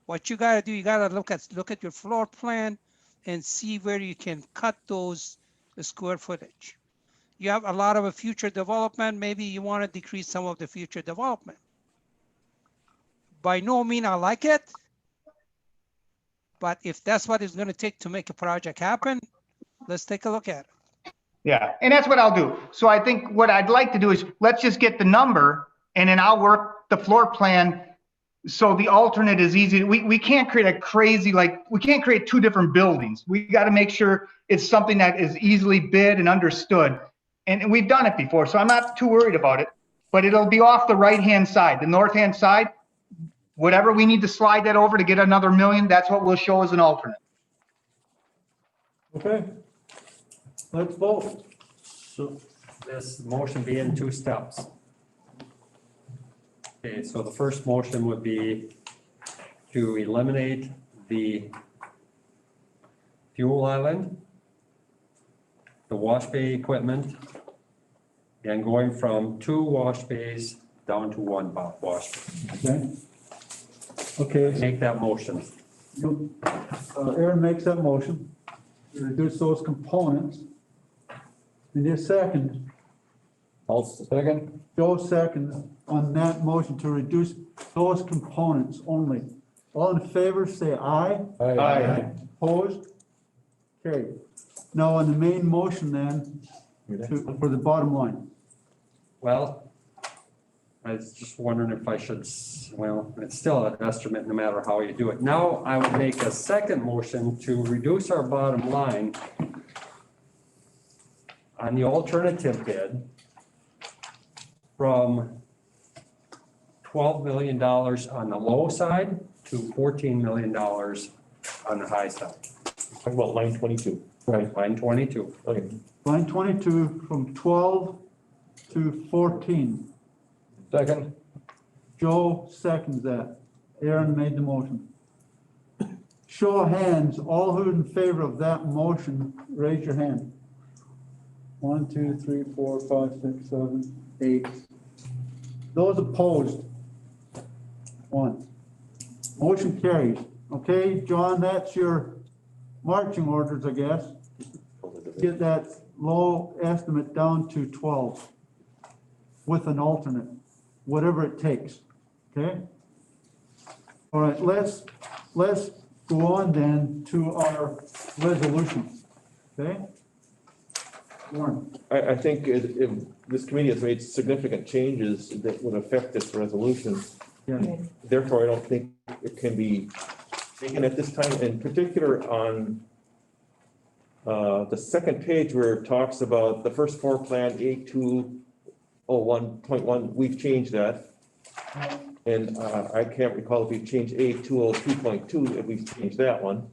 What you gotta do, you gotta look at your floor plan and see where you can cut those square footage. You have a lot of a future development. Maybe you want to decrease some of the future development. By no means I like it, but if that's what it's going to take to make a project happen, let's take a look at it. Yeah, and that's what I'll do. So I think what I'd like to do is let's just get the number and then I'll work the floor plan. So the alternate is easy. We can't create a crazy, we can't create 2 different buildings. We got to make sure it's something that is easily bid and understood. And we've done it before, so I'm not too worried about it, but it'll be off the right-hand side, the north-hand side. Whatever we need to slide that over to get another $1 million, that's what we'll show as an alternate. Okay. Let's vote. So this motion be in 2 steps. Okay, so the first motion would be to eliminate the fuel island, the wash bay equipment, and going from 2 wash bays down to 1 wash bay. Okay. Make that motion. Aaron makes that motion to reduce those components. Need a second. I'll second. Joe seconds on that motion to reduce those components only. All in favor, say aye. Aye. Opposed? Carried. Now on the main motion then, for the bottom line. Well, I was just wondering if I should, well, it's still an estimate no matter how you do it. Now I would make a second motion to reduce our bottom line on the alternative bid from $12 million on the low side to $14 million on the high side. Talking about line 22. Right. Line 22. Okay. Line 22 from 12 to 14. Second. Joe seconds that. Aaron made the motion. Show of hands, all who in favor of that motion, raise your hand. 1, 2, 3, 4, 5, 6, 7, 8. Those opposed? 1. Motion carries. Okay, John, that's your marching orders, I guess. Get that low estimate down to 12 with an alternate, whatever it takes, okay? All right, let's go on then to our resolution, okay? Warren. I think if this committee has made significant changes that would affect this resolution. Yeah. Therefore, I don't think it can be taken at this time, in particular on the second page where it talks about the first floor plan A201.1, we've changed that. And I can't recall if we've changed A202.2, if we've changed that one.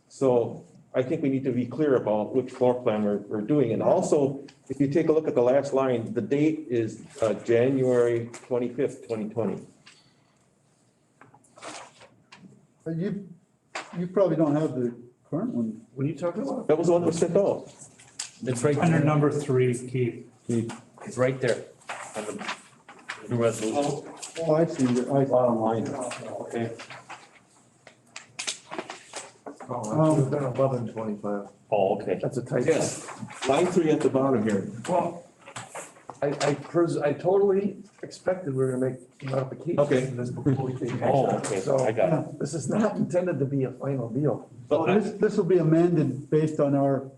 So I think we need to be clear about which floor plan we're doing. And also, if you take a look at the last line, the date is January 25th, 2020. You probably don't have the current one. What are you talking about? That was the one that was sent out. It's right Under there. number 3, Keith. It's right there on the resolution. Oh, I see, Bottom line. Okay. Oh, it should have been 1125. Oh, okay. That's a typo. Yes, line 3 at the bottom here. Well, I totally expected we were gonna make modifications Okay. to this before we take Oh, action. okay, So I got it. this is not intended to be a final deal. So this will be amended based on our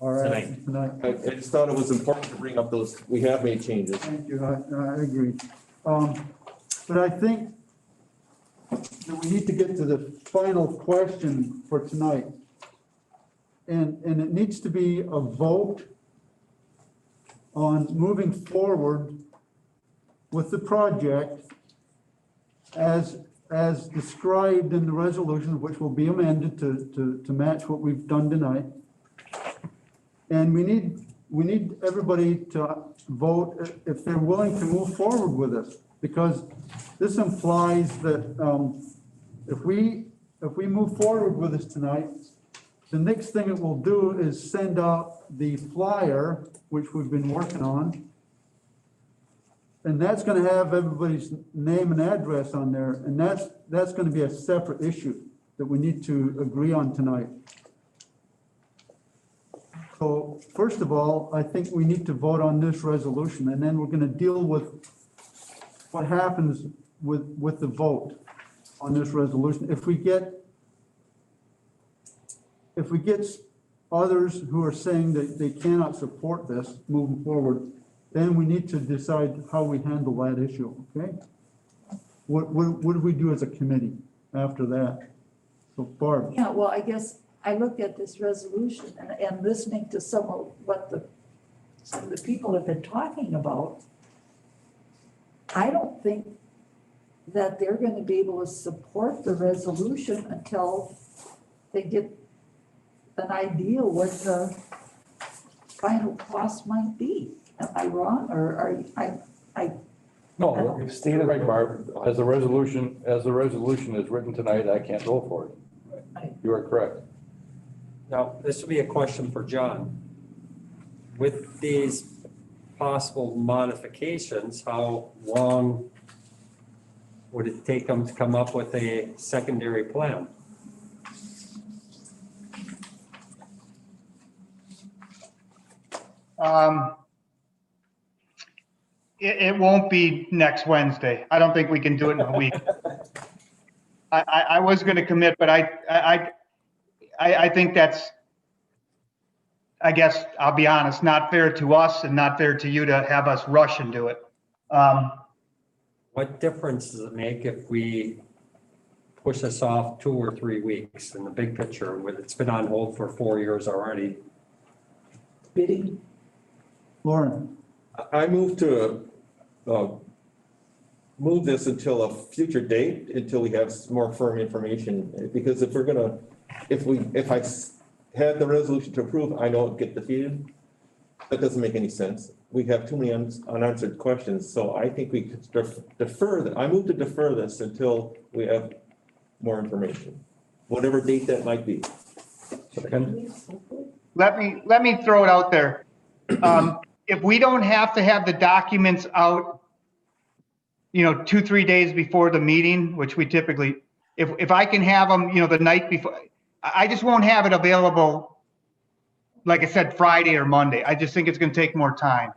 Tonight. action tonight. I just thought it was important to bring up those, we have made changes. Thank you, I agree. But I think that we need to get to the final question for tonight. And it needs to be a vote on moving forward with the project as described in the resolution, which will be amended to match what we've done tonight. And we need everybody to vote if they're willing to move forward with this, because this implies that if we move forward with this tonight, the next thing it will do is send out the flyer, which we've been working on. And that's gonna have everybody's name and address on there, and that's gonna be a separate issue that we need to agree on tonight. So first of all, I think we need to vote on this resolution, and then we're gonna deal with what happens with the vote on this resolution. If we get others who are saying that they cannot support this moving forward, then we need to decide how we handle that issue, okay? What do we do as a committee after that? So Barb, Yeah, well, I guess I looked at this resolution and listening to some of what some of the people have been talking about. I don't think that they're gonna be able to support the resolution until they get an idea what the final cost might be. Am I wrong, or No, we've stated right, Barb, as the resolution is written tonight, I can't vote for it. You are correct. Now, this would be a question for John. With these possible modifications, how long would it take them to come up with a secondary plan? It won't be next Wednesday. I don't think we can do it in a week. I was gonna commit, but I think that's, I guess, I'll be honest, not fair to us and not fair to you to have us rush and do it. What difference does it make if we push this off 2 or 3 weeks in the big picture? It's been on hold for 4 years already. bidding? Lauren, I move to move this until a future date, until we have more firm information. Because if I had the resolution to approve, I know it'd get defeated. That doesn't make any sense. We have too many unanswered questions, so I think we could defer that. I move to defer this until we have more information, whatever date that might be. Let me throw it out there. If we don't have to have the documents out, 2-3 days before the meeting, which we typically, if I can have them, the night before, I just won't have it available, like I said, Friday or Monday. I just think it's gonna take more time.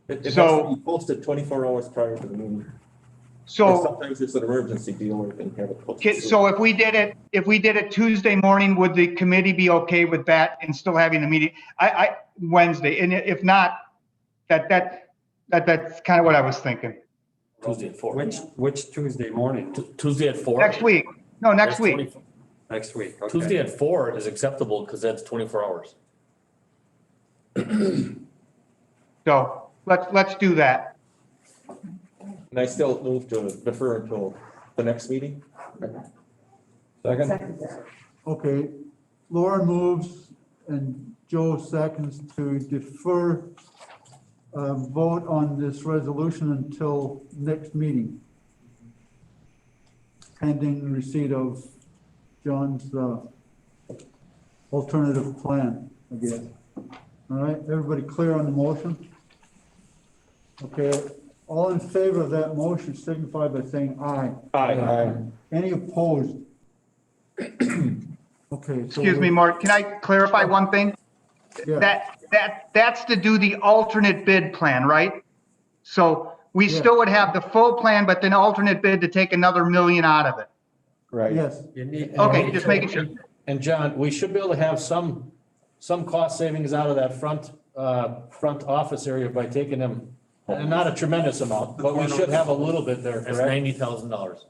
It has to be posted 24 hours prior to the meeting. Or So, sometimes it's an emergency deal where we can have it posted. so if we did it Tuesday morning, would the committee be okay with that and still having the meeting? Wednesday, and if not, that's kind of what I was thinking. Tuesday at 4. Which Tuesday morning? Tuesday at 4. Next week. No, next That's week. 20 Next week, okay. Tuesday at 4 is acceptable because that's 24 hours. So let's do that. And I still move to defer until the next meeting. Second? okay, Lauren moves and Joe seconds to defer vote on this resolution until next meeting, pending receipt of John's alternative plan, I guess. All right, everybody clear on the motion? Okay, all in favor of that motion signify by saying aye. Aye. Any opposed? Okay. so Excuse me, Mark, can I clarify one thing? Yeah. That's to do the alternate bid plan, right? So we Yeah. still would have the full plan, but then alternate bid to take another million out of it. Right. Yes, Okay, just making sure. And John, we should be able to have some cost savings out of that front office area by taking them, and not a tremendous amount, but we should have a little bit there, That's correct? $90,000.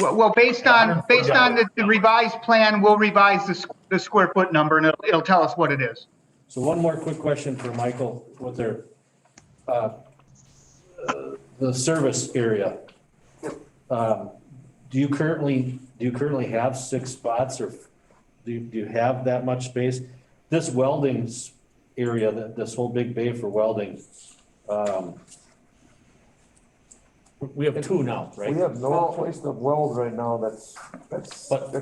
Well, based on the revised plan, we'll revise the square foot number and it'll tell us what it is. So one more quick question for Michael with their, the service area. Do you currently have 6 spots, or do you have that much space? This welding area, this whole big bay for welding, We have 2 now, right? We have no place to weld right now that's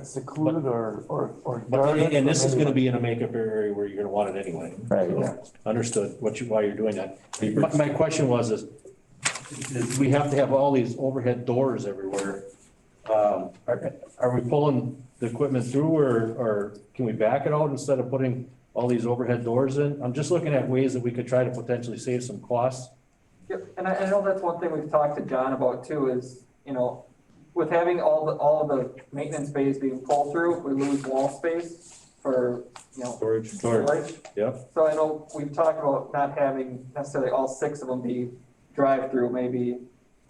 secluded or But, guarded and this from is gonna anybody. be in a makeup area where you're gonna want it anyway. Right, So, yeah. Understood why you're doing that. My question was is we have to have all these overhead doors everywhere. Are we pulling the equipment through, or can we back it out instead of putting all these overhead doors in? I'm just looking at ways that we could try to potentially save some costs. Yep, and I know that's one thing we've talked to John about too, is, with having all of the maintenance bays being pulled through, we lose wall space for, Storage. storage. Yep. So I know we've talked about not having necessarily all 6 of them be drive-through, maybe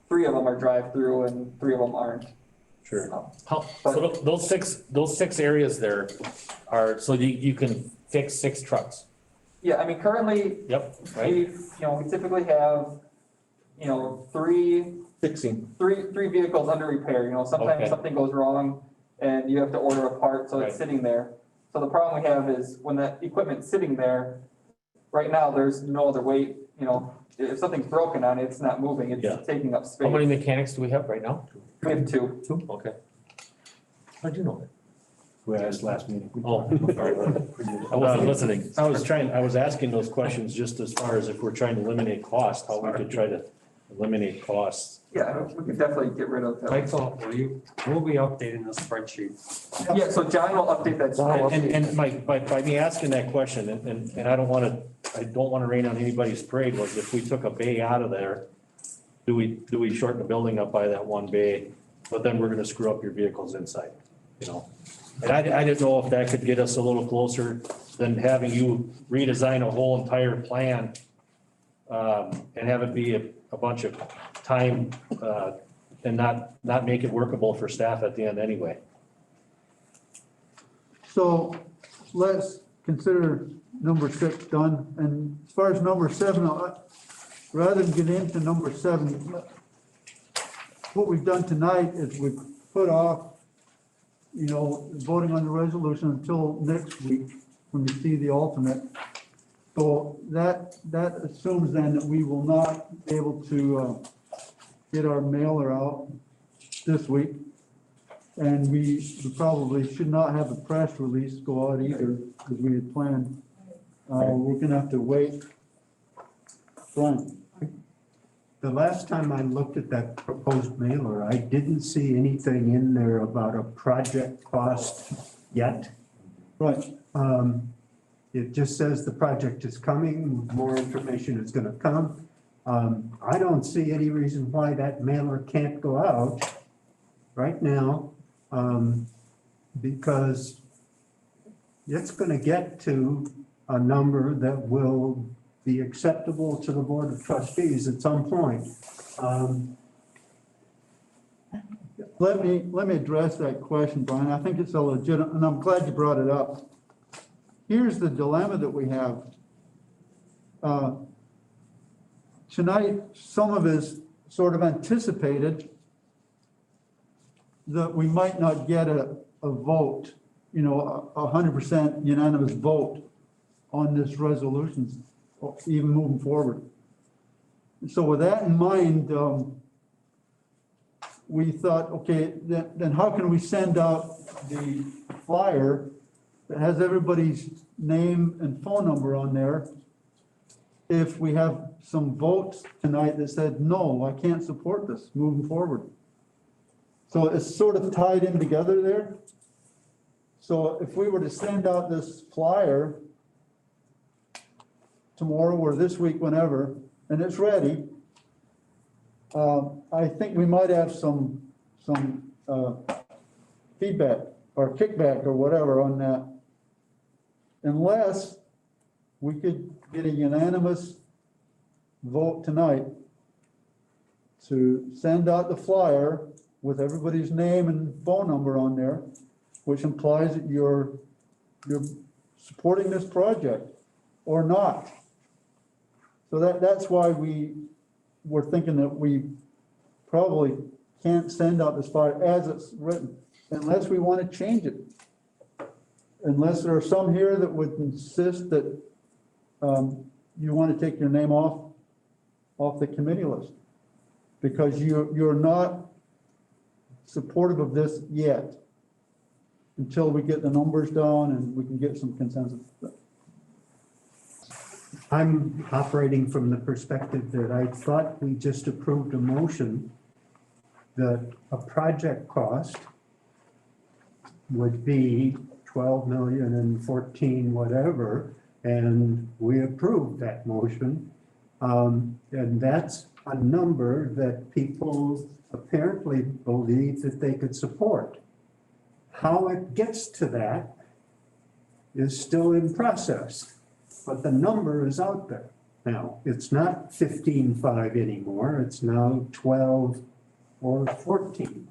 3 of them are drive-through and 3 of them aren't. Sure. So those 6 areas there are, so you can fix 6 trucks. Yeah, I mean, currently, Yep, right? we typically have, 3 Fixing. three vehicles under repair, sometimes Okay. something goes wrong and you have to order a part, so it's Right. sitting there. So the problem we have is when that equipment's sitting there, right now, there's no other way, if something's broken on it, it's not moving, Yeah. it's taking up space. How many mechanics do we have right now? We have 2. 2? Okay. How'd you know that? We asked last meeting. Oh, sorry. I wasn't listening. I was asking those questions just as far as if we're trying to eliminate cost, how we could try to eliminate costs. Yeah, we could definitely get rid of that. Michael, we'll be updating the spreadsheet. Yeah, so John will update that. And Mike, by me asking that question, and I don't wanna rain on anybody's parade, was if we took a bay out of there, do we shorten the building up by that one bay? But then we're gonna screw up your vehicles inside, And I didn't know if that could get us a little closer than having you redesign a whole entire plan, and have it be a bunch of time, and not make it workable for staff at the end anyway. so let's consider number 6 done, and as far as number 7, rather than get into number 7, what we've done tonight is we've put off, voting on the resolution until next week when we see the alternate. So that assumes then that we will not be able to get our mailer out this week. And we probably should not have a press release go out either, because we had planned. We're gonna have to wait. Brian? The last time I looked at that proposed mailer, I didn't see anything in there about a project cost yet. Right. It just says the project is coming, more information is gonna come. I don't see any reason why that mailer can't go out right now, because it's gonna get to a number that will be acceptable to the Board of Trustees at some point. Let me address that question, Brian. I think it's a legitimate, and I'm glad you brought it up. Here's the dilemma that we have. Tonight, some of us sort of anticipated that we might not get a vote 100% unanimous vote on this resolution, even moving forward. So with that in mind, we thought, okay, then how can we send out the flyer that has everybody's name and phone number on there if we have some votes tonight that said, no, I can't support this moving forward? So it's sort of tied in together there. So if we were to send out this flyer tomorrow or this week, whenever, and it's ready, I think we might have some feedback or kickback or whatever on that. Unless we could get a unanimous vote tonight to send out the flyer with everybody's name and phone number on there, which implies that you're supporting this project or not. So that's why we were thinking that we probably can't send out this flyer as it's written, unless we want to change it. Unless there are some here that would insist that you want to take your name off the committee list, because you're not supportive of this yet, until we get the numbers down and we can get some consensus. I'm operating from the perspective that I thought we just approved a motion that a project cost would be 12 million and 14 whatever, and we approved that motion. And that's a number that people apparently believe that they could support. How it gets to that is still in process, but the number is out there. Now, it's not 15.5 anymore, it's now 12 or 14.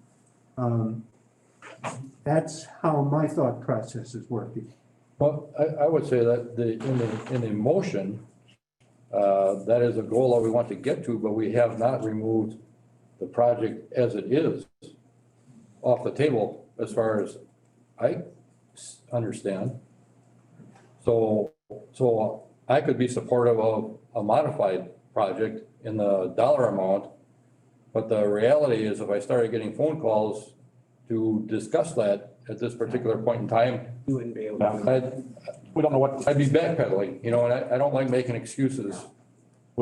That's how my thought process is working. Well, I would say that in the motion, that is a goal that we want to get to, but we have not removed the project as it is off the table, as far as I understand. So I could be supportive of a modified project in the dollar amount, but the reality is if I started getting phone calls to discuss that at this particular point in time, You wouldn't be able to. We don't know what, I'd be backpedaling, and I don't like making excuses.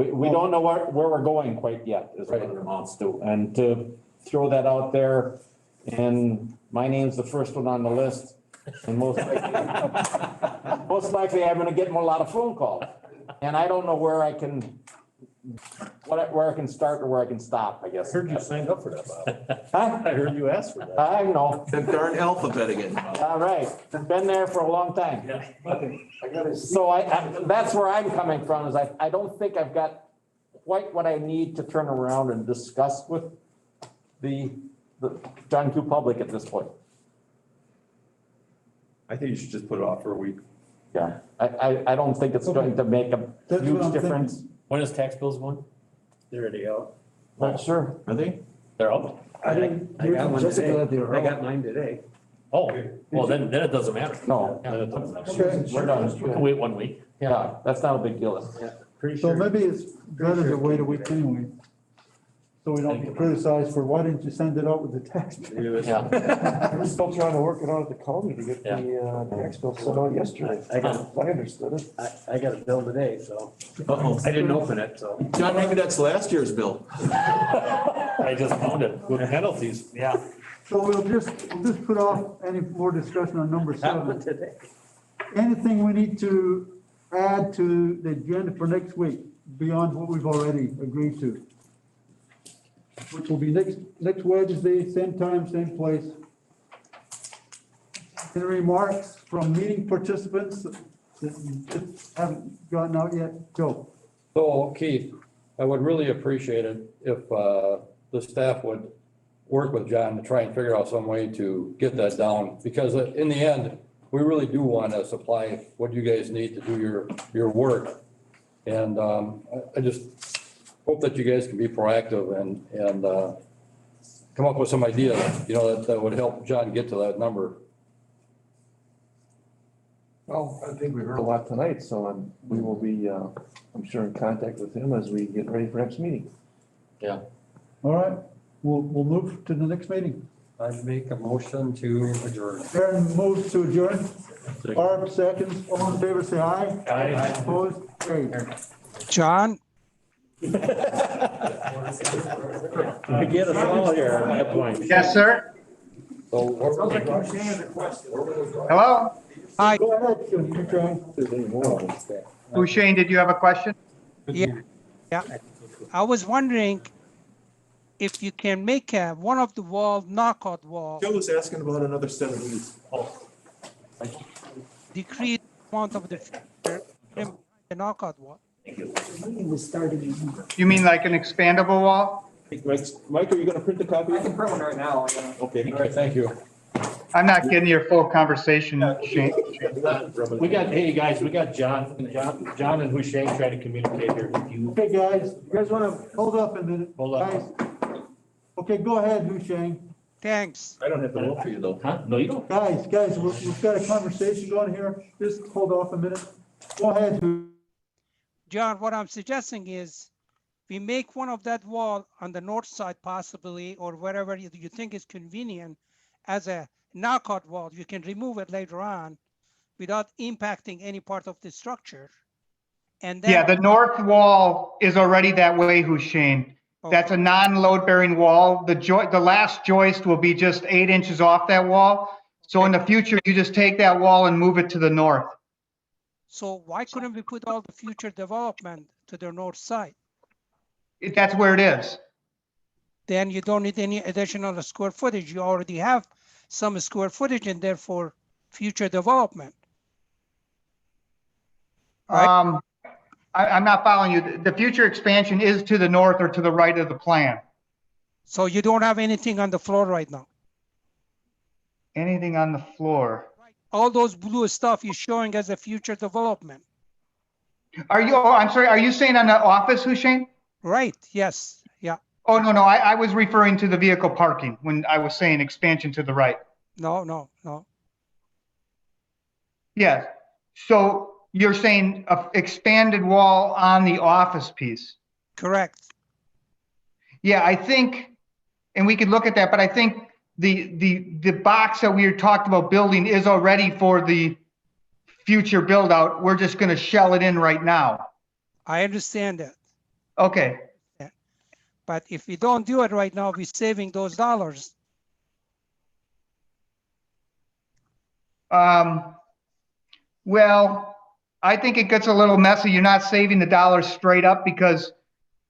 we don't know where we're going quite yet, is what it amounts to. And to throw that out there, and my name's the first one on the list, and most likely I'm gonna get a lot of phone calls. And I don't know where I can, where I can start or where I can stop, I guess. I heard you signed up for that, Bob. Huh? I heard you asked for that. I know. That darn alphabet again. All right, been there for a long time. So that's where I'm coming from, is I don't think I've got quite what I need to turn around and discuss with the John Q. public at this point. I think you should just put it off for a week. Yeah, I don't think it's going to make a That's what huge I'm difference. When is tax bills going? They're already out. Not sure. Are they? They're out? I got one today. I got mine today. Oh, well, then it doesn't matter. No, Then it doesn't matter. Okay, we're done. We can wait 1 week. Yeah, that's not a big deal. Pretty so sure. maybe it's better to wait a week anyway, so we don't get criticized for why didn't you send it out with the tax bill? Yeah. We're still trying to work it out at the county to get the tax bill sent out yesterday. I got, I understood it. I got a bill today, so Uh-oh. I didn't open it, so. John, maybe that's last year's bill. I just found it. With penalties. Yeah. So we'll just put off any more discussion on number Happened 7. today. Anything we need to add to the agenda for next week beyond what we've already agreed to? Which will be next Wednesday, same time, same place. Any remarks from meeting participants that haven't gotten out yet? Joe? So Keith, I would really appreciate it if the staff would work with John to try and figure out some way to get that down, because in the end, we really do want to supply what you guys need to do your work. And I just hope that you guys can be proactive and come up with some ideas, that would help John get to that number. Well, I think we heard a lot tonight, so we will be, I'm sure in contact with him as we get ready for next meeting. Yeah. All right, we'll move to the next meeting. I'd make a motion to adjourn. Aaron moves to adjourn. Barb seconds. All in favor, say aye. Aye. Opposed? Carried. John, We get us all here at that point. Yes, sir. So what Hello? hi, Go ahead, Shane, you're trying. Hushain, did you have a question? yeah, I was wondering if you can make one of the wall knockout wall, Joe was asking about another set of these. decrease amount of the knockout wall. Meeting was started in You mean like an expandable wall? Mike, are you gonna print the copy? I can print one right now, yeah. Okay. All right, thank you. I'm not getting your full conversation, Shane. We got, hey, guys, we got John and Hushain trying to communicate here with you. Okay, guys, you guys wanna hold up a minute? Hold up. Guys. Okay, go ahead, Hushain. Thanks. I don't have to vote for you though. Huh? No, you don't. Guys, we've got a conversation going here. Just hold off a minute. Go ahead, John, what I'm suggesting is we make one of that wall on the north side possibly, or wherever you think is convenient as a knockout wall. You can remove it later on without impacting any part of the structure. And then. Yeah, the north wall is already that way, Hushain. That's a non-load bearing wall. The last joist will be just 8 inches off that wall. So in the future, you just take that wall and move it to the north. So why couldn't we put all the future development to the north side? That's where it is. Then you don't need any additional square footage. You already have some square footage in there for future development. Right? I'm not following you. The future expansion is to the north or to the right of the plan. So you don't have anything on the floor right now. Anything on the floor? All those blue stuff you're showing as a future development. I'm sorry, are you saying on the office, Hushain? Right, yes, yeah. Oh, no, I was referring to the vehicle parking when I was saying expansion to the right. No. Yeah, so you're saying a expanded wall on the office piece? Correct. Yeah, I think, and we could look at that, but I think the box that we talked about building is already for the future build out. We're just going to shell it in right now. I understand that. Okay. Yeah. But if we don't do it right now, we're saving those dollars. Well, I think it gets a little messy. You're not saving the dollars straight up because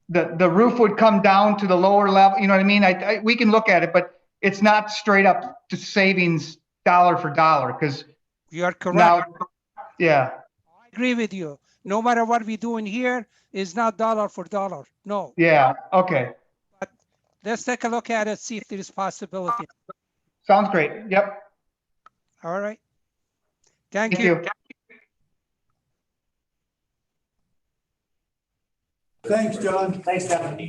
the roof would come down to the lower level. You know what I mean? We can look at it, but it's not straight up to savings dollar for dollar because you are correct. Now, yeah. I agree with you. No matter what we do in here, is not dollar for dollar. No. Yeah. Okay. But let's take a look at it, see if there is possibility. Sounds great. Yep. All right. Thank you. Thanks, John. Thanks, John.